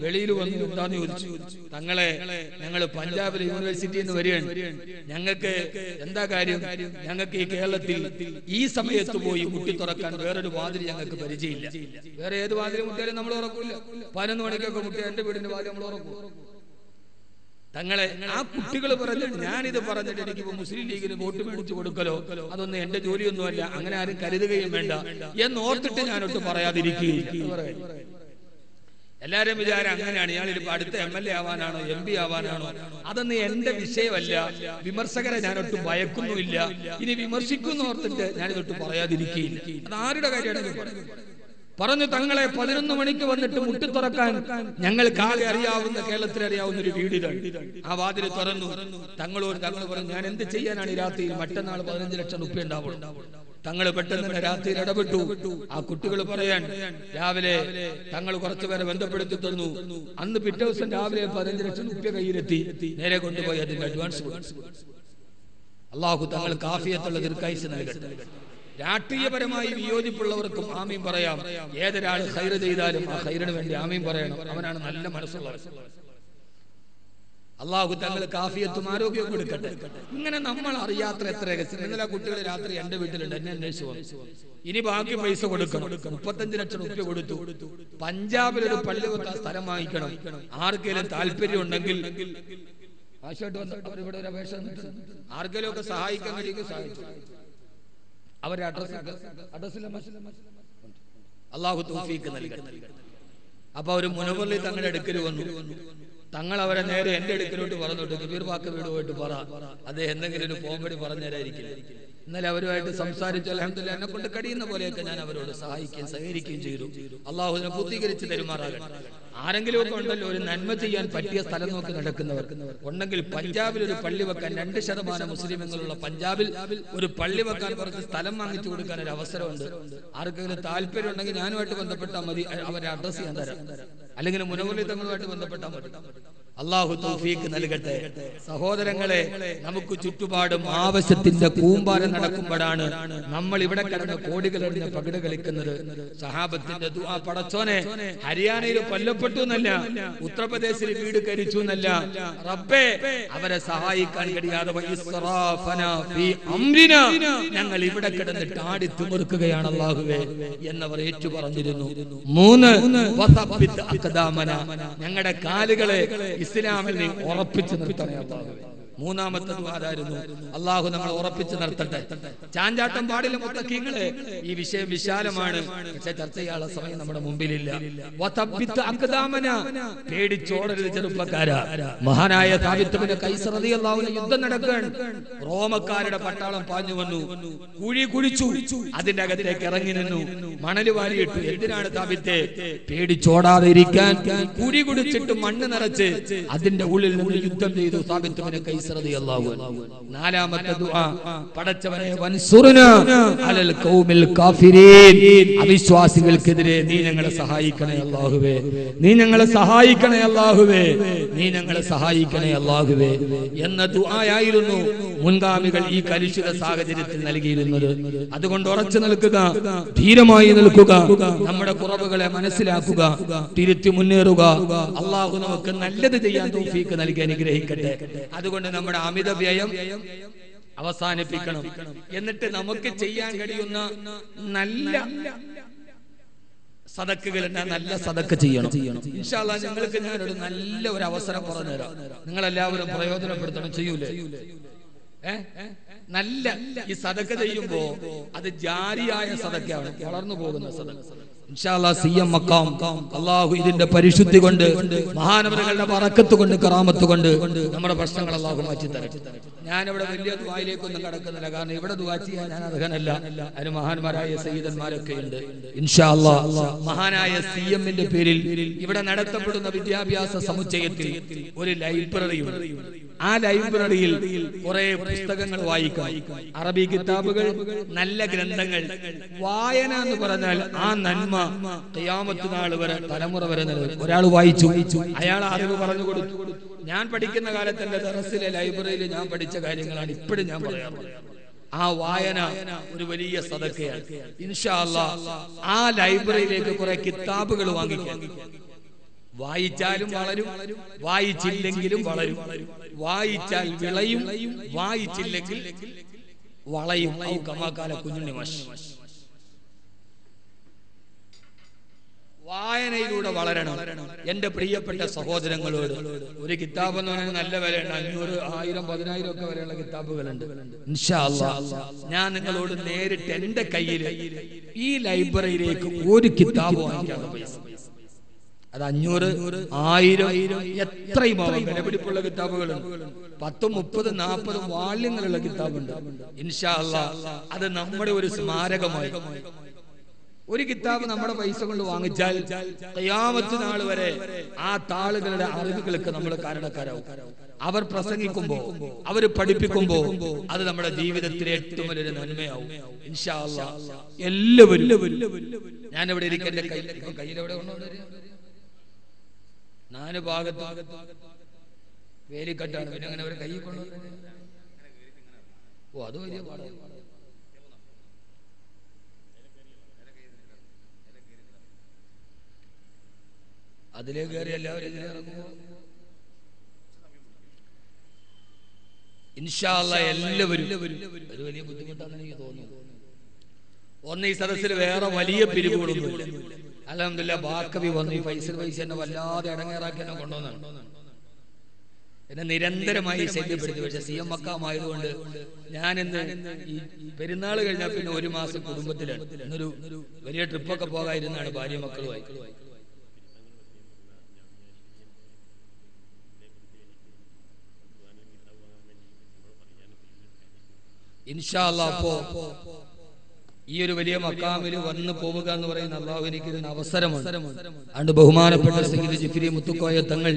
വെളിയിൽ വന്നു എന്താന്ന് ചോദിച്ചു. തങ്ങളെ, ഞങ്ങൾ പഞ്ചാബിലെ യൂണിവേഴ്സിറ്റിയിൽ നിന്ന് വരികയാണ്. ഞങ്ങൾക്ക് എന്താ കാര്യം? ഞങ്ങൾക്ക് ഈ കേരളത്തിൽ ഈ സമയത്ത് പോയി മുട്ടി തുറക്കാൻ വേറൊരു വാതിൽ ഞങ്ങൾക്ക് പരിചയമില്ല. വേറെ ഏത് വാതിൽ മുട്ടിയാലും നമ്മൾ ഉറക്കില്ല. 11 മണിക്കൊക്കെ മുട്ടിയാൽ എന്റെ വീടിന്റെ വാതിൽ നമ്മൾ ഉറക്കും. തങ്ങളെ ആ കുട്ടികൾ പറഞ്ഞു, ഞാനിത് പറഞ്ഞിട്ട് എനിക്കിപ്പോ മുസ്ലിം ലീഗിന് വോട്ട് മേടിച്ചു കൊടുക്കലോ അതൊന്നും എന്റെ ജോലിയൊന്നുമല്ല, അങ്ങനെ ആരും കരുതുകയും വേണ്ട എന്നോർത്തിട്ട് ഞാനൊട്ട് പറയാതിരിക്കുകയില്ല. എല്ലാരും വിചാരം അങ്ങനെയാണ്, ഇയാളിപ്പോ അടുത്ത MLA ആവാനാണോ MP ആവാനാണോ, അതൊന്നും എന്റെ വിഷയമല്ല. വിമർശകരെ ഞാനൊട്ടും ഭയക്കുന്നുമില്ല, ഇനി വിമർശിക്കുന്നു ഓർത്തിട്ട് ഞാനിതൊട്ട് പറയാതിരിക്കുകയില്ല. അത് ആരുടെ കാര്യമാണ് പറഞ്ഞു. തങ്ങളെ 11 മണിക്ക് വന്നിട്ട് മുട്ടി തുറക്കാൻ ഞങ്ങൾക്ക് ആകെ അറിയാവുന്ന, കേരളത്തിൽ അറിയാവുന്ന ഒരു വീടിലാണ്. ആ വാതിൽ തുറന്നു. തങ്ങൾ പറഞ്ഞു, ഞാൻ എന്ത് ചെയ്യാനാണ് ഈ രാത്രി, മറ്റന്നാൾ 15 ലക്ഷം റുപ്യ ഉണ്ടാവുള്ളൂ. തങ്ങൾ പെട്ടെന്ന് തന്നെ രാത്രിയിൽ ഇടപെട്ടു. ആ കുട്ടികൾ പറയാൻ രാവിലെ തങ്ങൾ കുറച്ചുപേരെ ബന്ധപ്പെടുത്തി തന്നു. അന്ന് പിറ്റേ ദിവസം രാവിലെ 15 ലക്ഷം റുപ്യ കയ്യിലെത്തി. നേരെ കൊണ്ടുപോയി അതിന്റെ അഡ്വാൻസ് കൊടുത്തു. അള്ളാഹു തങ്ങൾ കാഫിയത്തുള്ള ദീർഘായുസ്സ് നൽകട്ടെ. രാഷ്ട്രീയപരമായി വിയോജിപ്പുള്ളവർക്കും ആമീൻ പറയാം. ഏതൊരാൾ ഖൈറ് ചെയ്താലും ആ ഖൈറിന് വേണ്ടി ആമീൻ പറയണം. അവനാണ് നല്ല മനസ്സുള്ളവൻ. അള്ളാഹു തങ്ങൾ കാഫിയത്തും ആരോഗ്യവും കൊടുക്കട്ടെ. ഇങ്ങനെ നമ്മൾ അറിയാത്ത എത്ര രഹസ്യം. ഇന്നലെ കുട്ടികൾ രാത്രി എന്റെ വീട്ടിലുണ്ട്, എന്നെ അന്വേഷിച്ചു വന്നു. ഇനി ബാക്കി പൈസ കൊടുക്കണം. 35 ലക്ഷം റുപ്യ കൊടുത്തു. പഞ്ചാബിൽ ഒരു പള്ളി വെക്കാൻ സ്ഥലം വാങ്ങിക്കണം. ആർക്കെങ്കിലും താല്പര്യം ഉണ്ടെങ്കിൽ അവരിവിടെ ഒരു അപേക്ഷ, ആർക്കെങ്കിലും ഒക്കെ സഹായിക്കാൻ കഴിയുമെങ്കിൽ സഹായിച്ചു. അവരുടെ അഡ്രസ്സില്ല. അള്ളാഹു തൗഫീഖ് നൽകട്ടെ. അപ്പൊ ഒരു മുനവ്വറിൽ തങ്ങളുടെ അടുക്കൽ വന്നു. തങ്ങൾ അവരെ നേരെ എന്റെ അടുക്കലോട്ട് പറഞ്ഞോട്ട്, കബീർ വാക്ക് വീട് പോയിട്ട് പറ, അദ്ദേഹം എന്തെങ്കിലും ഒരു പോംവഴി പറഞ്ഞുതരായിരിക്കില്ല. ഇന്നലെ അവരുമായിട്ട് സംസാരിച്ചു. അൽഹംദുലില്ലാഹ് എന്നെ കൊണ്ട് കഴിയുന്ന പോലെയൊക്കെ ഞാൻ അവരോട് സഹായിക്കുകയും സഹകരിക്കുകയും ചെയ്തു. അള്ളാഹു അതിനെ പൂർത്തീകരിച്ച് തരുമാറാകട്ടെ. ആരെങ്കിലും ഒക്കെ ഉണ്ടല്ലോ ഒരു നന്മ ചെയ്യാൻ പറ്റിയ സ്ഥലം നോക്കി നടക്കുന്നവർ ഉണ്ടെങ്കിൽ, പഞ്ചാബിൽ ഒരു പള്ളി വെക്കാൻ 2% മുസ്ലിമുകളുള്ള പഞ്ചാബിൽ ഒരു പള്ളി വെക്കാൻ കുറച്ച് സ്ഥലം വാങ്ങിച്ചു കൊടുക്കാൻ ഒരു അവസരമുണ്ട്. ആർക്കെങ്കിലും താല്പര്യം ഉണ്ടെങ്കിൽ ഞാനുമായിട്ട് ബന്ധപ്പെട്ടാൽ മതി. അവരെ അഡ്രസ് ചെയ്യാൻ തരാം. അല്ലെങ്കിൽ മുനവ്വറി തങ്ങളുമായിട്ട് ബന്ധപ്പെട്ടാൽ മതി. അള്ളാഹു തൗഫീഖ് നൽകട്ടെ. സഹോദരങ്ങളെ, നമുക്ക് ചുറ്റുപാടും ആവശ്യത്തിന്റെ കൂമ്പാരം നടക്കുമ്പോഴാണ് നമ്മൾ ഇവിടെ കിടന്ന് കോടികളെറിഞ്ഞ പകിട കളിക്കുന്നത്. സഹാബത്തിന്റെ ദുആ, പടച്ചോനെ ഹരിയാനയിൽ കൊല്ലപ്പെട്ടു എന്നല്ല, ഉത്തർപ്രദേശിൽ വീട് കരിച്ചു എന്നല്ല, റബ്ബേ അവരെ സഹായിക്കാൻ കഴിയാതെ ഞങ്ങൾ ഇവിടെ കിടന്നിട്ട് ആടി തിമിർക്കുകയാണ് അല്ലാഹുവേ എന്നവർ ഏറ്റു പറഞ്ഞിരുന്നു. 3 ഞങ്ങളുടെ കാലുകളെ ഇസ്ലാമിൽ നീ ഉറപ്പിച്ചു നിർത്തണേ അല്ലാഹുവേ. മൂന്നാമത്തെ ദുആ അല്ലാഹു നമ്മൾ ഉറപ്പിച്ചു നിർത്തട്ടെ. ചാഞ്ചാട്ടം പാടില്ല മുത്തഖീങ്ങളെ. ഈ വിഷയം വിശാലമാണ്, പക്ഷെ ചർച്ച ചെയ്യാനുള്ള സമയം നമ്മുടെ മുമ്പിലില്ല. പേടിച്ചോടരുത് ചെറുപ്പക്കാരാ. മഹാനായ സാബിത്ത് ഇബ്നു ഖൈസ് റളിയല്ലാഹു അൻഹു യുദ്ധം നടക്കുകയാണ്. റോമക്കാരുടെ പട്ടാളം പാഞ്ഞു വന്നു, കുഴി കുഴിച്ചു, അതിന്റെ അകത്തേക്ക് ഇറങ്ങി നിന്നു, മണല് വാരിയിട്ടു. എന്തിനാണ് സാബിത്തെ? പേടിച്ചോടാതെ ഇരിക്കാൻ. കുഴി കുടിച്ചിട്ട് മണ്ണ് നിറച്ച് അതിന്റെ ഉള്ളിൽ നിന്ന് യുദ്ധം ചെയ്തു സാബിത്ത് ഇബ്നു ഖൈസ്. നാലാമത്തെ ദുആ, പടച്ചവനെ വൻസുർനാ അലൽ ഖൗമിൽ കാഫിരീൻ, അവിശ്വാസികൾക്കെതിരെ നീ ഞങ്ങളെ സഹായിക്കണേ അല്ലാഹുവേ, നീ ഞങ്ങളെ സഹായിക്കണേ അല്ലാഹുവേ, നീ ഞങ്ങളെ സഹായിക്കണേ അല്ലാഹുവേ എന്ന ദുആയായിരുന്നു മുൻഗാമികൾ ഈ കലുഷിത സാഹചര്യത്തിൽ നൽകിയിരുന്നത്. അതുകൊണ്ട് ഉറച്ചു നിൽക്കുക, ധീരമായി നിൽക്കുക, നമ്മുടെ കുറവുകളെ മനസ്സിലാക്കുക, തിരുത്തി മുന്നേറുക. അല്ലാഹു നമുക്ക് നല്ലത് ചെയ്യാൻ തൗഫീഖ് നൽകി അനുഗ്രഹിക്കട്ടെ. അതുകൊണ്ട് നമ്മുടെ അമിത വ്യയം അവസാനിപ്പിക്കണം. എന്നിട്ട് നമുക്ക് ചെയ്യാൻ കഴിയുന്ന നല്ല സദക്കകളുണ്ട്, നല്ല സദക്ക ചെയ്യണം. ഇൻഷാ അല്ലാഹ് നിങ്ങൾക്ക് ഞാനൊരു നല്ല ഒരു അവസരം പറഞ്ഞുതരാം. നിങ്ങളെല്ലാവരും പ്രയോജനപ്പെടുത്തണം. ചെയ്യൂലേ? നല്ല ഈ സദക്ക ചെയ്യുമ്പോ അത് ജാരിയായ സദക്കയാണ്, വളർന്നു പോകുന്ന സദക്ക. ഇൻഷാ അല്ലാഹ് സിയം മഖാം അല്ലാഹു ഇതിന്റെ പരിശുദ്ധി കൊണ്ട്, മഹാനവറുകളുടെ ബറക്കത്ത് കൊണ്ട്, കറാമത്ത് കൊണ്ട് നമ്മുടെ പ്രശ്നങ്ങൾ അല്ലാഹു മാറ്റി തരട്ടെ. ഞാനിവിടെ വലിയ ദുആയിലേക്കൊന്നും കടക്കുന്നില്ല, കാരണം ഇവിടെ ദുആ ചെയ്യാൻ ഞാൻ അർഹനല്ല. അതിന് മഹാന്മാരായ സയ്യിദന്മാരൊക്കെ ഉണ്ട്. ഇൻഷാ അല്ലാഹ് മഹാനായ സിഎമ്മിന്റെ പേരിൽ ഇവിടെ നടത്തപ്പെടുന്ന വിദ്യാഭ്യാസ സമുച്ചയത്തിൽ ഒരു ലൈബ്രറി ഉണ്ട്. ആ ലൈബ്രറിയിൽ കുറെ പുസ്തകങ്ങൾ വായിക്കാം, അറബി കിതാബുകൾ, നല്ല ഗ്രന്ഥങ്ങൾ. വായന എന്ന് പറഞ്ഞാൽ ആ നന്മ ഖിയാമത്ത് നാൾ വരെ, തലമുറ വരെ നിലനിൽക്കും. ഒരാൾ വായിച്ചു, അയാൾ അറിവ് പറഞ്ഞു കൊടുത്തു. ഞാൻ പഠിക്കുന്ന കാലത്ത് എന്റെ ദറസിലെ ലൈബ്രറിയിൽ ഞാൻ പഠിച്ച കാര്യങ്ങളാണ് ഇപ്പോഴും ഞാൻ പറയാറുള്ളത്. ആ വായന ഒരു വലിയ സദക്കയാണ്. ഇൻഷാ അല്ലാഹ് ആ ലൈബ്രറിയിലേക്ക് കുറെ കിതാബുകൾ വാങ്ങിക്കാം. വായിച്ചാലും വളരും, വായിച്ചില്ലെങ്കിലും വളരും. വായിച്ചാൽ വിളയും, വായിച്ചില്ലെങ്കിൽ വളയും. കമാകാല കുഞ്ഞുണ്ണി മാഷ് വായനയിലൂടെ വളരണം. എന്റെ പ്രിയപ്പെട്ട സഹോദരങ്ങളോട്, ഒരു കിതാബ് എന്ന് പറഞ്ഞാൽ നല്ല വിലയുണ്ട്. 500, 1000, 10,000 ഒക്കെ വരെയുള്ള കിതാബുകളുണ്ട്. ഇൻഷാ അല്ലാഹ് ഞാൻ നിങ്ങളോട് നേരിട്ട് എന്റെ കയ്യിൽ ഈ ലൈബ്രറിയിലേക്ക് ഒരു കിതാബ് വാങ്ങിക്കാനുള്ള പൈസ, അത് 500, 1000 എത്രയും വിലപിടിപ്പുള്ള കിതാബുകളുണ്ട്. 10, 30, 40 വാള്യങ്ങളുള്ള കിതാബുണ്ട്. ഇൻഷാ അല്ലാഹ് അത് നമ്മുടെ ഒരു സ്മാരകമായി. ഒരു കിതാബ് നമ്മുടെ പൈസ കൊണ്ട് വാങ്ങിച്ചാൽ ഖിയാമത്ത് നാൾ വരെ ആ താളുകളുടെ അറിവുകൾക്ക് നമ്മൾ കാരണക്കാരാവും. അവർ പ്രസംഗിക്കുമ്പോ, അവർ പഠിപ്പിക്കുമ്പോ അത് നമ്മുടെ ജീവിതത്തിലെ ഏറ്റവും വലിയൊരു നന്മയാവും ഇൻഷാ അല്ലാഹ്. എല്ലാവരും ഞാനിവിടെ ഇരിക്കും, എന്റെ കയ്യിലെവിടെ കൊണ്ടുവന്നു 4 ഭാഗത്ത് വേലിക്കട്ടാണ്. പിന്നെ അങ്ങനെ അവരെ കൈ കൊണ്ടുവന്നു. ഓ, അത് വലിയ പാടാണ്. അതിലേക്ക് കയറി എല്ലാവരും ഇതിലെ ഇറങ്ങുമോ? ഇൻഷാ അല്ലാഹ് എല്ലാവരും ഒരു വലിയ ബുദ്ധിമുട്ടാണെന്ന് എനിക്ക് തോന്നുന്നു. ഒന്ന്, ഈ സദസ്സിൽ വേറെ വലിയ പിരിവുകളൊന്നും അൽഹംദുലില്ലാഹ്. ബാക്കവി വന്ന് ഈ പൈസ എന്നെ വല്ലാതെ ഇടങ്ങേറാക്കി എന്നെ കൊണ്ടുവന്നാണ്. എന്നെ നിരന്തരമായി ശല്യപ്പെടുത്തി. പക്ഷെ CM മക്കാമായതുകൊണ്ട് ഞാനിന്ന് ഈ പെരുന്നാൾ കഴിഞ്ഞാൽ പിന്നെ 1 മാസം കുടുംബത്തിലാണ്. ഇന്നൊരു വലിയ ട്രിപ്പൊക്കെ പോകാതിരുന്നാണ് ഭാര്യ മക്കളുമായി. ഇൻഷാ അല്ലാഹ് അപ്പോ ഈ ഒരു വലിയ മക്കാമിൽ വന്ന് പോവുക എന്ന് പറയുന്ന അള്ളാഹു എനിക്ക് ഇതിന് അവസരമാണ്. അതുകൊണ്ട് ബഹുമാനപ്പെട്ട സയ്യിദ് ജിഫ്രി മുത്തുക്കോയ തങ്ങൾ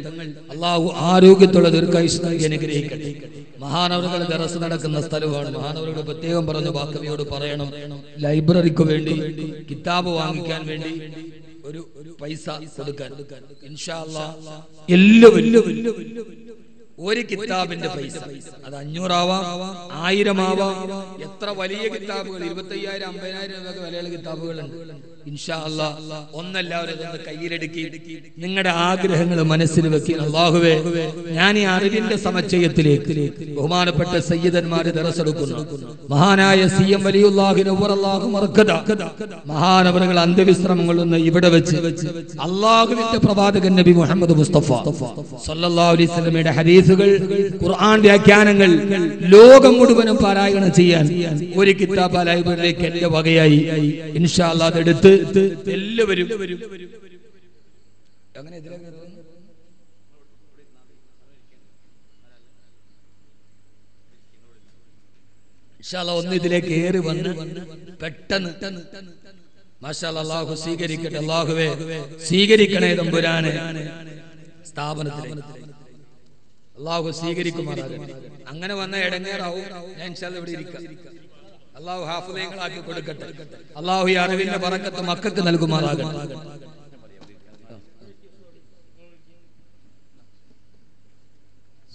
അള്ളാഹു ആരോഗ്യത്തോടെ ദീർഘായുസ്സ് നൽകി അനുഗ്രഹിക്കട്ടെ. മഹാനവറുകൾ ദർസ് നടക്കുന്ന സ്ഥലമാണ്. മഹാനവറുകൾ പ്രത്യേകം പറഞ്ഞു, ബാക്കവിയോട് പറയണം, ലൈബ്രറിക്ക് വേണ്ടി കിതാബ് വാങ്ങിക്കാൻ വേണ്ടി ഒരു പൈസ കൊടുക്കാൻ. ഇൻഷാ അല്ലാഹ് എല്ലാവരും ഒരു കിതാബിന്റെ പൈസ, അത് 500 ആവാം, 1000 ആവാം. എത്ര വലിയ കിതാബുകൾ, 25,000, 50,000 രൂപ വിലയുള്ള കിതാബുകളുണ്ട്. ഇൻഷാ അല്ലാഹ് ഒന്നെല്ലാവരും ഇതൊന്ന് കയ്യിലെടുക്കി നിങ്ങളുടെ ആഗ്രഹങ്ങൾ മനസ്സിൽ വെക്കി. അല്ലാഹുവേ, ഞാൻ ഈ അറിവിന്റെ സമുച്ചയത്തിലേക്ക് ബഹുമാനപ്പെട്ട സയ്യിദന്മാര് ദർസെടുക്കുന്നു. മഹാനായ CM വലിയുല്ലാഹി നവ്വറല്ലാഹു മർക്കദ മഹാനവറുകൾ അന്ത്യവിശ്രമം കൊള്ളുന്ന ഇവിടെ വെച്ച് അല്ലാഹുവിന്റെ പ്രവാചകൻ നബി മുഹമ്മദ് മുസ്തഫ സല്ലല്ലാഹു അലൈഹി വസല്ലമയുടെ ഹദീസുകൾ, ഖുർആൻ വ്യാഖ്യാനങ്ങൾ ലോകം മുഴുവനും പാരായണം ചെയ്യാൻ ഒരു കിതാബ് ലൈബ്രറിയിലേക്ക് എന്റെ വകയായി ഇൻഷാ അല്ലാഹ് അതെടുത്ത് എല്ലാവരും അങ്ങനെ ഇൻഷാ അല്ലാഹ് ഒന്ന് ഇതിലേക്ക് ഏറി വന്ന് പെട്ടെന്ന് മാഷാ അല്ലാഹ് അല്ലാഹു സ്വീകരിക്കട്ടെ. അല്ലാഹുവേ സ്വീകരിക്കണേ തമ്പുരാനെ, സ്ഥാപനത്തിലെ അല്ലാഹു സ്വീകരിക്കുമാറാകട്ടെ. അങ്ങനെ വന്ന ഇടങ്ങേറാവും. ഞാൻ ഇൻഷാ അല്ലാഹ് ഇവിടെ ഇരിക്കാം. അല്ലാഹു ഹാഫിളീങ്ങളാക്കി കൊടുക്കട്ടെ. അല്ലാഹു ഈ അറിവിന്റെ ബറക്കത്ത് മക്കൾക്ക് നൽകുമാറാകട്ടെ.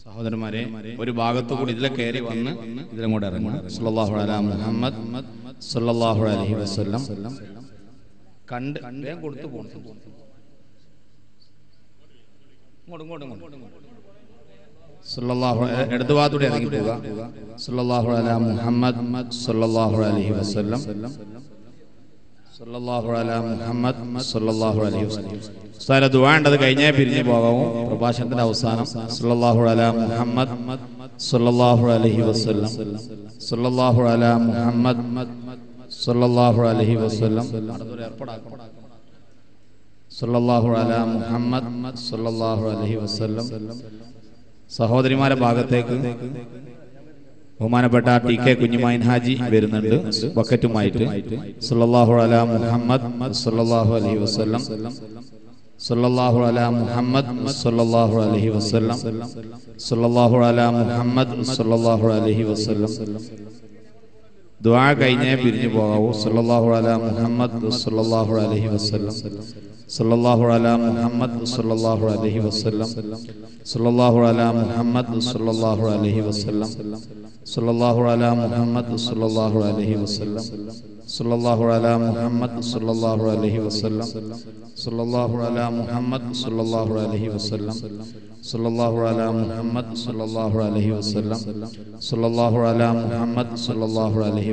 സഹോദരന്മാരെ, ഒരു ഭാഗത്തു കൂടി ഇതിലെ കയറി വന്ന് ഇതിലും കൂടെ ഇറങ്ങണം. സല്ലല്ലാഹു അലാ മുഹമ്മദ് സല്ലല്ലാഹു അലൈഹി വസല്ലം കണ്ട് വേഗം കൊടുത്തു പോകണം. ഇടതു ഭാഗത്തൂടെ ഇറങ്ങി പോവുക. സല്ലല്ലാഹു അലാ മുഹമ്മദ് സല്ലല്ലാഹു അലൈഹി വസല്ലം സല്ലല്ലാഹു അലാ മുഹമ്മദ് സല്ലല്ലാഹു അലൈഹി വസല്ലം. ഉസ്താദ് ദുആ ഉണ്ടത് കഴിഞ്ഞേ പിരിഞ്ഞു പോകാമോ? പ്രഭാഷണത്തിന്റെ അവസാനം സല്ലല്ലാഹു അലാ മുഹമ്മദ് സല്ലല്ലാഹു അലൈഹി വസല്ലം സല്ലല്ലാഹു അലാ മുഹമ്മദ് സല്ലല്ലാഹു അലൈഹി വസല്ലം സല്ലല്ലാഹു അലാ മുഹമ്മദ് സല്ലല്ലാഹു അലൈഹി വസല്ലം. സഹോദരിമാരുടെ ഭാഗത്തേക്ക് ബഹുമാനപ്പെട്ട TK കുഞ്ഞിമായിൻ ഹാജി വരുന്നുണ്ട് ബക്കറ്റുമായിട്ട്. സല്ലല്ലാഹു അലാ മുഹമ്മദ് സല്ലല്ലാഹു അലൈഹി വസല്ലം സല്ലല്ലാഹു അലാ മുഹമ്മദ് സല്ലല്ലാഹു അലൈഹി വസല്ലം സല്ലല്ലാഹു അലാ മുഹമ്മദ് സല്ലല്ലാഹു അലൈഹി വസല്ലം. ദുആ കഴിഞ്ഞേ പിരിഞ്ഞു പോകാവൂ. സല്ലല്ലാഹു അലാ മുഹമ്മദ് സല്ലല്ലാഹു അലൈഹി വസല്ലം സല്ലല്ലാഹു അലാ മുഹമ്മദ് സല്ലല്ലാഹു അലൈഹി വസല്ലം സല്ലല്ലാഹു അലാ മുഹമ്മദ് സല്ലല്ലാഹു അലൈഹി വസല്ലം സല്ലല്ലാഹു അലാ മുഹമ്മദ് സല്ലല്ലാഹു അലൈഹി വസല്ലം സല്ലല്ലാഹു അലാ മുഹമ്മദ് സല്ലല്ലാഹു അലൈഹി വസല്ലം സല്ലല്ലാഹു അലാ മുഹമ്മദ് സല്ലല്ലാഹു അലൈഹി വസല്ലം സല്ലല്ലാഹു അലാ മുഹമ്മദ് സല്ലല്ലാഹു അലൈഹി വസല്ലം സല്ലല്ലാഹു അലാ മുഹമ്മദ് സല്ലല്ലാഹു അലൈഹി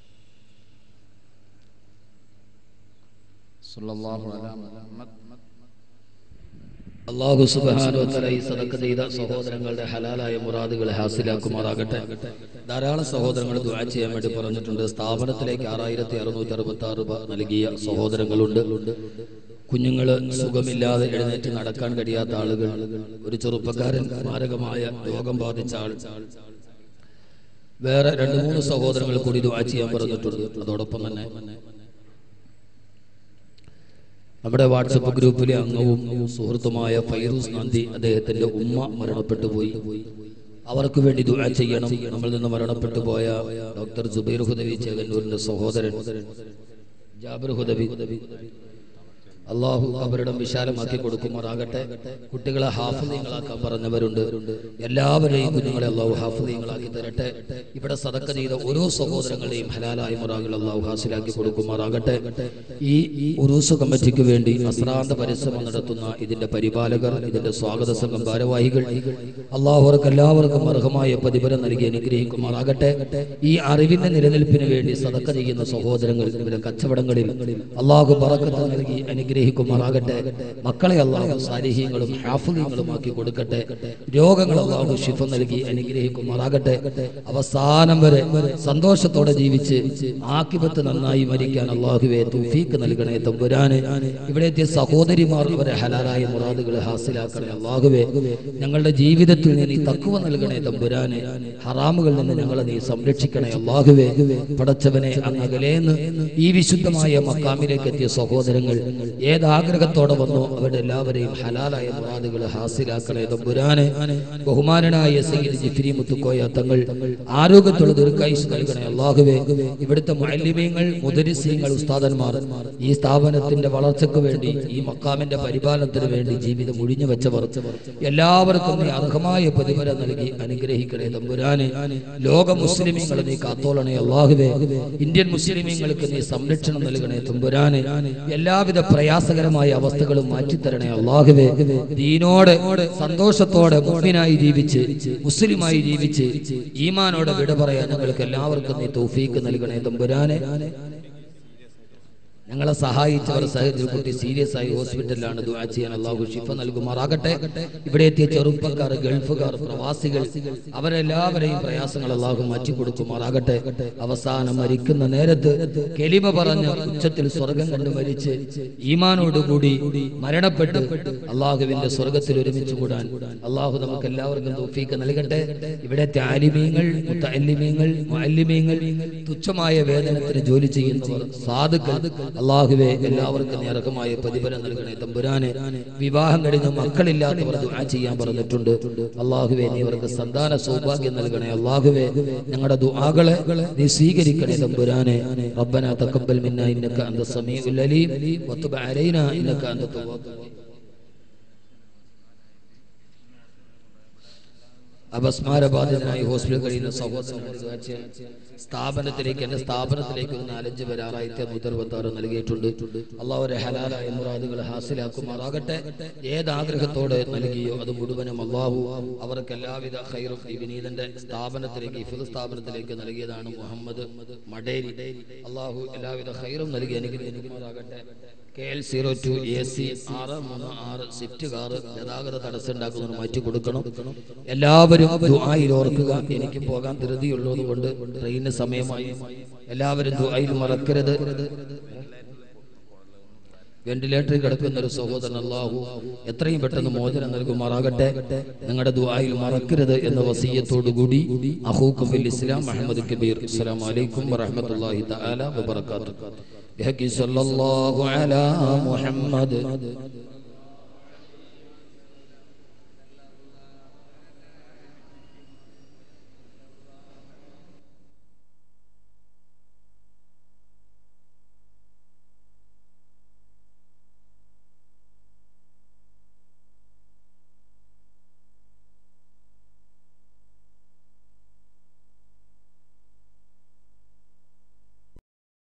സല്ലല്ലാഹു അലാ മുഹമ്മദ്. അല്ലാഹു സുബ്ഹാനഹു വ തആല ഈ സദഖ ചെയ്ത സഹോദരങ്ങളുടെ ഹലാലായ മുറാദുകളെ ഹാസിലാക്കുമാറാകട്ടെ. ധാരാളം സഹോദരങ്ങൾ ദുആ ചെയ്യാൻ വേണ്ടി പറഞ്ഞിട്ടുണ്ട്. സ്ഥാപനത്തിലേക്ക് 6666 രൂപ നൽകിയ സഹോദരങ്ങളുണ്ട്. കുഞ്ഞുങ്ങൾ സുഖമില്ലാതെ എഴുന്നേറ്റ് നടക്കാൻ കഴിയാത്ത ആളുകൾ, ഒരു ചെറുപ്പക്കാരൻ മാരകമായ രോഗം ബാധിച്ച ആൾ, വേറെ 2-3 സഹോദരങ്ങൾ കൂടി ദുആ ചെയ്യാൻ പറഞ്ഞിട്ടുണ്ട്. അതോടൊപ്പം തന്നെ നമ്മുടെ വാട്സപ്പ് ഗ്രൂപ്പിലെ അംഗവും സുഹൃത്തുമായ ഫൈറൂസ് നന്ദി, അദ്ദേഹത്തിന്റെ ഉമ്മ മരണപ്പെട്ടു പോയി. അവർക്ക് വേണ്ടി ദുആ ചെയ്യണം. നമ്മളിൽ നിന്ന് മരണപ്പെട്ടു പോയ ഡോക്ടർ ജുബൈർ ഹുദവി ചേകന്നൂരിന്റെ സഹോദരൻ ജാബിർ ഹുദവി, അള്ളാഹു അവരുടെ വിശാലമാക്കി കൊടുക്കുമാറാകട്ടെ. കുട്ടികളെ ഹാഫിളീങ്ങളാക്കാൻ പറഞ്ഞവരുണ്ട്. എല്ലാവരെയും കുഞ്ഞുങ്ങളെ അള്ളാഹു ഹാഫിളീങ്ങളാക്കി തരട്ടെ. ഇവിടെ സദഖ ചെയ്ത ഓരോ സഹോദരങ്ങളെയും ഹലാലായ മുറാദുകൾ അള്ളാഹു ഹാസിലാക്കി കൊടുക്കുമാറാകട്ടെ. ഈ ഉറൂസ് കമ്മിറ്റിക്ക് വേണ്ടി അശ്രാന്ത പരിശ്രമം നടത്തുന്ന ഇതിന്റെ പരിപാലകർ, ഇതിന്റെ സ്വാഗത സംഘം ഭാരവാഹികൾ, അള്ളാഹു അവർക്ക് എല്ലാവർക്കും അർഹമായ പ്രതിഫലം നൽകി അനുഗ്രഹിക്കുമാറാകട്ടെ. ഈ അറിവിന്റെ നിലനിൽപ്പിന് വേണ്ടി സദഖ ചെയ്യുന്ന സഹോദരങ്ങൾ, ഇവരുടെ കച്ചവടങ്ങളിൽ അള്ളാഹു ബറക്കത്ത് നൽകി അനുഗ്രഹിക്കുമാറാകട്ടെ. മക്കളെ അള്ളാഹു സാലിഹീങ്ങളും ഹാഫിളീങ്ങളുമാക്കി കൊടുക്കട്ടെ. രോഗങ്ങൾ അള്ളാഹു ശിഫ നൽകി അനുഗ്രഹിക്കുമാറാകട്ടെ. അവസാനം വരെ സന്തോഷത്തോടെ ജീവിച്ച് ആഖിബത്ത് നന്നായി മരിക്കാൻ അള്ളാഹുവേ തൗഫീഖ് നൽകണേ തമ്പുരാനെ. ഇവിടെ എത്തിയ സഹോദരിമാർ അവരെ ഹലാലായ മുറാദുകൾ ഹാസിലാക്കണേ അള്ളാഹുവേ. ഞങ്ങളുടെ ജീവിതത്തിൽ നീ തഖ്വ നൽകണേ തമ്പുരാനെ. ഹറാമുകളിൽ നിന്ന് ഞങ്ങളെ നീ സംരക്ഷിക്കണേ അള്ളാഹുവേ. പടച്ചവനെ അങ്ങ് അകലേന്ന് ഈ വിശുദ്ധമായ മക്കാമിലേക്ക് എത്തിയ സഹോദരങ്ങൾ ഏതാഗ്രഹത്തോടെ വന്നോ അവരുടെ എല്ലാവരെയും ഹലാലായ മുറാദുകൾ ഹാസിലാക്കണേ തമ്പുരാനെ. ബഹുമാനനായ സയ്യിദ് ജിഫ്രി മുത്തുക്കോയ തങ്ങൾ ആരോഗ്യത്തോടെ ദീർഘായുസ്സ് നൽകണേ അല്ലാഹുവേ. ഇവിടുത്തെ മുഅല്ലിമീങ്ങൾ, മുദരിസീങ്ങൾ, ഉസ്താദന്മാർ ഈ സ്ഥാപനത്തിന്റെ വളർച്ചയ്ക്ക് വേണ്ടി, ഈ മക്കാമിന്റെ പരിപാലനത്തിന് വേണ്ടി ജീവിതം ഒഴിഞ്ഞു വെച്ചവർ എല്ലാവർക്കും നീ അർഹമായ പ്രതിഫലം നൽകി അനുഗ്രഹിക്കണേ തമ്പുരാനെ. ലോക മുസ്ലിമീങ്ങളെ നീ കാത്തോളണേ അല്ലാഹുവേ. ഇന്ത്യൻ മുസ്ലിമീങ്ങൾക്ക് നീ സംരക്ഷണം നൽകണേ തമ്പുരാനെ. എല്ലാവിധ പ്രയാസകരമായ അവസ്ഥകളും മാറ്റിത്തരണേ അല്ലാഹുവേ. ദീനോടെ സന്തോഷത്തോടെ മുഅ്മിനായി ജീവിച്ച്, മുസ്ലിമായി ജീവിച്ച് ഈമാനോടെ വിട പറയാൻ ഞങ്ങൾക്ക് എല്ലാവർക്കും നീ തൗഫീഖ് നൽകണേ തമ്പുരാനെ. ഞങ്ങളെ സഹായിച്ചവർ കുട്ടി സീരിയസ് ആയി ഹോസ്പിറ്റലിലാണ്. ദുആ ചെയ്യാൻ അല്ലാഹു ശിഫ നൽകുമാറാകട്ടെ. ഇവിടെ എത്തിയ ചെറുപ്പക്കാർ, ഗൾഫുകാർ, പ്രവാസികൾ, അവരെല്ലാവരെയും പ്രയാസങ്ങൾ അല്ലാഹു മാറ്റി കൊടുക്കുമാറാകട്ടെ. അവസാനം മരിക്കുന്ന നേരത്ത് കലിമ പറഞ്ഞ ഉച്ചത്തിൽ സ്വർഗം കണ്ടു മരിച്ച് ഈമാനോടുകൂടി മരണപ്പെട്ട് അല്ലാഹുവിന്റെ സ്വർഗത്തിൽ ഒരുമിച്ച് കൂടാൻ അല്ലാഹു നമുക്ക് എല്ലാവർക്കും തൗഫീഖ് നൽകട്ടെ. ഇവിടുത്തെ ആലിമീങ്ങൾ, മുതഅല്ലിമീങ്ങൾ, മുഅല്ലിമീങ്ങൾ, തുച്ഛമായ വേതനത്തിന് ജോലി ചെയ്യുന്നവർ, സാധുക്കൾ, അല്ലാഹുവേ എല്ലാവർക്കും നീ അർഹമായ പ്രതിഫലം നൽകണേ തമ്പുരാനെ. വിവാഹം കഴിഞ്ഞ മക്കളില്ലാത്തവർ ദുആ ചെയ്യാൻ പറഞ്ഞിട്ടുണ്ട്. അല്ലാഹുവേ നീ അവർക്ക് സന്താന സൗഭാഗ്യം നൽകണേ അല്ലാഹുവേ. ഞങ്ങളുടെ ദുആകളെ നീ സ്വീകരിക്കണേ തമ്പുരാനെ. റബ്ബനാ തഖബ്ബൽ മിന്നാ ഇന്നക അൻത സമീഉൽ അലീം വതുബ് അലൈനാ ഇന്നക അൻത തവ്വാബുർ റഹീം. അപസ്മാരബാധിതനായി ഹോസ്പിറ്റലിൽ കഴിയുന്ന സഹോദരൻ സ്ഥാപനത്തിലേക്ക്, എന്റെ സ്ഥാപനത്തിലേക്ക് 4-5 പേർ 6166 നൽകിയിട്ടുണ്ട്. അള്ളാഹുവിന്റെ ഹലാലായ മുറാദുകൾ ഹാസിലാക്കുമാറാകട്ടെ. ഏതാഗ്രഹത്തോടെ നൽകിയോ അത് മുഴുവനും അള്ളാഹു അവർക്ക് എല്ലാവിധ ഖൈറും. വിനീതന്റെ സ്ഥാപനത്തിലേക്ക്, ഹിഫ്ള് സ്ഥാപനത്തിലേക്ക് നൽകിയതാണ് മുഹമ്മദ് മടേരി. അള്ളാഹു എല്ലാവിധ ഖൈറും നൽകി അനുഗ്രഹിക്കുമാറാകട്ടെ. KL02 AC 636 സ്വിഫ്റ്റ് കാർ ഗതാഗത തടസ്സം ഉണ്ടാക്കുന്നതിന് മാറ്റി കൊടുക്കണം. എല്ലാവരും ദുആയിൽ ഓർക്കുക. എനിക്ക് പോകാൻ ധൃതിയുള്ളത് കൊണ്ട് ട്രെയിനിന് സമയമായി. എല്ലാവരും ദുആയിൽ മറക്കരുത്. വെന്റിലേറ്ററിൽ കിടക്കുന്ന ഒരു സഹോദരൻ അല്ലാഹു എത്രയും പെട്ടെന്ന് മോചനം നൽകുമാറാകട്ടെ. നിങ്ങളുടെ ദുആയിൽ മറക്കരുത് എന്ന വസിയ്യത്തോടുകൂടി അഖൂക്കും ഫിൽ ഇസ്ലാം മുഹമ്മദ് കബീർ. അസ്സലാമു അലൈക്കും വറഹ്മത്തുള്ളാഹി തആല വബറകാതുഹു. ബിഹഖി സല്ലല്ലാഹു അലാ മുഹമ്മദ്